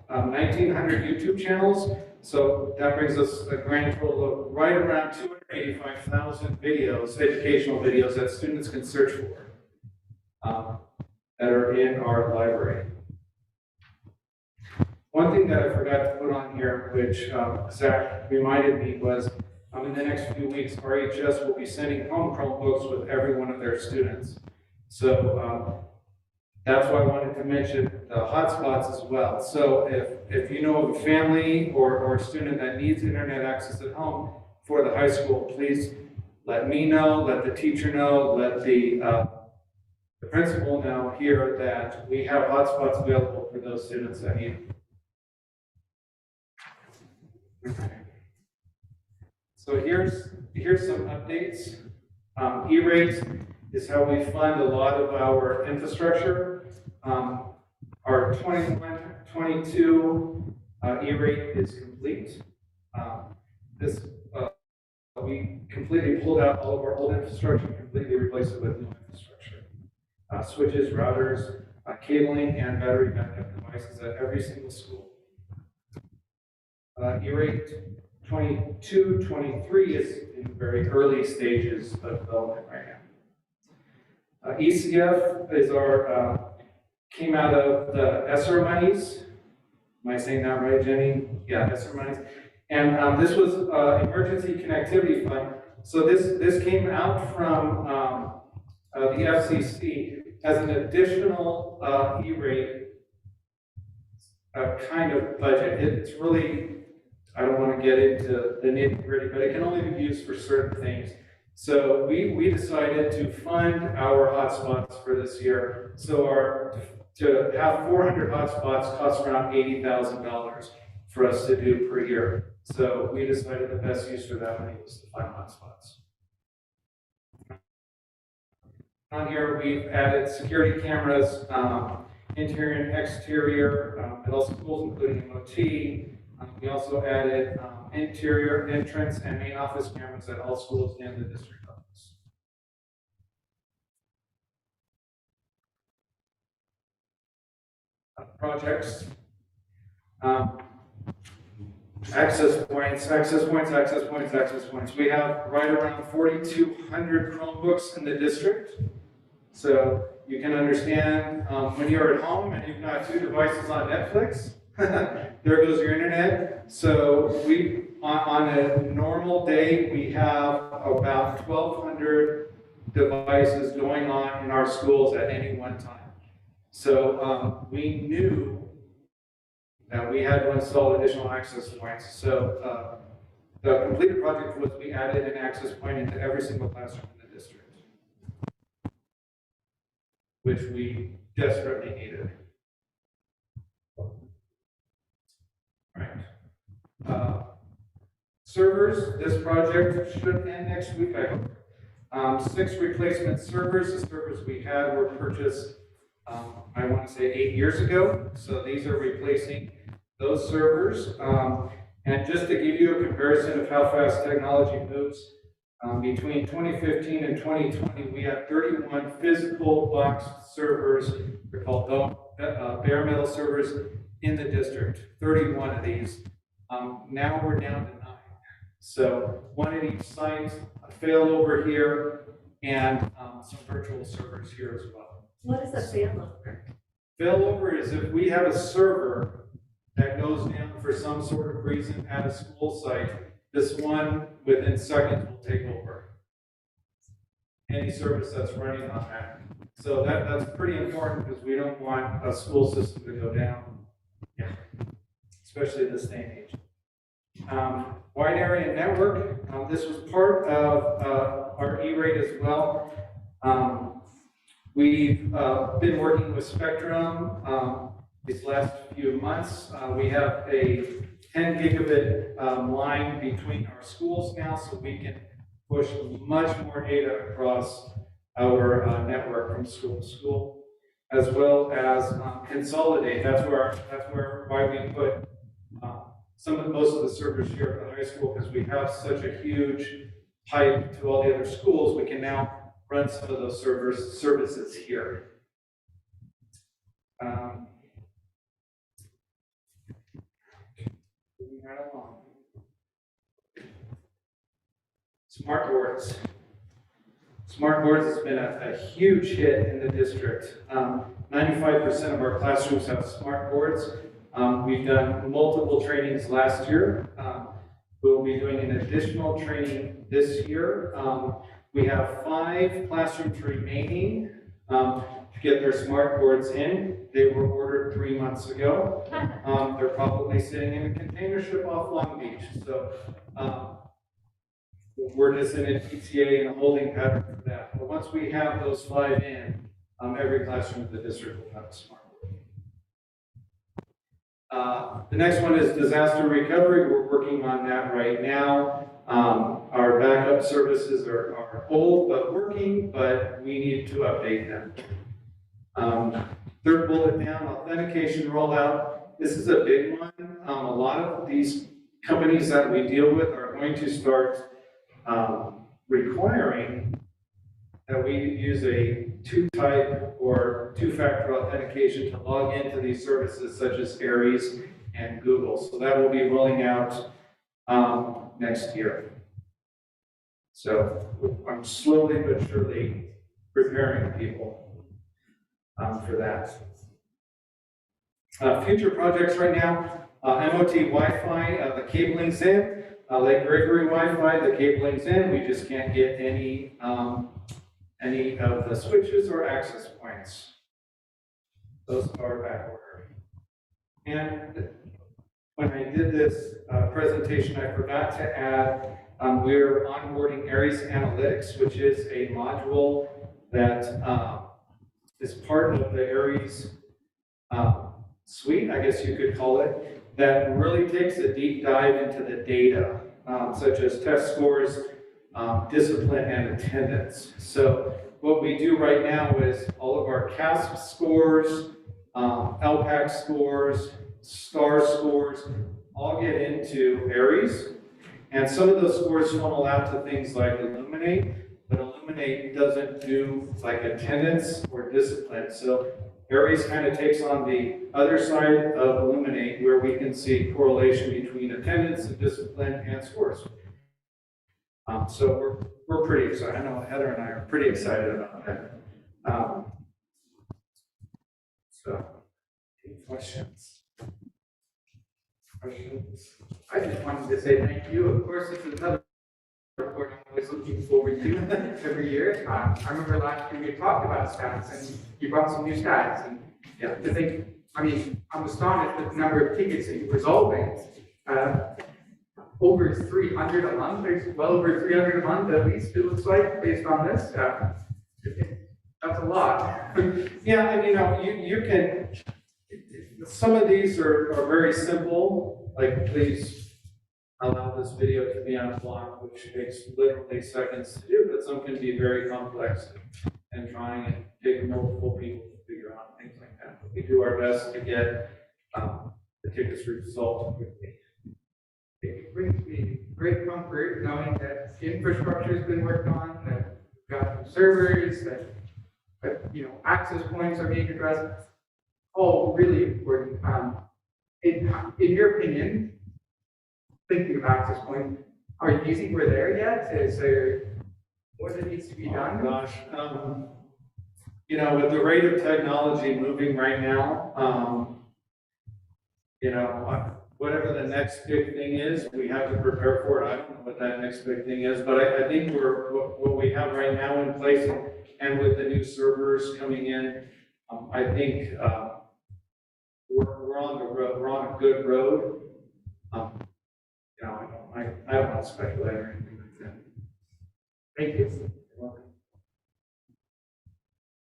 1,900 YouTube channels. So that brings us a grand total of right around 285,000 videos, educational videos that students can search for that are in our library. One thing that I forgot to put on here, which Zach reminded me, was in the next few weeks, RHS will be sending home Chromebooks with every one of their students. So that's why I wanted to mention the hotspots as well. So if you know of a family or a student that needs internet access at home for the high school, please let me know, let the teacher know, let the principal now here that we have hotspots available for those students that need them. Okay. So here's some updates. E-rate is how we fund a lot of our infrastructure. Our 21-22 E-rate is complete. We completely pulled out all of our old infrastructure and completely replaced it with new infrastructure. Switches, routers, cabling, and battery backup devices at every single school. E-rate 22-23 is in very early stages of development right now. ECF is our, came out of the ESSER monies. Am I saying that right, Jenny? Yeah, ESSER monies. And this was Emergency Connectivity Fund. So this came out from the FCC as an additional E-rate kind of budget. It's really, I don't want to get into the nitty-gritty, but it can only be used for certain things. So we decided to fund our hotspots for this year. So to have 400 hotspots costs around $80,000 for us to do per year. So we decided the best use for that money was to fund hotspots. On here, we've added security cameras, interior and exterior, at all schools, including MOT. We also added interior entrance and main office cameras at all schools and the district office. Projects. Access points, access points, access points, access points. We have right around 4,200 Chromebooks in the district. So you can understand when you're at home and you've got 2 devices on Netflix, there goes your internet. So on a normal day, we have about 1,200 devices going on in our schools at any one time. So we knew that we had to install additional access points. So the completed project was we added an access point into every single classroom in the district, which we desperately needed. Right. Servers, this project should end next week, I hope. 6 replacement servers. The servers we had were purchased, I want to say 8 years ago. So these are replacing those servers. And just to give you a comparison of how fast technology moves, between 2015 and 2020, we had 31 physical box servers, they're called bare metal servers, in the district. 31 of these. Now we're down to 9. So 1 at each site, a failover here, and some virtual servers here as well. What is a failover? Failover is if we have a server that goes down for some sort of reason at a school site, this one within seconds will take over any service that's running on that. So that's pretty important because we don't want a school system to go down, especially this day and age. Wide area network, this was part of our E-rate as well. We've been working with Spectrum these last few months. We have a 10 gigabit line between our schools now, so we can push much more data across our network from school to school, as well as consolidate. That's why we put most of the servers here at the high school, because we have such a huge pipe to all the other schools. We can now run some of those services here. Moving right along. Smart boards. Smart boards has been a huge hit in the district. 95% of our classrooms have smart boards. We've done multiple trainings last year. We'll be doing an additional training this year. We have 5 classrooms remaining to get their smart boards in. They were ordered 3 months ago. They're probably sitting in a container ship off Long Beach. So we're just in a PTA and a holding pattern for that. But once we have those 5 in, every classroom in the district will have a smart board. The next one is disaster recovery. We're working on that right now. Our backup services are old but working, but we need to update them. Third bullet down, authentication rollout. This is a big one. A lot of these companies that we deal with are going to start requiring that we use a two-type or two-factor authentication to log into these services such as Aries and Google. So that will be rolling out next year. So I'm slowly but surely preparing people for that. Future projects right now, MOT Wi-Fi, the cabling's in. Lake Gregory Wi-Fi, the cabling's in. We just can't get any of the switches or access points. Those are back order. And when I did this presentation, I forgot to add, we're onboarding Aries Analytics, which is a module that is part of the Aries suite, I guess you could call it, that really takes a deep dive into the data, such as test scores, discipline, and attendance. So what we do right now is all of our CASP scores, LPAC scores, STAR scores, all get into Aries. And some of those scores funnel out to things like Illuminate, but Illuminate doesn't do like attendance or discipline. So Aries kind of takes on the other side of Illuminate, where we can see correlation between attendance and discipline and scores. So we're pretty excited. I know Heather and I are pretty excited about that. So, any questions? I just wanted to say thank you. Of course, this is another report I'm always looking forward to every year. I remember last year we talked about stats, and you brought some new stats. And yeah, to think, I mean, I'm astonished at the number of tickets that you're resolving. Over 300 a month. There's well over 300 a month, at least, it looks like, based on this. That's a lot. Yeah, and you can, some of these are very simple, like please allow this video to be unblocked, which takes literally seconds to do, but some can be very complex and trying and take multiple people to figure out things like that. But we do our best to get the tickets resolved quickly. It brings me great comfort knowing that infrastructure has been worked on, that we've got some servers, that access points are being addressed. All really important. In your opinion, thinking of access points, do you think we're there yet? Is there more that needs to be done? Oh gosh, with the rate of technology moving right now, whatever the next big thing is, we have to prepare for it. I don't know what that next big thing is, but I think what we have right now in place, and with the new servers coming in, I think we're on the road. We're on a good road. I don't want to speculate or anything like that. Thank you.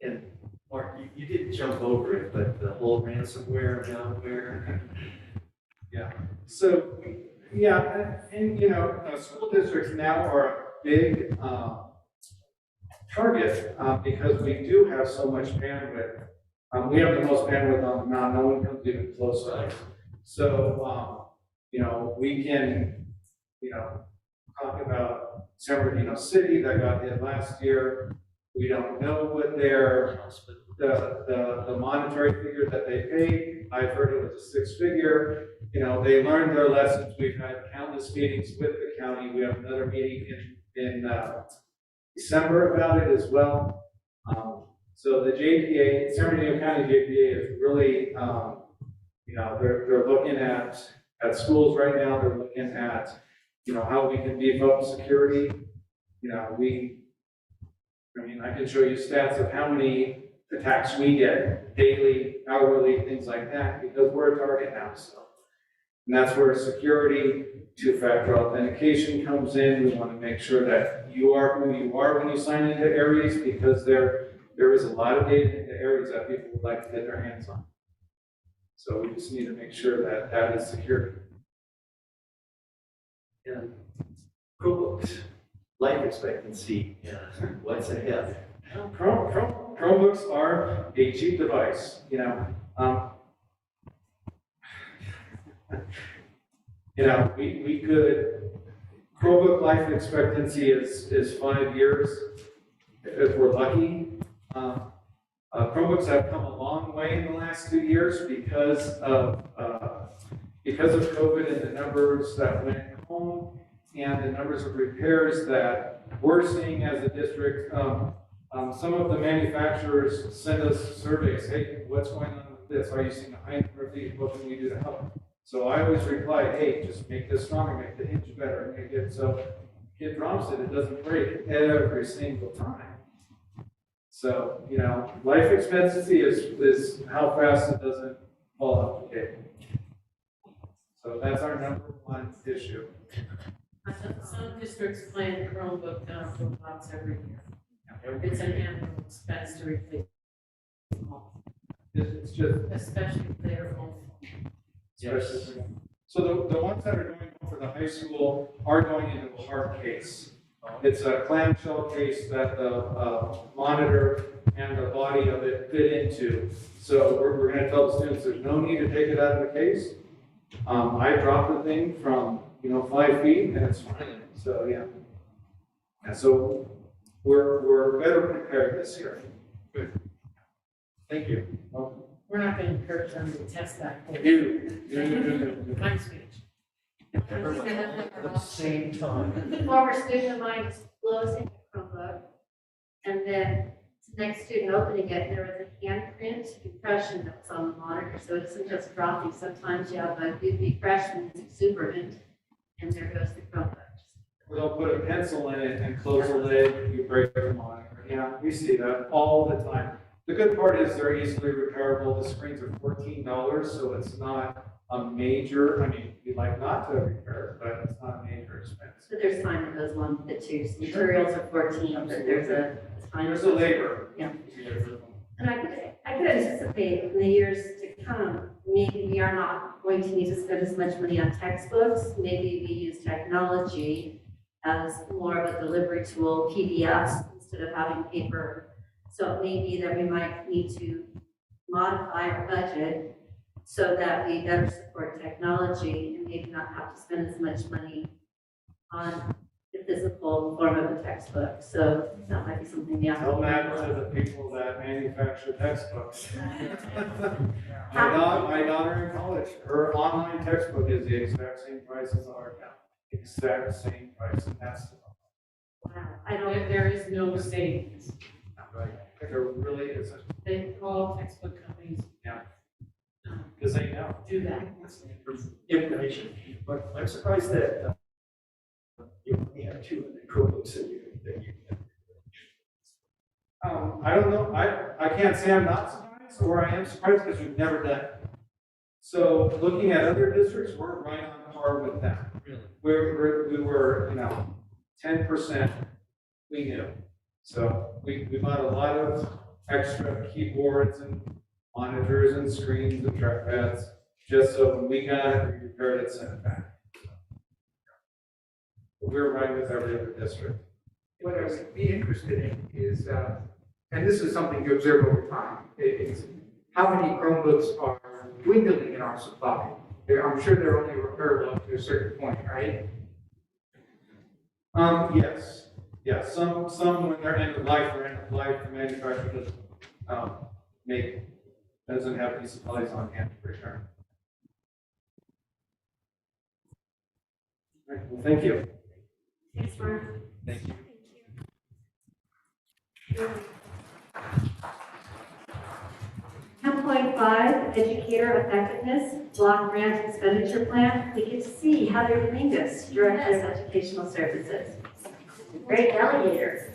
And Mark, you did jump over it, but the whole ransomware, malware. Yeah. So, yeah, and school districts now are a big target because we do have so much bandwidth. We have the most bandwidth on the mountain. No one comes even close to us. So, we can, talk about San Bernardino City that got hit last year. We don't know what the monetary figure that they paid. I've heard it was a 6-figure. They learned their lessons. We've had countless meetings with the county. We have another meeting in December about it as well. So the JPA, San Bernardino County JPA is really, they're looking at schools right now. They're looking at, how we can beef up security. I can show you stats of how many attacks we get daily, hourly, things like that, because we're a target now. So, and that's where security, two-factor authentication comes in. We want to make sure that you are who you are when you sign into Aries, because they're there is a lot of data in the Aries that people would like to get their hands on. So we just need to make sure that that is secure. Yeah. Chromebooks, life expectancy, what's ahead? Chromebooks are a cheap device, we could, Chromebook life expectancy is 5 years if we're lucky. Chromebooks have come a long way in the last 2 years because of COVID and the numbers that went home and the numbers of repairs that we're seeing as a district. Some of the manufacturers send us surveys. Hey, what's going on with this? Are you seeing a high number of these? What can we do to help? So I always reply, hey, just make this stronger, make the hinge better, make it so kid drops it, it doesn't break every single time. So, life expectancy is how fast it doesn't fall off the table. So that's our number one issue. Some districts plan Chromebook robots every year. It's an annual expense to replace them all. It's just, Especially if they're home. especially, so the ones that are going for the high school are going into a hard case. It's a clamshell case that the monitor and the body of it fit into. So we're going to tell the students there's no need to take it out of the case. I dropped the thing from 5 feet and it's fine. So yeah. And so we're better prepared this year. Good. Thank you. Welcome. We're not going to encourage them to test that. Time speech. Everyone at the same time. The former student of mine disclosed in a Chromebook, and then the next student opening it, and there was a handprint impression that was on the monitor, so it isn't just dropping. Sometimes you have a big freshman exuberant, and there goes the Chromebook. They'll put a pencil in it and close the lid, you break the monitor. Yeah, we see that all the time. The good part is they're easily repairable. The screens are $14, so it's not a major, we'd like not to repair, but it's not a major expense. But there's time that goes along with it too. So materials are 14, but there's a time. There's a labor. Yeah. And I could anticipate in the years to come, maybe we are not going to need to spend as much money on textbooks. Maybe we use technology as more of a delivery tool, PDFs, instead of having paper. So it may be that we might need to modify our budget so that we better support technology and maybe not have to spend as much money on the physical form of a textbook. So that might be something we have to Tell think that about. to the people that manufacture textbooks. My daughter in college, her online textbook is the exact same price as ours now. Exact same price, and that's Wow, There is no savings. right. There really isn't. They all textbook companies. Yeah. Because they know. Do that. Information, but I'm surprised that you only have 2 of the Chromebooks that you I don't know. I can't say I'm not surprised, or I am surprised because we've never done it. So looking at other districts, we're right on par with them. Really? We were 10% we knew. So we bought a lot of extra keyboards and monitors and screens and trackpads, just so when we got it, we repaired it, sent it back. But we're right with every other district. What I would be interested in is, and this is something you observe over time, is how many Chromebooks are dwindling in our supply. I'm sure they're only repairable up to a certain point, right? Yes. Yeah, some when they're end of life, the manufacturer doesn't have these supplies on hand to return. All right, well, thank you. Thanks, Mark. Thank you. 10.5, Educator Effectiveness, Block Grant Expenditure Plan. We get to see Heather Dominguez, Director of Educational Services. Great delegator.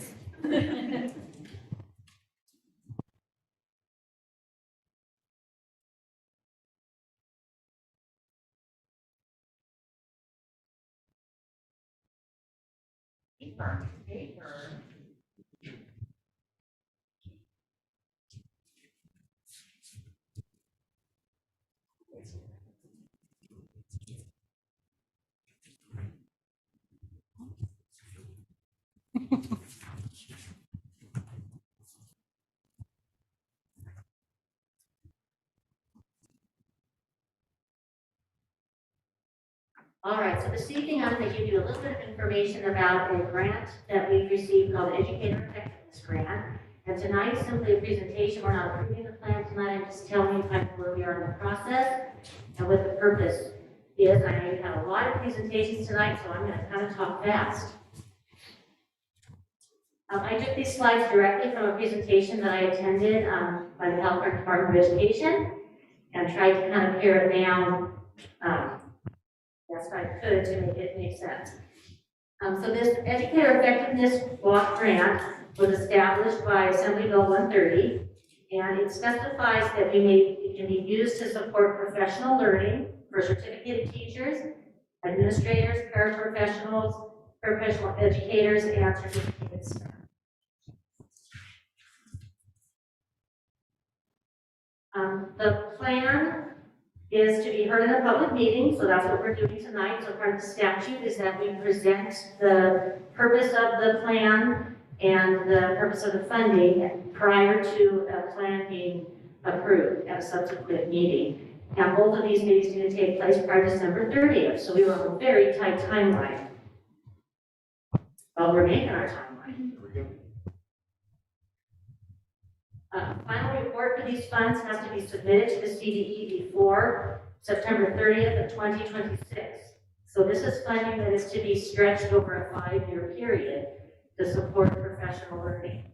All right, so this evening I'm going to give you a little bit of information about a grant that we've received called the Educator Effectiveness Grant. And tonight is simply a presentation. We're not approving the plan tonight. I'm just telling you kind of where we are in the process and what the purpose is. I know you have a lot of presentations tonight, so I'm going to kind of talk fast. I took these slides directly from a presentation that I attended by the California Department of Education and tried to kind of pare it down best I could to make it make sense. So this Educator Effectiveness Block Grant was established by Assembly Bill 130, and it specifies that it can be used to support professional learning for certificated teachers, administrators, paraprofessionals, professional educators, and certificated staff. The plan is to be heard in a public meeting, so that's what we're doing tonight. So part of the statute is that we present the purpose of the plan and the purpose of the funding prior to a plan being approved at a subsequent meeting. And both of these meetings need to take place prior to December 30th, so we were on a very tight timeline. But we're making our timeline. Final report for these funds has to be submitted to the CDE before September 30th of 2026. So this is funding that is to be stretched over a 5-year period to support professional learning.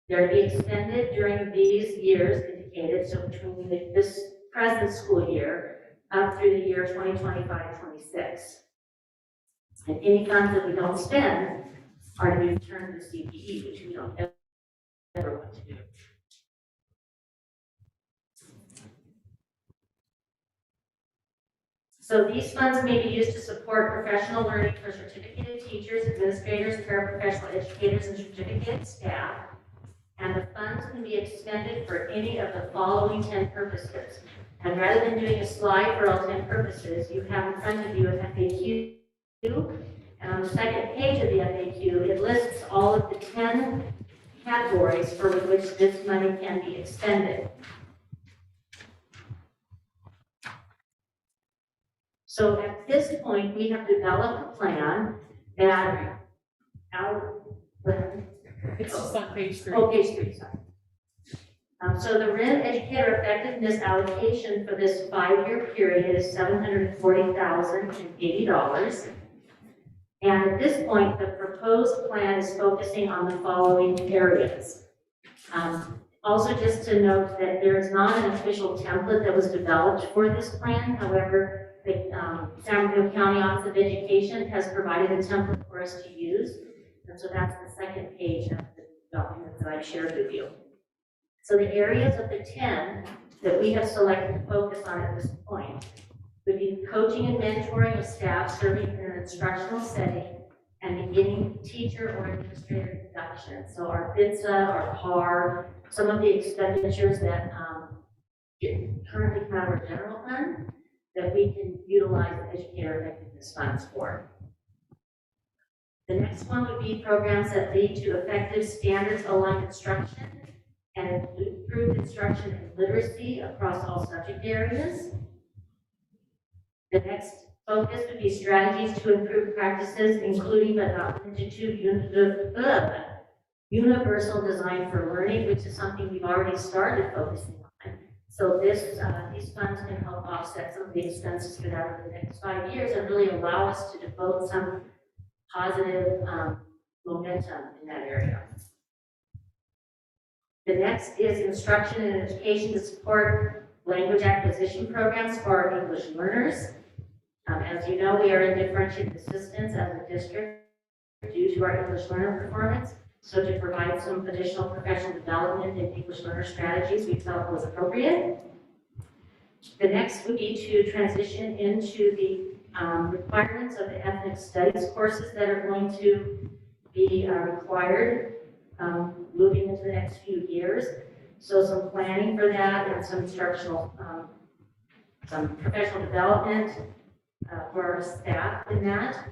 They're to be extended during these years indicated, so between this present school year up through the year 2025-26. And any funds that we don't spend are to be returned to the CDE, which we don't ever want to do. So these funds may be used to support professional learning for certificated teachers, administrators, paraprofessional educators, and certificated staff. And the funds can be expended for any of the following 10 purposes. And rather than doing a slide for all 10 purposes, you have in front of you an FAQ. And on the second page of the FAQ, it lists all of the 10 categories for which this money can be expended. So at this point, we have developed a plan that It's just on page 3. Oh, page 3, sorry. So the RIM Educator Effectiveness allocation for this 5-year period is $740,080. And at this point, the proposed plan is focusing on the following areas. Also, just to note that there is not an official template that was developed for this plan. However, the San Bernardino County Office of Education has provided a template for us to use. And so that's the second page of the document that I've shared with you. So the areas of the 10 that we have selected to focus on at this point would be coaching and mentoring of staff serving in an instructional setting and beginning teacher or administrator induction. So our BITSA, our PAR, some of the expenditures that currently come out of our general fund that we can utilize the Educator Effectiveness funds for. The next one would be programs that lead to effective standards-aligned instruction and improved instruction and literacy across all subject areas. The next focus would be strategies to improve practices, including but not limited to universal design for learning, which is something we've already started focusing on. So these funds can help offset some of the expenses for that over the next 5 years and really allow us to devote some positive momentum in that area. The next is instruction and education to support language acquisition programs for our English learners. As you know, we are in differentiated assistance as a district due to our English learner performance. So to provide some additional professional development in English learner strategies we felt was appropriate. The next would be to transition into the requirements of the ethnic studies courses that are going to be required moving into the next few years. So some planning for that and some instructional, some professional development for our staff in that.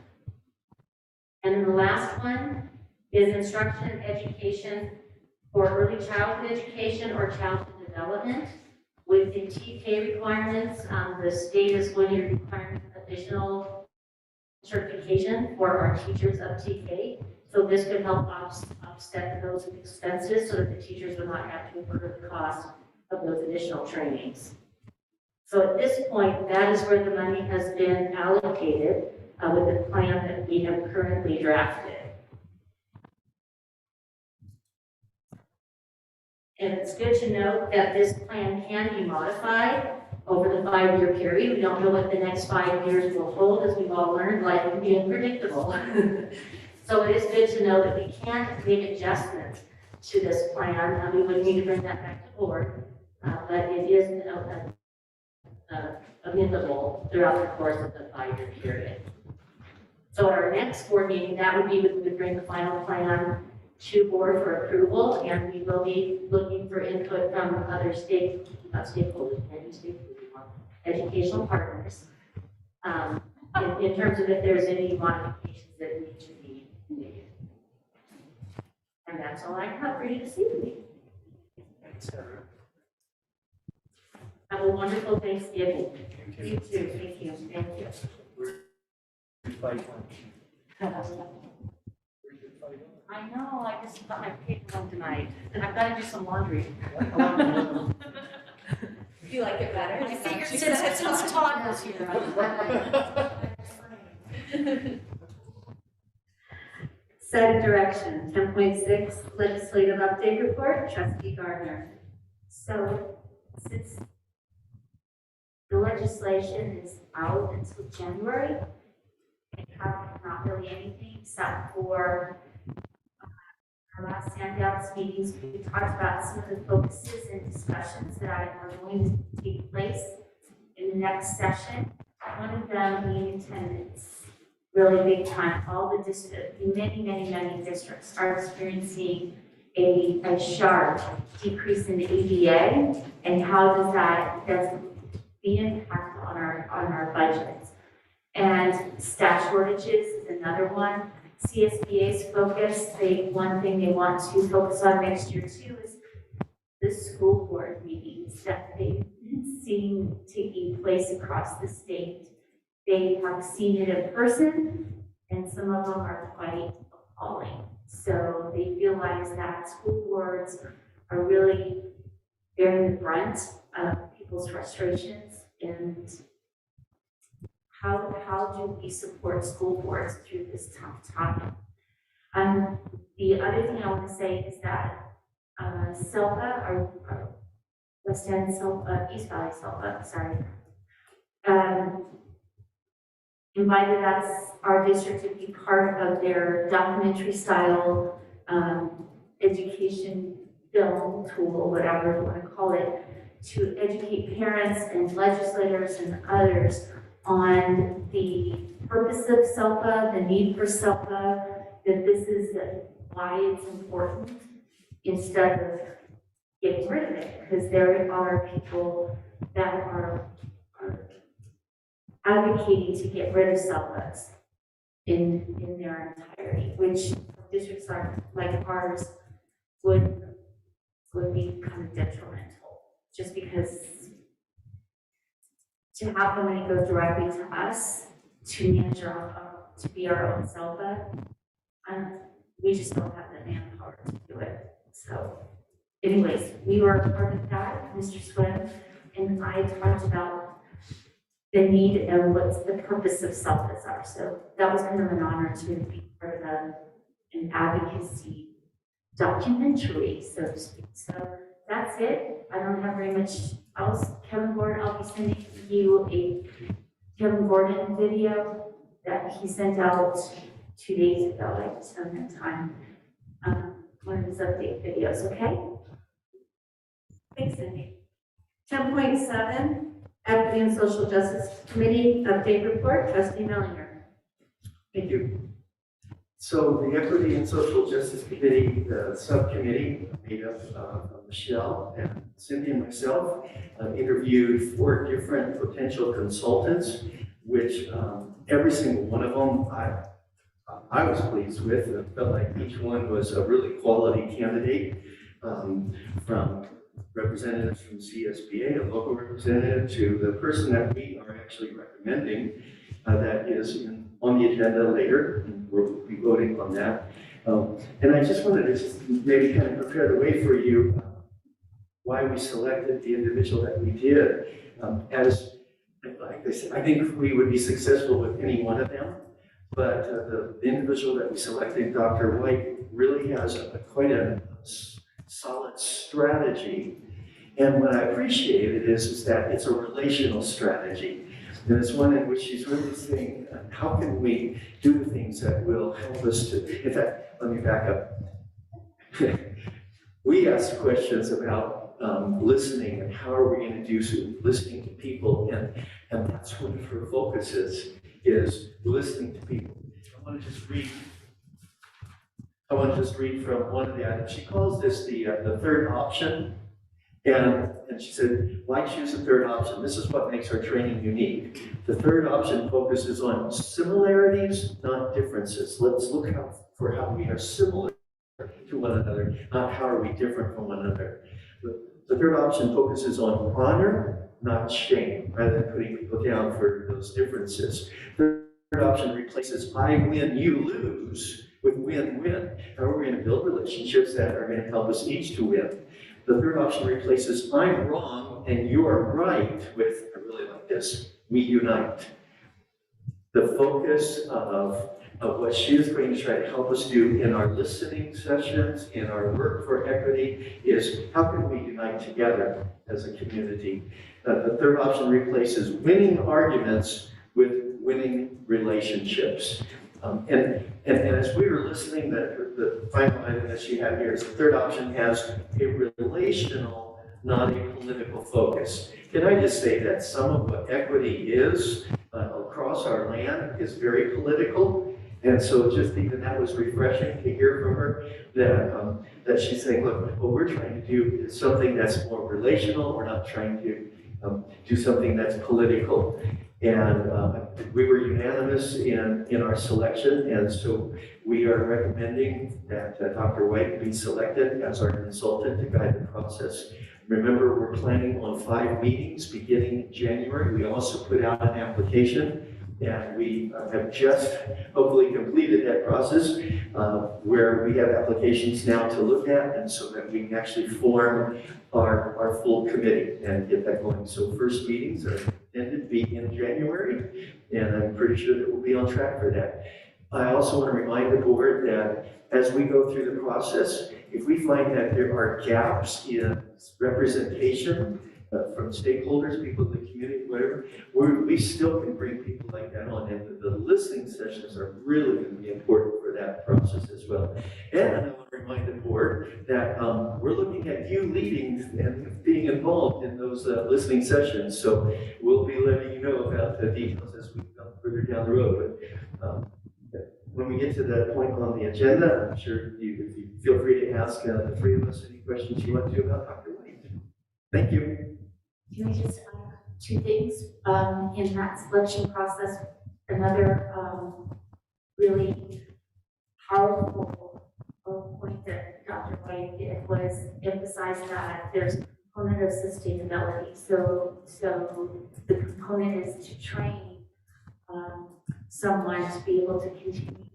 And then the last one is instruction and education for early childhood education or childhood development. With the TK requirements, the state is going to require additional certification for our teachers of TK. So this could help offset those expenses so that the teachers will not have to incur the cost of those additional trainings. So at this point, that is where the money has been allocated with the plan that we have currently drafted. And it's good to note that this plan can be modified over the 5-year period. We don't know what the next 5 years will hold. As we've all learned, life can be unpredictable. So it is good to know that we can make adjustments to this plan. We would need to bring that back to board, but it is amendable throughout the course of the 5-year period. So at our next board meeting, that would be when we would bring the final plan to board for approval, and we will be looking for input from other stakeholders, educational partners, in terms of if there's any modifications that need to be made. And that's all I have for you this evening. Have a wonderful Thanksgiving. You too. Thank you. Thank you. I know, I just got my paper home tonight, and I've got to do some laundry. You like it better? I figured since Todd was here. Set direction, 10.6, legislative update report, Trustee Gardner. So, since the legislation is out until January, I have not really anything except for our last handouts meetings. We talked about some of the focuses and discussions that are going to take place in the next session. One of them being attendance, really big time. All the districts, many districts are experiencing a sharp decrease in the ADA, and how does that the impact on our budgets. And staff shortages is another one. CSBA's focus, one thing they want to focus on next year too is the school board meetings that they've seen taking place across the state. They have seen it in person, and some of them are quite appalling. So they realize that school boards are really bearing the brunt of people's frustrations, and how do we support school boards through this tough time? The other thing I want to say is that SELPA, our West End SELPA, East Valley SELPA, sorry, invited us, our district, to be part of their documentary style education film tool, whatever you want to call it, to educate parents and legislators and others on the purpose of SELPA, the need for SELPA, that this is why it's important, instead of getting rid of it, because there are people that are advocating to get rid of SELPAs in their entirety, which districts like ours would be kind of detrimental, just because to have the money go directly to us to manage to be our own SELPA, we just don't have the manpower to do it. So anyways, we were part of that. Mr. Swim and I talked about the need and what the purpose of SELPAs are. So that was kind of an honor to be part of an advocacy documentary, so to speak. So that's it. I don't have very much else. Kevin Gordon, I'll be sending you a Kevin Gordon video that he sent out 2 days ago. I just haven't had time. One of his update videos, okay? Thanks, Cindy. 10.7, Equity and Social Justice Committee update report, Trustee Mellinger. Thank you. So the Equity and Social Justice Committee subcommittee made up of Michelle and Cindy and myself interviewed 4 different potential consultants, which every single one of them I was pleased with. I felt like each one was a really quality candidate, from representatives from CSBA, a local representative, to the person that we are actually recommending that is on the agenda later, and we'll be voting on that. And I just wanted to just maybe kind of prepare the way for you why we selected the individual that we did. As like I said, I think we would be successful with any one of them, but the individual that we selected, Dr. White, really has quite a solid strategy. And what I appreciated is that it's a relational strategy. And it's one in which she's really saying, how can we do things that will help us to, in fact, let me back up. We asked questions about listening and how are we going to do so, listening to people, and that's what her focus is listening to people. I want to just read from one of the items. She calls this the third option. And she said, why choose the third option? This is what makes our training unique. The third option focuses on similarities, not differences. Let's look for how we are similar to one another, not how are we different from one another. The third option focuses on honor, not shame, rather than putting people down for those differences. The third option replaces I win, you lose with win-win. How are we going to build relationships that are going to help us each to win? The third option replaces I'm wrong and you're right with, I really like this, we unite. The focus of what she is going to try to help us do in our listening sessions, in our work for equity, is how can we unite together as a community? The third option replaces winning arguments with winning relationships. And as we were listening, the final item that she had here is the third option has a relational, not a political focus. Can I just say that some of what equity is across our land is very political? And so just even that was refreshing to hear from her, that she's saying, look, what we're trying to do is something that's more relational. We're not trying to do something that's political. And we were unanimous in our selection, and so we are recommending that Dr. White be selected as our consultant to guide the process. Remember, we're planning on 5 meetings beginning in January. We also put out an application, and we have just hopefully completed that process where we have applications now to look at, and so that we can actually form our full committee and get that going. So first meetings are intended to be in January, and I'm pretty sure that we'll be on track for that. I also want to remind the board that as we go through the process, if we find that there are gaps in representation from stakeholders, people in the community, whatever, we still can bring people like that on. And the listening sessions are really going to be important for that process as well. And I want to remind the board that we're looking at you leading and being involved in those listening sessions. So we'll be letting you know about the details as we come further down the road. But when we get to that point on the agenda, I'm sure if you feel free to ask the 3 of us any questions you want to about Dr. White. Thank you. Can I just add 2 things in that selection process? Another really powerful point that Dr. White did was emphasize that there's a component of sustainability. So the component is to train someone to be able to continue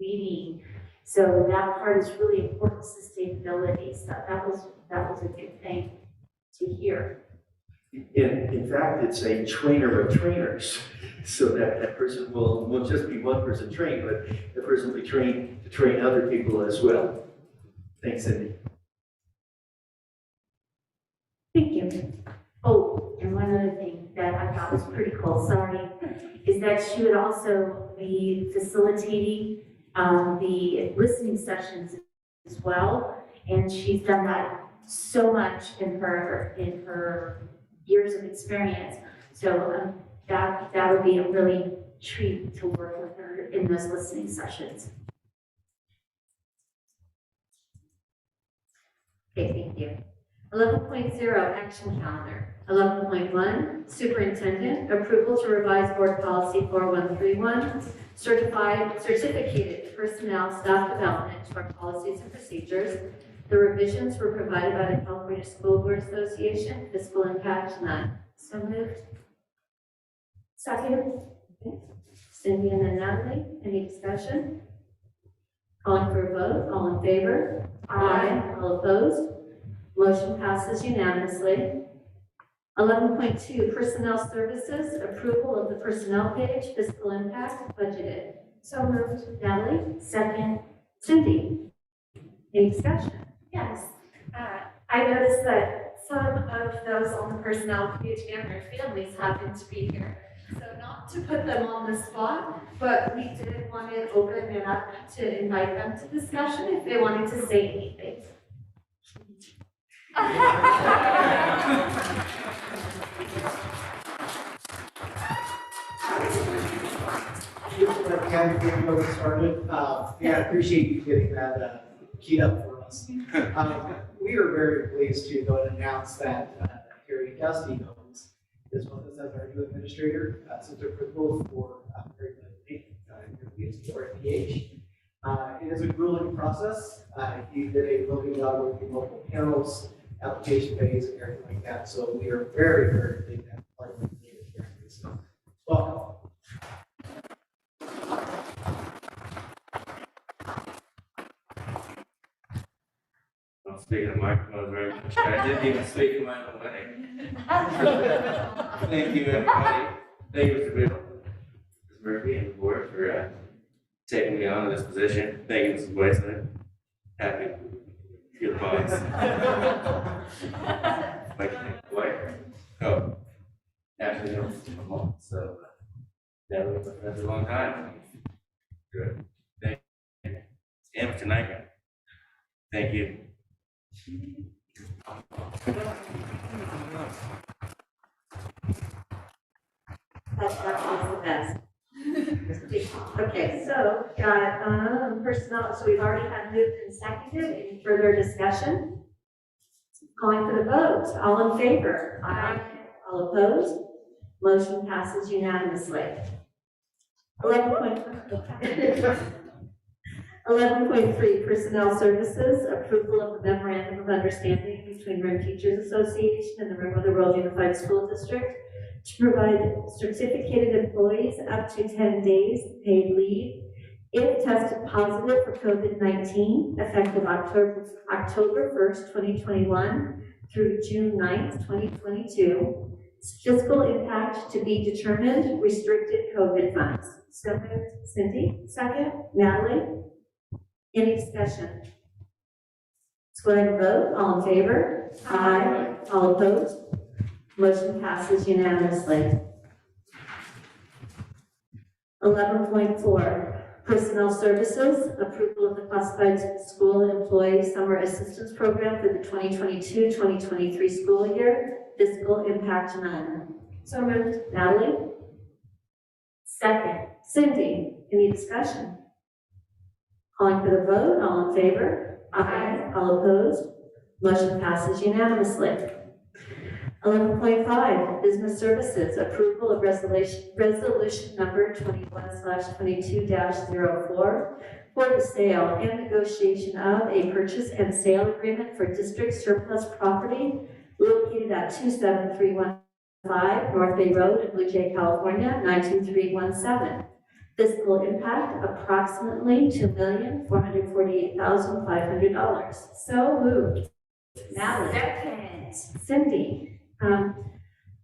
leading. So that part is really important, sustainability. So that was a good thing to hear. In fact, it's a trainer of trainers, so that person won't just be one person trained, but the person will be trained to train other people as well. Thanks, Cindy. Thank you. Oh, and one other thing that I thought was pretty cool, sorry, is that she would also be facilitating the listening sessions as well, and she's done that so much in her years of experience. So that would be a really treat to work with her in those listening sessions. Okay, thank you. 11.0 Action Calendar. 11.1 Superintendent Approval to Revise Board Policy 4131, Certificated Personnel Staff Development to our Policies and Procedures. The revisions were provided by the California School Board Association. Fiscal impact, none. So moved. Second. Cindy and then Natalie, any discussion? Calling for a vote, all in favor? Aye. All opposed? Motion passes unanimously. 11.2, Personnel Services, approval of the personnel page, fiscal impact, budgeted. So moved. Natalie? Second. Cindy? Any discussion? Yes. I noticed that some of those on the personnel page and their families happen to be here. So not to put them on the spot, but we did want to open it up to invite them to discussion if they wanted to say anything. Ken, before we get started, I appreciate you getting that keyed up for us. We are very pleased to go and announce that Harry Dusty Holmes is with us as our new administrator, since our principal for Harry for PH. It is a grueling process. He did a really lot of work in multiple panels, application phase, and everything like that. So we are very, very pleased to have part of the here. So, welcome. Well, speaking of microphones very much, I didn't even speak in my own way. Thank you, everybody. Thank you, Mr. Bill, Ms. Murphy, and the board for taking me on in this position. Thank you, Mrs. Whiteside. Happy to be the boss. Like, wife. Oh, actually, no, I'm on, so that was my friend for a long time. Good. Thank you. And for tonight, thank you. That's the best. Okay, so got personnel, so we've already had moved and seconded. Any further discussion? Calling for the vote. All in favor? Aye. All opposed? Motion passes unanimously. 11.3, Personnel Services, approval of the memorandum of understanding between Rim Teachers Association and the Rim of the World Unified School District to provide certificated employees up to 10 days paid leave if tested positive for COVID-19, effective October 1st, 2021 through June 9th, 2022. Fiscal impact to be determined, restricted COVID funds. So moved. Cindy? Second. Natalie? Any discussion? Let's go ahead and vote. All in favor? Aye. All opposed? Motion passes unanimously. 11.4, Personnel Services, approval of the Classified School Employee Summer Assistance Program for the 2022-2023 school year. Fiscal impact none. So moved. Natalie? Second. Cindy? Any discussion? Calling for the vote. All in favor? Aye. All opposed? Motion passes unanimously. 11.5, Business Services, approval of resolution number 21/22-04 for the sale and negotiation of a purchase and sale agreement for district surplus property located at 27315 North Bay Road in Blue Jay, California, 92317. Fiscal impact approximately $2,448,500. So moved. Natalie. Second. Cindy.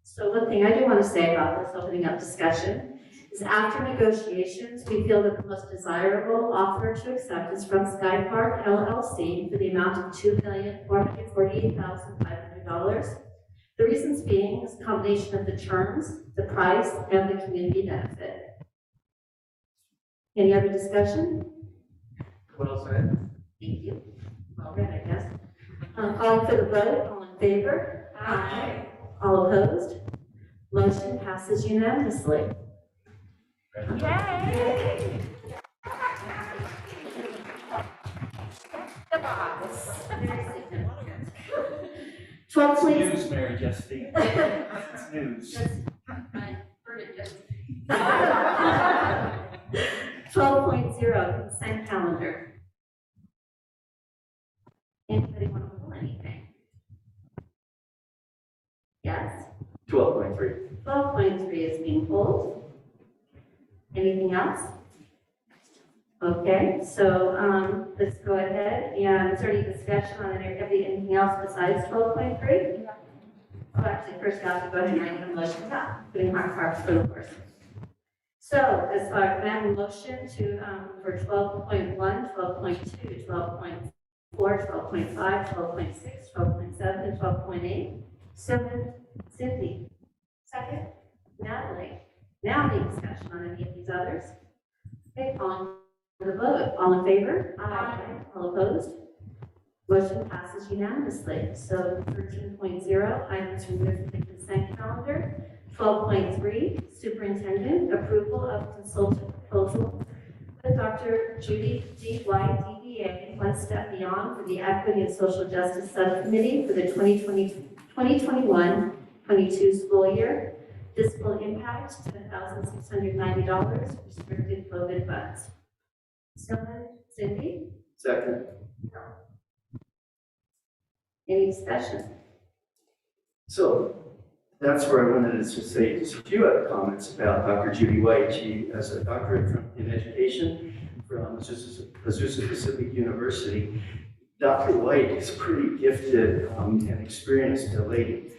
So one thing I do want to say about this opening up discussion is after negotiations, we feel that the most desirable offer to accept is from Sky Park LLC for the amount of $2,448,500. The reasons being is a combination of the terms, the price, and the community benefit. Any other discussion? Well said. Thank you. Well read, I guess. Calling for the vote, all in favor? Aye. All opposed? Motion passes unanimously. Yay! The boss. 12, please. News, Mary Justine. It's news. 12.0, consent calendar. Anybody want to pull anything? Yes? 12.3. 12.3 is being pulled. Anything else? Okay, so let's go ahead and is there any discussion on anything else besides 12.3? Oh, actually, first I have to go ahead and write a motion about putting hard parts for the course. So, as far as I have a motion to, for 12.1, 12.2, 12.4, 12.5, 12.6, 12.7, and 12.8. So, Cindy. Second. Natalie. Now any discussion on any of these others? Okay, on the vote. All in favor? Aye. All opposed? Motion passes unanimously. So 13.0, items removed from the consent calendar. 12.3, superintendent approval of consultant proposal with Dr. Judy D. White, DBA, one step beyond for the Equity and Social Justice Subcommittee for the 2021-22 school year. This will impact $10,690 restricted COVID funds. So, Cindy? Second. Any discussion? So that's where I wanted to just say just a few other comments about Dr. Judy White. She has a doctorate in education from Azusa Pacific University. Dr. White is a pretty gifted and experienced lady,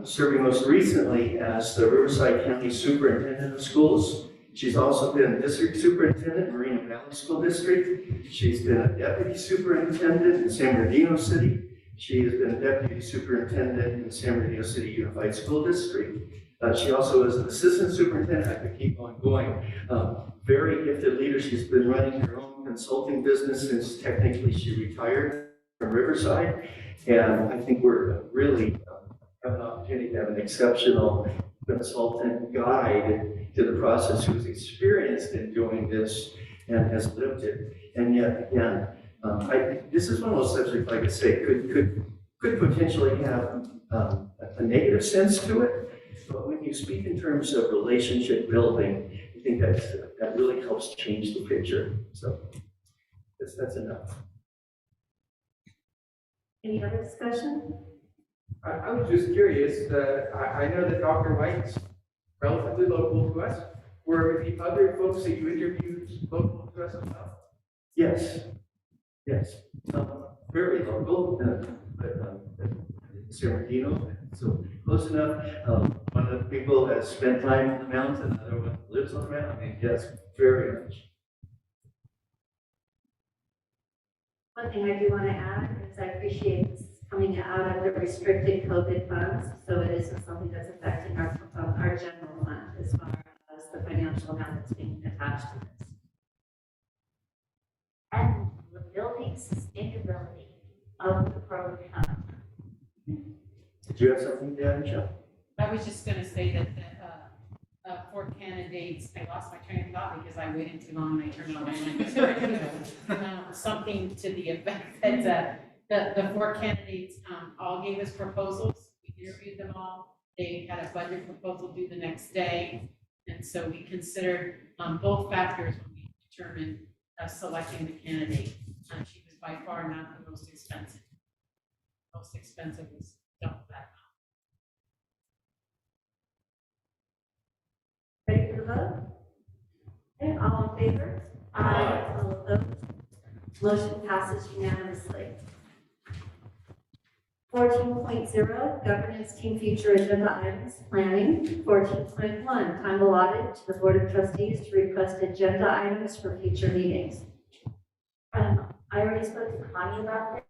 serving most recently as the Riverside County Superintendent of Schools. She's also been district superintendent in Marina Valley School District. She's been a deputy superintendent in San Bernardino City. She has been deputy superintendent in San Bernardino City Unified School District. She also is an assistant superintendent. I could keep on going. Very gifted leader. She's been running her own consulting business since technically she retired from Riverside. And I think we're really have an opportunity to have an exceptional consultant guide to the process who's experienced in doing this and has lived it. And yet again, this is one of those subjects, like I say, could potentially have a negative sense to it. But when you speak in terms of relationship building, I think that really helps change the picture. So that's enough. Any other discussion? I was just curious, I know that Dr. White's relatively local to us. Were the other folks that you interviewed local to us as well? Yes, yes. Very local, but San Bernardino, so close enough. One of the people has spent time in the mountain, another one lives on the mountain. I mean, yes, very much. One thing I do want to add is I appreciate this coming out of the restricted COVID funds, so it isn't something that's affecting our general fund as far as the financial amount that's being attached to this. And the building sustainability of the program. Did you have something to add, Michelle? I was just gonna say that the 4 candidates, I lost my train of thought because I waited too long and I turned on my mic. Something to the effect that the 4 candidates all gave us proposals. We interviewed them all. They had a budget proposal due the next day. And so we considered both factors when we determined selecting the candidate. She was by far not the most expensive. Most expensive was double that amount. Ready for the vote? Okay, all in favor? Aye. All opposed? Motion passes unanimously. 14.0, Governance Team Future Agenda Items Planning. 14.1, time allotted to the Board of Trustees to request agenda items for future meetings. I already spoke to Connie about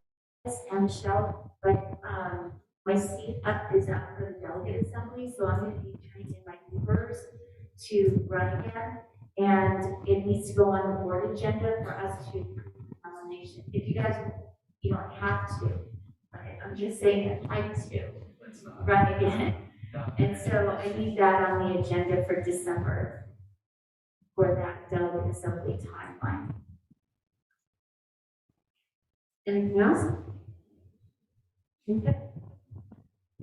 this and Michelle, but my seat is up for the delegate assembly, so I'm going to be turning in my papers to run again, and it needs to go on the board agenda for us to nomination. If you guys, you don't have to. Okay, I'm just saying I'd like to run again, and so I need that on the agenda for December for that delegate assembly timeline. Anything else? Okay.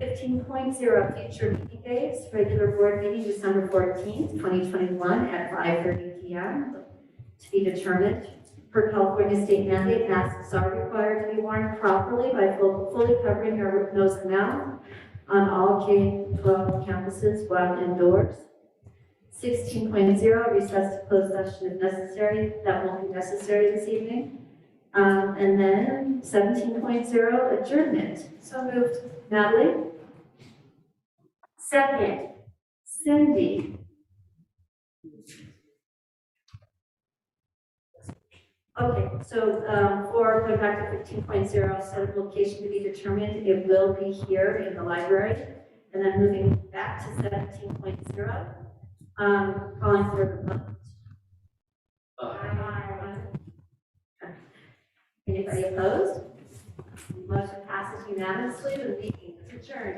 15.0, future meeting dates, regular board meeting December 14th, 2021 at 5:30 p.m. to be determined. Per California state mandate, masks are required to be worn properly by fully covering your nose and mouth on all K-12 campuses while indoors. 16.0, recess to closed session if necessary. That won't be necessary this evening. And then 17.0, adjournment. So moved. Natalie? Second. Cindy? Okay, so for going back to 15.0, set of location to be determined, it will be here in the library. And then moving back to 17.0, calling for the vote. Anybody opposed? Motion passes unanimously. The meeting is adjourned.